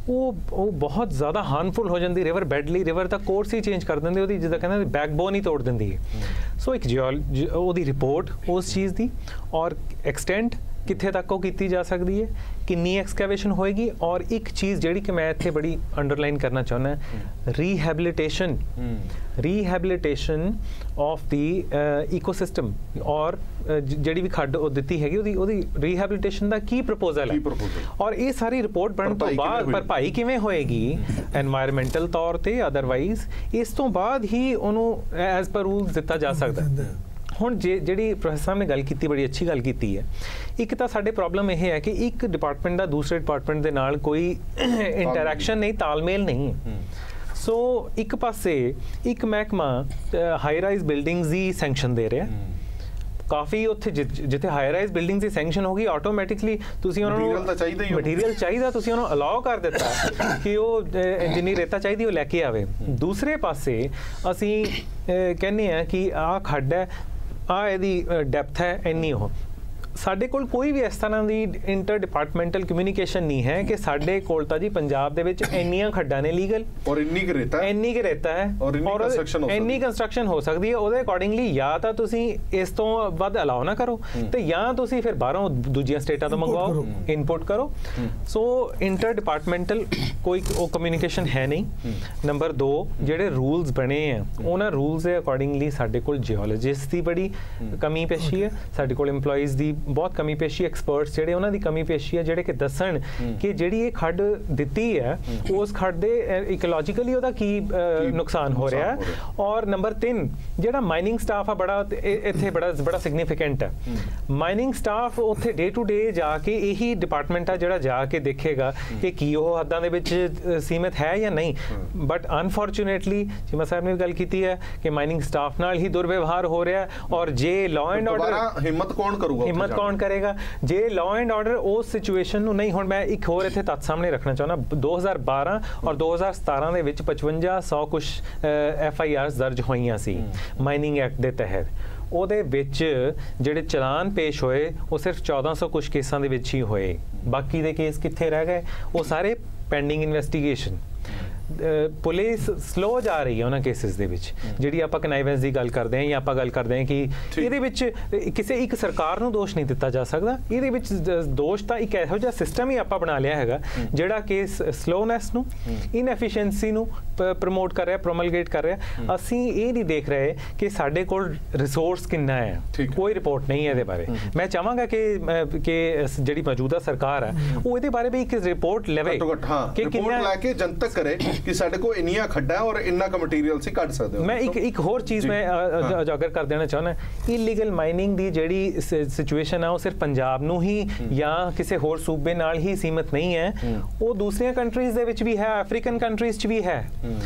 ਉਹ ਬਹੁਤ ਜ਼ਿਆਦਾ ਹਾਰਮਫੁਲ ਹੋ ਜਾਂਦੀ ਰਿਵਰ ਬੈਡ ਲਈ। ਰਿਵਰ ਦਾ ਕੋਰਸ ਹੀ ਚੇਂਜ ਕਰ ਦਿੰਦੀ, ਉਹਦੀ ਜਿੱਦਾਂ ਕਹਿੰਦੇ ਬੈਕਬੋਨ ਹੀ ਤੋੜ ਦਿੰਦੀ ਹੈ। ਸੋ ਇੱਕ ਉਹਦੀ ਰਿਪੋਰਟ ਉਸ ਚੀਜ਼ ਦੀ, ਔਰ ਐਕਸਟੈਂਟ ਕਿੱਥੇ ਤੱਕ ਉਹ ਕੀਤੀ ਜਾ ਸਕਦੀ ਹੈ, ਕਿੰਨੀ ਐਕਸਕੇਵੇਸ਼ਨ ਹੋਏਗੀ। ਔਰ ਇੱਕ ਚੀਜ਼ ਜਿਹੜੀ ਕਿ ਮੈਂ ਇੱਥੇ ਬੜੀ ਅੰਡਰਲਾਈਨ ਕਰਨਾ ਚਾਹੁੰਦਾ, ਰੀਹੈਬਿਲਿਟੇਸ਼ਨ ਆਫ ਦੀ ਇਕੋਸਿਸਟਮ। ਔਰ ਜਿਹੜੀ ਵੀ ਖੱਡ ਉਹ ਦਿੱਤੀ ਹੈਗੀ ਉਹਦੀ ਰੀਹੈਬਿਲਿਟੇਸ਼ਨ ਦਾ ਕੀ ਪ੍ਰਪੋਜ਼ਲ ਹੈ, ਔਰ ਇਹ ਸਾਰੀ ਰਿਪੋਰਟ ਬਣਨ ਤੋਂ ਬਾਅਦ ਭਰਪਾਈ ਕਿਵੇਂ ਹੋਏਗੀ এনवायरमेंटल ਤੌਰ ਤੇ, ਅਦਰਵਾਈਜ਼ ਇਸ ਤੋਂ ਬਾਅਦ ਹੀ ਉਹਨੂੰ ਐਜ਼ ਪਰ ਰੂਲਸ ਦਿੱਤਾ ਜਾ ਸਕਦਾ। ਹੁਣ ਜਿਹੜੀ ਪ੍ਰੋਫੈਸਰ ਸਾਹਿਬ ਨੇ ਗੱਲ ਕੀਤੀ, ਬੜੀ ਅੱਛੀ ਗੱਲ ਕੀਤੀ ਹੈ। ਇੱਕ ਤਾਂ ਸਾਡੇ ਪ੍ਰੋਬਲਮ ਇਹ ਹੈ ਕਿ ਇੱਕ ਡਿਪਾਰਟਮੈਂਟ ਦਾ ਦੂਸਰੇ ਡਿਪਾਰਟਮੈਂਟ ਦੇ ਨਾਲ ਕੋਈ ਇੰਟਰੈਕਸ਼ਨ ਨਹੀਂ, ਤਾਲਮੇਲ ਨਹੀਂ ਹੈ। ਸੋ ਇੱਕ ਪਾਸੇ ਇੱਕ ਮਹਿਕਮਾ ਹਾਈ ਰਾਈਜ਼ ਬਿਲਡਿੰਗਸ ਦੀ ਸੈਂਕਸ਼ਨ ਦੇ ਰਿਹਾ, ਕਾਫੀ ਉੱਥੇ ਜਿੱਥੇ ਹਾਈ ਰਾਈਜ਼ ਬਿਲਡਿੰਗਸ ਦੀ ਸੈਂਕਸ਼ਨ ਹੋ ਗਈ, ਆਟੋਮੈਟਿਕਲੀ ਤੁਸੀਂ ਉਹਨਾਂ ਨੂੰ ਮਟੀਰੀਅਲ ਚਾਹੀਦਾ, ਤੁਸੀਂ ਉਹਨੂੰ ਅਲਾਓ ਕਰ ਦਿੱਤਾ ਕਿ ਉਹ ਜਿੰਨੀ ਰੇਤਾ ਚਾਹੀਦੀ ਉਹ ਲੈ ਕੇ ਆਵੇ। ਦੂਸਰੇ ਪਾਸੇ ਅਸੀਂ ਕਹਿੰਦੇ ਹਾਂ ਕਿ ਆਹ ਖੱਡ ਹੈ, ਆਹ ਇਹਦੀ ਡੈਪਥ ਹੈ ਇੰਨੀ, ਉਹ ਸਾਡੇ ਕੋਲ ਕੋਈ ਵੀ ਇਸ ਤਰ੍ਹਾਂ ਦੀ ਇੰਟਰ ਡਿਪਾਰਟਮੈਂਟਲ ਕਮਿਊਨੀਕੇਸ਼ਨ ਨਹੀਂ ਹੈ ਕਿ ਸਾਡੇ ਕੋਲ ਤਾਂ ਜੀ ਪੰਜਾਬ ਦੇ ਵਿੱਚ ਇੰਨੀਆਂ ਖੱਡਾਂ ਨੇ ਲੀਗਲ, ਔਰ ਇੰਨੀ ਕੁ ਰੇਤਾ ਹੈ, ਔਰ ਇੰਨੀ ਕੰਸਟਰਕਸ਼ਨ ਹੋ ਸਕਦੀ ਹੈ। ਉਹਦੇ ਅਕੋਰਡਿੰਗਲੀ ਜਾਂ ਤਾਂ ਤੁਸੀਂ ਇਸ ਤੋਂ ਵੱਧ ਅਲਾਉ ਨਾ ਕਰੋ, ਤੇ ਜਾਂ ਤੁਸੀਂ ਫਿਰ ਬਾਹਰੋਂ ਦੂਜੀਆਂ ਸਟੇਟਾਂ ਤੋਂ ਮੰਗਵਾਓ, ਇਨਪੁਟ ਕਰੋ। ਸੋ ਇੰਟਰ ਡਿਪਾਰਟਮੈਂਟਲ ਕੋਈ ਉਹ ਕਮਿਊਨੀਕੇਸ਼ਨ ਹੈ ਨਹੀਂ। ਨੰਬਰ 2, ਜਿਹੜੇ ਰੂਲਸ ਬਣੇ ਆ ਉਹਨਾਂ ਰੂਲਸ ਦੇ ਅਕੋਰਡਿੰਗਲੀ ਸਾਡੇ ਕੋਲ ਜਿਓਲੋਜਿਸਟ ਦੀ ਬੜੀ ਕਮੀ ਪੇਸ਼ੀ ਹੈ, ਸਾਡੇ ਕੋਲ EMPLOYEES ਦੀ ਬਹੁਤ ਕਮੀ ਪੇਸ਼ੀ, ਐਕਸਪਰਟਸ ਜਿਹੜੇ ਉਹਨਾਂ ਦੀ ਕਮੀ ਪੇਸ਼ੀ ਹੈ, ਜਿਹੜੇ ਕਿ ਦੱਸਣ ਕਿ ਜਿਹੜੀ ਇਹ ਖੱਡ ਦਿੱਤੀ ਹੈ ਉਸ ਖੱਡ ਦੇ ਇਕੋਲੋਜੀਕਲੀ ਉਹਦਾ ਕੀ ਨੁਕਸਾਨ ਹੋ ਰਿਹਾ ਹੈ। ਔਰ ਨੰਬਰ 3, ਜਿਹੜਾ ਮਾਈਨਿੰਗ ਸਟਾਫ ਆ ਬੜਾ ਇੱਥੇ ਬੜਾ ਸਿਗਨੀਫੀਕੈਂਟ ਹੈ। ਮਾਈਨਿੰਗ ਸਟਾਫ ਉੱਥੇ ਡੇ ਟੂ ਡੇ ਜਾ ਕੇ ਇਹੀ ਡਿਪਾਰਟਮੈਂਟ ਆ ਜਿਹੜਾ ਜਾ ਕੇ ਦੇਖੇਗਾ ਕਿ ਕੀ ਉਹ ਹੱਦਾਂ ਦੇ ਵਿੱਚ ਸੀਮਿਤ ਹੈ ਜਾਂ ਨਹੀਂ। ਬਟ ਅਨਫੋਰਚੂਨੇਟਲੀ ਚੀਮਾ ਸਾਹਿਬ ਨੇ ਵੀ ਗੱਲ ਕੀਤੀ ਹੈ ਕਿ ਮਾਈਨਿੰਗ ਸਟਾਫ ਨਾਲ ਹੀ ਦੁਰਵਿਵਹਾਰ ਹੋ ਰਿਹਾ, ਔਰ ਜੇ ਲਾਅ ਐਂਡ ਆਰਡਰ ਹਿੰਮਤ ਕੌਣ ਕਰੇਗਾ ਜੇ ਲਾਅ ਐਂਡ ਆਰਡਰ ਉਸ ਸਿਚੁਏਸ਼ਨ ਨੂੰ ਨਹੀਂ। ਹੁਣ ਮੈਂ ਇੱਕ ਹੋਰ ਇੱਥੇ ਤੱਥ ਸਾਹਮਣੇ ਰੱਖਣਾ ਚਾਹੁੰਦਾ, 2012 ਔਰ 2017 ਦੇ ਵਿੱਚ 5500 ਕੁਝ FIRs ਦਰਜ ਹੋਈਆਂ ਸੀ ਮਾਈਨਿੰਗ ਐਕਟ ਦੇ ਤਹਿਤ। ਉਹਦੇ ਵਿੱਚ ਜਿਹੜੇ ਚਲਾਨ ਪੇਸ਼ ਹੋਏ ਉਹ ਸਿਰਫ 1400 ਕੁਝ ਕੇਸਾਂ ਦੇ ਵਿੱਚ ਹੀ ਹੋਏ, ਬਾਕੀ ਦੇ ਕੇਸ ਕਿੱਥੇ ਰਹਿ ਗਏ? ਉਹ ਸਾਰੇ ਪੈਂਡਿੰਗ ਇਨਵੈਸਟੀਗੇਸ਼ਨ। ਪੁਲਿਸ ਸਲੋ ਜਾ ਰਹੀ ਹੈ ਉਹਨਾਂ ਕੇਸਿਸ ਦੇ ਵਿੱਚ। ਜਿਹੜੀ ਆਪਾਂ ਕਨਾਈਵੈਂਸ ਦੀ ਗੱਲ ਕਰਦੇ ਹਾਂ ਜਾਂ ਆਪਾਂ ਗੱਲ ਕਰਦੇ ਹਾਂ ਕਿ ਇਹਦੇ ਵਿੱਚ ਕਿਸੇ ਇੱਕ ਸਰਕਾਰ ਨੂੰ ਦੋਸ਼ ਨਹੀਂ ਦਿੱਤਾ ਜਾ ਸਕਦਾ, ਇਹਦੇ ਵਿੱਚ ਦੋਸ਼ ਤਾਂ ਇੱਕ ਇਹੋ ਜਿਹਾ ਸਿਸਟਮ ਹੀ ਆਪਾਂ ਬਣਾ ਲਿਆ ਹੈਗਾ ਜਿਹੜਾ ਕਿ ਸਲੋਨੈਸ ਨੂੰ, ਇਨਐਫੀਸ਼ੀਐਂਸੀ ਨੂੰ ਪ੍ਰਮੋਟ ਕਰ ਰਿਹਾ, ਪ੍ਰੋਮਲਗੇਟ ਕਰ ਰਿਹਾ। ਅਸੀਂ ਇਹ ਨਹੀਂ ਦੇਖ ਰਹੇ ਕਿ ਸਾਡੇ ਕੋਲ ਰਿਸੋਰਸ ਕਿੰਨਾ ਹੈ, ਕੋਈ ਰਿਪੋਰਟ ਨਹੀਂ ਹੈ ਇਹਦੇ ਬਾਰੇ। ਮੈਂ ਚਾਹਾਂਗਾ ਕਿ ਜਿਹੜੀ ਮੌਜੂਦਾ ਸਰਕਾਰ ਹੈ ਉਹ ਇਹਦੇ ਬਾਰੇ ਵੀ ਇੱਕ ਰਿਪੋਰਟ ਲਵੇ ਕਿ ਕਿੰਨਾ ਲੈ ਕੇ ਜਨਤਕ ਕਰੇ ਕਿ ਸਾਡੇ ਕੋਲ ਇੰਨੀਆਂ ਖੱਡਾਂ ਔਰ ਇੰਨਾ ਕ ਮਟੀਰੀਅਲ ਸੀ ਕੱਢ ਸਕਦੇ ਹੋ। ਮੈਂ ਇੱਕ ਹੋਰ ਚੀਜ਼ ਮੈਂ ਉਜਾਗਰ ਕਰ ਦੇਣਾ ਚਾਹੁੰਦਾ, ਇਲੀਗਲ ਮਾਈਨਿੰਗ ਦੀ ਜਿਹੜੀ ਸਿਚੁਏਸ਼ਨ ਹੈ ਉਹ ਸਿਰਫ ਪੰਜਾਬ ਨੂੰ ਹੀ ਜਾਂ ਕਿਸੇ ਹੋਰ ਸੂਬੇ ਨਾਲ ਹੀ ਸੀਮਿਤ ਨਹੀਂ ਹੈ, ਉਹ ਦੂਸਰੀਆਂ ਕੰਟਰੀਜ਼ ਦੇ ਵਿੱਚ ਵੀ ਹੈ, ਅਫਰੀਕਨ ਕੰਟਰੀਜ਼ 'ਚ ਵੀ ਹੈ।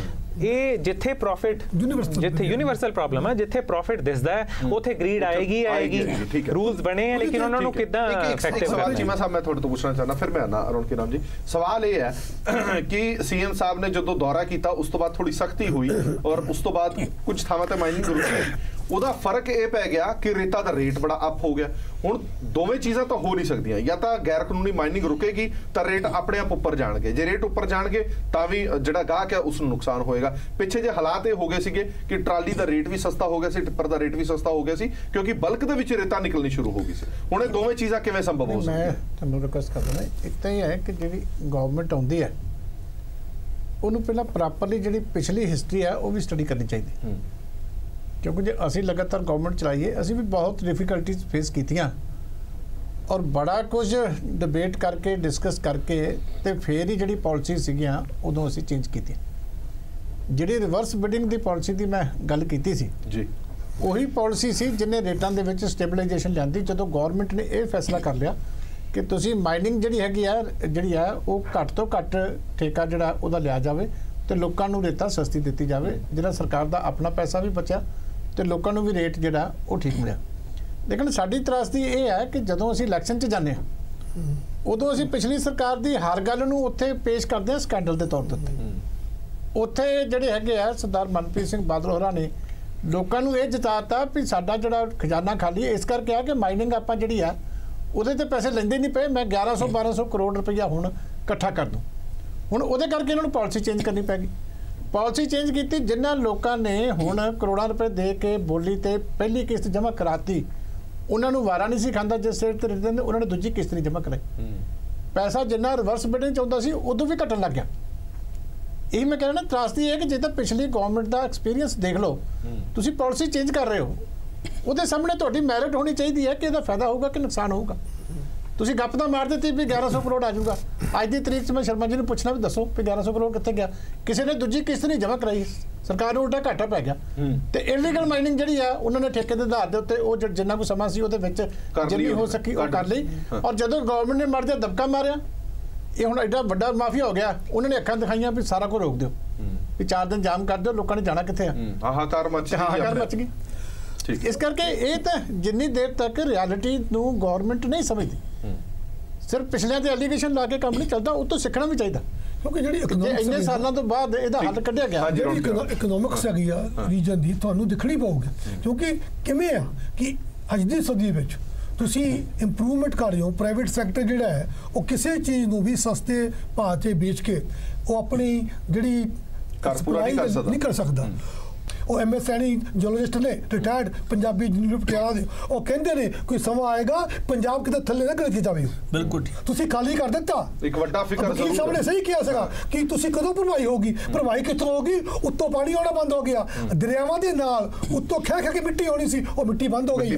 ਇਹ ਜਿੱਥੇ ਪ੍ਰੋਫਿਟ ਜਿੱਥੇ ਯੂਨੀਵਰਸਲ ਪ੍ਰੋਬਲਮ ਹੈ, ਜਿੱਥੇ ਪ੍ਰੋਫਿਟ ਦਿਸਦਾ ਹੈ ਉੱਥੇ ਗਰੀਡ ਆਏਗੀ। ਰੂਲਸ ਬਣੇ ਆ ਲੇਕਿਨ ਉਹਨਾਂ ਨੂੰ ਕਿੱਦਾਂ ਇਫੈਕਟਿਵ ਸਵਾਲ ਚੀਮਾ ਸਾਹਿਬ ਮੈਂ ਤੁਹਾਡੇ ਤੋਂ ਪੁੱਛਣਾ ਚਾਹੁੰਦਾ, ਫਿਰ ਮੈਂ ਆਣਾ ਅਰੁਣ ਕਿਰਾਮ ਜੀ। ਸਵਾਲ ਇਹ ਹੈ ਕਿ ਸੀਐਮ ਸਾਹਿਬ ਨੇ ਜਦੋਂ ਦੌਰਾ ਕੀਤਾ ਉਸ ਤੋਂ ਬਾਅਦ ਥੋੜੀ ਸਖਤੀ ਹੋਈ ਔਰ ਉਸ ਤੋਂ ਬਾਅਦ ਕੁਝ ਥਾਵਾਂ ਤੇ ਮਾਈਨਿੰਗ ਰੁਕੀ। ਉਹਦਾ ਫਰਕ ਇਹ ਪੈ ਗਿਆ ਕਿ ਰੇਤਾ ਦਾ ਰੇਟ ਬੜਾ ਅਪ ਹੋ ਗਿਆ। ਹੁਣ ਦੋਵੇਂ ਚੀਜ਼ਾਂ ਤਾਂ ਹੋ ਨਹੀਂ ਸਕਦੀਆਂ, ਜਾਂ ਤਾਂ ਗੈਰ ਕਾਨੂੰਨੀ ਮਾਈਨਿੰਗ ਰੁਕੇਗੀ ਤਾਂ ਰੇਟ ਆਪਣੇ ਆਪ ਉੱਪਰ ਜਾਣਗੇ, ਜੇ ਰੇਟ ਉੱਪਰ ਜਾਣਗੇ ਤਾਂ ਵੀ ਜਿਹੜਾ ਗਾਹਕ ਹੈ ਉਸ ਨੂੰ ਨੁਕਸਾਨ ਹੋਏਗਾ। ਪਿੱਛੇ ਜੇ ਹਾਲਾਤ ਇਹ ਹੋ ਗਏ ਸੀਗੇ ਕਿ ਟਰਾਲੀ ਦਾ ਰੇਟ ਵੀ ਸਸਤਾ ਹੋ ਗਿਆ ਸੀ, ਟਿੱਪਰ ਦਾ ਰੇਟ ਵੀ ਸਸਤਾ ਹੋ ਗਿਆ ਸੀ ਕਿਉਂਕਿ ਬਲਕ ਦੇ ਵਿੱਚ ਰੇਤਾ ਨਿਕਲਣੀ ਸ਼ੁਰੂ ਹੋ ਗਈ ਸੀ। ਹੁਣ ਇਹ ਦੋਵੇਂ ਚੀਜ਼ਾਂ ਕਿਵੇਂ ਸੰਭਵ ਹੋ ਸਕਦੀਆਂ? ਮੈਂ ਤੁਹਾਨੂੰ ਰਿਕੁਐਸਟ ਕਰਦਾ, ਇੱਕ ਤਾਂ ਇਹ ਹੈ ਕਿ ਜਿਹੜੀ ਗਵਰਨਮੈਂਟ ਆਉਂਦੀ ਹੈ ਉਹਨੂੰ ਪਹਿਲਾਂ ਪ੍ਰੋਪਰਲੀ ਜਿਹੜੀ ਪਿਛਲੀ ਹਿਸਟਰੀ ਹੈ ਉਹ ਵੀ ਸਟੱਡੀ ਕਰਨੀ ਚਾਹੀਦੀ, ਕਿਉਂਕਿ ਜੇ ਅਸੀਂ ਲਗਾਤਾਰ ਗਵਰਨਮੈਂਟ ਚਲਾਈਏ ਅਸੀਂ ਵੀ ਬਹੁਤ ਡਿਫਿਕਲਟੀਜ਼ ਫੇਸ ਕੀਤੀਆਂ ਔਰ ਬੜਾ ਕੁਝ ਡਿਬੇਟ ਕਰਕੇ ਡਿਸਕਸ ਕਰਕੇ ਤੇ ਫਿਰ ਹੀ ਜਿਹੜੀ ਪਾਲਿਸੀ ਸੀਗੀਆਂ ਉਦੋਂ ਅਸੀਂ ਚੇਂਜ ਕੀਤੀ। ਜਿਹੜੀ ਰਿਵਰਸ ਬਿਡਿੰਗ ਦੀ ਪਾਲਿਸੀ ਦੀ ਮੈਂ ਗੱਲ ਕੀਤੀ ਸੀ ਜੀ, ਉਹੀ ਪਾਲਿਸੀ ਸੀ ਜਿਹਨੇ ਰੇਟਾਂ ਦੇ ਵਿੱਚ ਸਟੇਬਲਾਈਜੇਸ਼ਨ ਲਿਆਂਦੀ। ਜਦੋਂ ਗਵਰਨਮੈਂਟ ਨੇ ਇਹ ਫੈਸਲਾ ਕਰ ਲਿਆ ਕਿ ਤੁਸੀਂ ਮਾਈਨਿੰਗ ਜਿਹੜੀ ਹੈਗੀ ਆ ਉਹ ਘੱਟ ਤੋਂ ਘੱਟ ਠੇਕਾ ਜਿਹੜਾ ਉਹਦਾ ਲਿਆ ਜਾਵੇ ਤੇ ਲੋਕਾਂ ਨੂੰ ਰੇਤਾ ਸਸਤੀ ਦਿੱਤੀ ਜਾਵੇ, ਜਿਹੜਾ ਸਰਕਾਰ ਦਾ ਆਪਣਾ ਪੈਸਾ ਵੀ ਬਚਿਆ ਤੇ ਲੋਕਾਂ ਨੂੰ ਵੀ ਰੇਟ ਜਿਹੜਾ ਉਹ ਠੀਕ ਮਿਲਿਆ। ਲੇਕਿਨ ਸਾਡੀ ਤਰਾਸਦੀ ਇਹ ਹੈ ਕਿ ਜਦੋਂ ਅਸੀਂ ਇਲੈਕਸ਼ਨ 'ਚ ਜਾਂਦੇ ਹਾਂ ਉਦੋਂ ਅਸੀਂ ਪਿਛਲੀ ਸਰਕਾਰ ਦੀ ਹਰ ਗੱਲ ਨੂੰ ਉੱਥੇ ਪੇਸ਼ ਕਰਦੇ ਹਾਂ ਸਕੈਂਡਲ ਦੇ ਤੌਰ ਤੇ। ਉੱਥੇ ਜਿਹੜੇ ਹੈਗੇ ਆ ਸਰਦਾਰ ਮਨਪ੍ਰੀਤ ਸਿੰਘ ਬਾਦਲ ਹੋਰਾਂ ਨੇ ਲੋਕਾਂ ਨੂੰ ਇਹ ਜਿਤਾਤਾ ਵੀ ਸਾਡਾ ਜਿਹੜਾ ਖਜ਼ਾਨਾ ਖਾਲੀ ਇਸ ਕਰਕੇ ਆ ਕਿ ਮਾਈਨਿੰਗ ਆਪਾਂ ਜਿਹੜੀ ਆ ਉਹਦੇ ਤੇ ਪੈਸੇ ਲੈਂਦੇ ਨਹੀਂ ਪਏ, ਮੈਂ 1100-1200 ਕਰੋੜ ਰੁਪਈਆ ਹੁਣ ਇਕੱਠਾ ਕਰ ਦੂੰ। ਹੁਣ ਉਹਦੇ ਕਰਕੇ ਇਹਨਾਂ ਨੂੰ ਪਾਲਿਸੀ ਚੇਂਜ ਕਰਨੀ ਪੈ ਗਈ। ਪਾਲਿਸੀ ਚੇਂਜ ਕੀਤੀ, ਜਿਨ੍ਹਾਂ ਲੋਕਾਂ ਨੇ ਹੁਣ ਕਰੋੜਾਂ ਰੁਪਏ ਦੇ ਕੇ ਬੋਲੀ ਤੇ ਪਹਿਲੀ ਕਿਸ਼ਤ ਜਮ੍ਹਾਂ ਕਰਾਤੀ ਉਹਨਾਂ ਨੂੰ ਵਾਰਾ ਨਹੀਂ ਸੀ ਖਾਂਦਾ ਜਿਸ ਰੇਟ ਤੇ ਰਿਟਰਨ ਉਹਨਾਂ ਨੇ ਦੂਜੀ ਕਿਸ਼ਤ ਨਹੀਂ ਜਮ੍ਹਾਂ ਕਰਾਈ। ਪੈਸਾ ਜਿੰਨਾ ਰਿਵਰਸ ਬਿਡਿੰਗ ਚਾਹੁੰਦਾ ਸੀ ਉਦੋਂ ਵੀ ਘਟਣ ਲੱਗ ਗਿਆ। ਇਹ ਮੈਂ ਕਹਿ ਰਿਹਾ ਤਰਾਸਦੀ ਹੈ ਕਿ ਜੇ ਤਾਂ ਪਿਛਲੀ ਗਵਰਨਮੈਂਟ ਦਾ ਐਕਸਪੀਰੀਅੰਸ ਦੇਖ ਲਓ, ਤੁਸੀਂ ਪਾਲਿਸੀ ਚੇਂਜ ਕਰ ਰਹੇ ਹੋ, ਉਹਦੇ ਸਾਹਮਣੇ ਤੁਹਾਡੀ ਮੈਰਿਟ ਹੋਣੀ ਚਾਹੀਦੀ ਹੈ ਕਿ ਇਹਦਾ ਫਾਇਦਾ ਹੋਊਗਾ ਕਿ ਨੁਕਸਾਨ ਹੋਊਗਾ। ਤੁਸੀਂ ਗੱਪ ਤਾਂ ਮਾਰ ਦਿੱਤੀ ਵੀ 1100 ਕਰੋੜ ਆ ਜਾਊਗਾ। ਅੱਜ ਦੀ ਤਰੀਕ 'ਚ ਮੈਂ ਸ਼ਰਮਾ ਜੀ ਨੂੰ ਪੁੱਛਣਾ ਵੀ ਦੱਸੋ ਵੀ 1100 ਕਰੋੜ ਕਿੱਥੇ ਗਿਆ? ਕਿਸੇ ਨੇ ਦੂਜੀ ਕਿਸ਼ਤ ਨਹੀਂ ਜਮ੍ਹਾਂ ਕਰਾਈ, ਸਰਕਾਰ ਨੂੰ ਉਲਟਾ ਘਾਟਾ ਪੈ ਗਿਆ। ਤੇ ਇਲੀਗਲ ਮਾਈਨਿੰਗ ਜਿਹੜੀ ਆ ਉਹਨਾਂ ਨੇ ਠੇਕੇ ਦੇ ਆਧਾਰ ਦੇ ਉੱਤੇ ਉਹ ਜਿੰਨਾ ਕੁ ਸਮਾਂ ਸੀ ਉਹਦੇ ਵਿੱਚ ਜਿੰਨੀ ਹੋ ਸਕੀ ਉਹ ਕਰ ਲਈ। ਔਰ ਜਦੋਂ ਗਵਰਨਮੈਂਟ ਨੇ ਮਰ ਜਾ ਦਬਕਾ ਮਾਰਿਆ, ਇਹ ਹੁਣ ਐਡਾ ਵੱਡਾ ਮਾਫੀਆ ਹੋ ਗਿਆ, ਉਹਨਾਂ ਨੇ ਅੱਖਾਂ ਦਿਖਾਈਆਂ ਵੀ ਸਾਰਾ ਕੁਝ ਰੋਕ ਦਿਓ, ਵੀ 4 ਦਿਨ ਜਾਮ ਕਰ ਦਿਓ, ਲੋਕਾਂ ਨੇ ਜਾਣਾ ਕਿੱਥੇ ਆ? ਹਾਹਾਕਾਰ ਮਚ ਗਈ। ਇਸ ਕਰਕੇ ਇਹ ਤਾਂ ਜਿੰਨੀ ਦੇਰ ਤੱਕ ਰਿਐਲਿਟੀ ਨੂੰ ਗਵਰਨਮੈਂਟ ਨਹੀਂ ਸਮਝਦੀ, ਸਿਰਫ ਪਿਛਲਿਆਂ ਦੇ ਐਲੀਗੇਸ਼ਨ ਲਾ ਕੇ ਕੰਮ ਨਹੀਂ ਚੱਲਦਾ, ਉਹ ਤੋਂ ਸਿੱਖਣਾ ਵੀ ਚਾਹੀਦਾ। ਕਿਉਂਕਿ ਜਿਹੜੀ ਇੰਨੇ ਸਾਲਾਂ ਤੋਂ ਬਾਅਦ ਇਹਦਾ ਹੱਲ ਕੱਢਿਆ ਗਿਆ, ਜਿਹੜੀ ਇਕਨੋਮਿਕਸ ਹੈਗੀ ਆ ਰੀਜਨ ਦੀ ਤੁਹਾਨੂੰ ਦੇਖਣੀ ਪਊਗੀ। ਕਿਉਂਕਿ ਕਿਵੇਂ ਆ ਕਿ ਅੱਜ ਦੀ ਸਦੀ ਵਿੱਚ ਤੁਸੀਂ ਇੰਪਰੂਵਮੈਂਟ ਕਰ ਰਹੇ ਹੋ, ਪ੍ਰਾਈਵੇਟ ਸੈਕਟਰ ਜਿਹੜਾ ਹੈ ਉਹ ਕਿਸੇ ਚੀਜ਼ ਨੂੰ ਵੀ ਸਸਤੇ ਭਾਅ 'ਤੇ ਵੇਚ ਕੇ ਉਹ ਆਪਣੀ ਜਿਹੜੀ ਨਹੀਂ ਕਰ ਸਕਦਾ। ਉਹ MS ਸੈਣੀ ਜੀਓਲੋਜਿਸਟ ਨੇ ਰਿਟਾਇਰਡ ਪੰਜਾਬੀ ਯੂਨੀਵਰਸਿਟੀ ਪਟਿਆਲਾ ਦੇ, ਉਹ ਕਹਿੰਦੇ ਨੇ ਕੋਈ ਸਮਾਂ ਆਏਗਾ ਪੰਜਾਬ ਕਿਤੇ ਥੱਲੇ ਨਾ ਗਿਰ ਜਾਵੇ। ਬਿਲਕੁਲ ਤੁਸੀਂ ਖਾਲੀ ਕਰ ਦਿੱਤਾ, ਇੱਕ ਵੱਡਾ ਫਿਕਰ ਕੀ ਸਾਹਮਣੇ ਸਹੀ ਕਿਹਾ ਸੀਗਾ ਕਿ ਤੁਸੀਂ ਕਦੋਂ ਭਰਵਾਈ ਹੋਗੀ? ਭਰਵਾਈ ਕਿੱਥੋਂ ਹੋਗੀ? ਉੱਤੋਂ ਪਾਣੀ ਆਉਣਾ ਬੰਦ ਹੋ ਗਿਆ, ਦਰਿਆਵਾਂ ਦੇ ਨਾਲ ਉੱਤੋਂ ਖਹਿ ਕੇ ਮਿੱਟੀ ਆਉਣੀ ਸੀ, ਉਹ ਮਿੱਟੀ ਬੰਦ ਹੋ ਗਈ।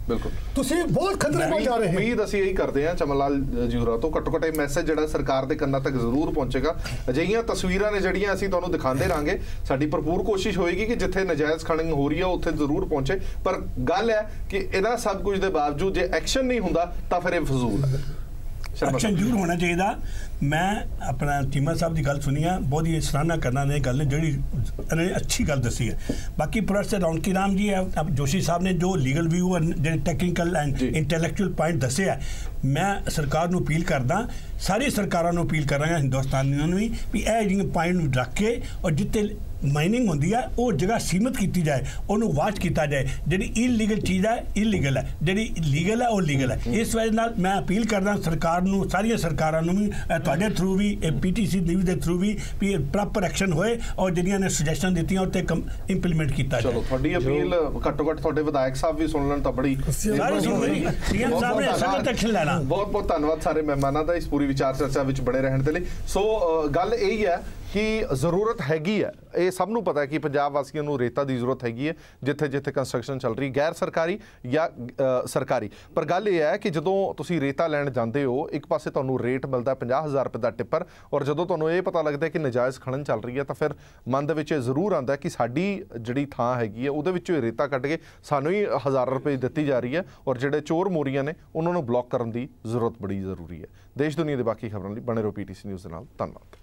ਬਿਲਕੁਲ ਤੁਸੀਂ ਬਹੁਤ ਖਤਰੇ ਵਿੱਚ ਜਾ ਰਹੇ ਹੋ। ਉਮੀਦ ਅਸੀਂ ਇਹੀ ਕਰਦੇ ਹਾਂ ਚਮਨ ਲਾਲ ਜੀ ਹੋਰਾਂ ਤੋਂ, ਘੱਟੋ ਘੱਟ ਇਹ ਮੈਸੇਜ ਜਿਹੜਾ ਸਰਕਾਰ ਦੇ ਕੰਨਾਂ ਤੱਕ ਜ਼ਰੂਰ ਪਹੁੰਚੇਗਾ। ਅਜਿਹੀਆਂ ਤਸਵੀਰਾਂ ਨੇ ਜਿਹੜੀਆਂ ਅਸੀਂ ਤੁਹਾਨੂੰ ਦਿਖਾਉਂਦੇ ਰਹਾਂਗੇ। ਸਾਡੀ ਭਰਪੂਰ ਕੋਸ਼ਿਸ਼ ਹੋਏਗੀ ਕਿ ਜਿੱਥੇ ਨਜਾਇਜ਼ ਖਣਨ ਹੋ ਰਹੀ ਹੈ ਉੱਥੇ ਜ਼ਰੂਰ ਪਹੁੰਚੇ, ਪਰ ਗੱਲ ਹੈ ਕਿ ਇਹਨਾਂ ਸਭ ਕੁਝ ਦੇ ਬਾਵਜੂਦ ਜੇ ਐਕਸ਼ਨ ਨਹੀਂ ਹੁੰਦਾ ਤਾਂ ਫਿਰ ਇਹ ਫਜ਼ੂਲ ਹੈ। ਐਕਸ਼ਨ ਜ਼ਰੂਰ ਹੋਣਾ ਚਾਹੀਦਾ। ਮੈਂ ਆਪਣਾ ਚੀਮਾ ਸਾਹਿਬ ਦੀ ਗੱਲ ਸੁਣੀ ਆ, ਬਹੁਤ ਹੀ ਸਰਾਹਨਾ ਕਰਨਾ ਨੇ ਗੱਲ ਨੇ ਜਿਹੜੀ ਇਹਨਾਂ ਨੇ ਅੱਛੀ ਗੱਲ ਦੱਸੀ ਹੈ। ਬਾਕੀ ਪ੍ਰੋਫੈਸਰ ਰੌਣਕੀ ਰਾਮ ਜੀ ਜੋਸ਼ੀ ਸਾਹਿਬ ਨੇ ਜੋ ਲੀਗਲ ਵਿਊ ਜਿਹੜੇ ਟੈਕਨੀਕਲ ਐਂਡ ਇੰਟੈਲੈਕਚੁਅਲ ਪੁਆਇੰਟ ਦੱਸੇ ਆ, ਮੈਂ ਸਰਕਾਰ ਨੂੰ ਅਪੀਲ ਕਰਦਾ, ਸਾਰੀ ਸਰਕਾਰਾਂ ਨੂੰ ਅਪੀਲ ਕਰ ਰਿਹਾ ਹਿੰਦੁਸਤਾਨੀਆਂ ਨੂੰ ਵੀ ਇਹ ਜਿਹੜੀਆਂ ਪੁਆਇੰਟ ਨੂੰ ਰੱਖ ਕੇ ਔਰ ਜਿੱਥੇ ਮਾਈਨਿੰਗ ਹੁੰਦੀ ਹੈ ਉਹ ਜਗ੍ਹਾ ਸੀਮਿਤ ਕੀਤੀ ਜਾਏ, ਉਹਨੂੰ ਵਾਚ ਕੀਤਾ ਜਾਏ। ਜਿਹੜੀ ਇਲੀਗਲ ਚੀਜ਼ ਹੈ ਇਲੀਗਲ ਹੈ, ਜਿਹੜੀ ਲੀਗਲ ਹੈ ਉਹ ਲੀਗਲ ਹੈ। ਇਸ ਵਜ੍ਹਾ ਨਾਲ ਮੈਂ ਅਪੀਲ ਕਰਦਾ ਸਰਕਾਰ ਨੂੰ, ਸਾਰੀਆਂ ਸਰਕਾਰਾਂ ਨੂੰ ਵੀ, ਤੁਹਾਡੇ ਥਰੂ ਵੀ, PTC ਨਿਊਜ਼ ਦੇ ਥਰੂ ਵੀ ਪ੍ਰੋਪਰ ਐਕਸ਼ਨ ਹੋਏ ਔਰ ਜਿਹੜੀਆਂ ਨੇ ਸੁਜੈਸ਼ਨ ਦਿੱਤੀਆਂ ਉੱਤੇ ਇੰਪਲੀਮੈਂਟ ਕੀਤਾ ਜਾਏ। ਚਲੋ ਤੁਹਾਡੀ ਅਪੀਲ ਘੱਟੋ ਘੱਟ ਤੁਹਾਡੇ ਵਿਧਾਇਕ ਸਾਹਿਬ ਵੀ ਸੁਣ ਲੈਣ ਤਾਂ ਬੜੀ ਸੀਐਮ ਸਾਹਿਬ ਨੇ ਸਖਤ ਐਕਸ਼ਨ ਲੈਣਾ। ਬਹੁਤ ਬਹੁਤ ਧੰਨਵਾਦ ਸਾਰੇ ਮਹਿਮਾਨਾਂ ਦਾ ਇਸ ਪੂਰੀ ਵਿਚਾਰ ਚਰਚਾ ਵਿੱਚ ਬਣੇ ਰਹਿਣ ਦੇ ਲਈ। ਸੋ ਗੱਲ ਇਹ ਹੈ ਕਿ ਜ਼ਰੂਰਤ ਹੈਗੀ ਹੈ, ਇਹ ਸਭ ਨੂੰ ਪਤਾ ਹੈ ਕਿ ਪੰਜਾਬ ਵਾਸੀਆਂ ਨੂੰ ਰੇਤਾ ਦੀ ਜ਼ਰੂਰਤ ਹੈਗੀ ਹੈ ਜਿੱਥੇ ਜਿੱਥੇ ਕੰਸਟਰਕਸ਼ਨ ਚੱਲ ਰਹੀ, ਗੈਰ ਸਰਕਾਰੀ ਜਾਂ ਸਰਕਾਰੀ। ਪਰ ਗੱਲ ਇਹ ਹੈ ਕਿ ਜਦੋਂ ਤੁਸੀਂ ਰੇਤਾ ਲੈਣ ਜਾਂਦੇ ਹੋ, ਇੱਕ ਪਾਸੇ ਤੁਹਾਨੂੰ ਰੇਟ ਮਿਲਦਾ 50,000 ਰੁਪਏ ਦਾ ਟਿੱਪਰ, ਔਰ ਜਦੋਂ ਤੁਹਾਨੂੰ ਇਹ ਪਤਾ ਲੱਗਦਾ ਕਿ ਨਜਾਇਜ਼ ਖਣਨ ਚੱਲ ਰਹੀ ਹੈ ਤਾਂ ਫਿਰ ਮਨ ਦੇ ਵਿੱਚ ਇਹ ਜ਼ਰੂਰ ਆਉਂਦਾ ਕਿ ਸਾਡੀ ਜਿਹੜੀ ਥਾਂ ਹੈਗੀ ਹੈ ਉਹਦੇ ਵਿੱਚੋਂ ਰੇਤਾ ਕੱਢ ਕੇ ਸਾਨੂੰ ਹੀ 1000 ਰੁਪਏ ਦਿੱਤੀ ਜਾ ਰਹੀ ਹੈ, ਔਰ ਜਿਹੜੇ ਚੋਰ ਮੋਰੀਆਂ ਨੇ ਉਹਨਾਂ ਨੂੰ ਬਲੌਕ ਕਰਨ ਦੀ ਜ਼ਰੂਰਤ ਬੜੀ ਜ਼ਰੂਰੀ ਹੈ। ਦੇਸ਼ ਦੁਨੀਆ ਦੇ ਬਾਕੀ ਖਬਰਾਂ ਲਈ ਬਣੇ ਰਹੋ PTC ਨਿਊਜ਼ ਦੇ ਨਾਲ। ਧੰਨਵਾਦ।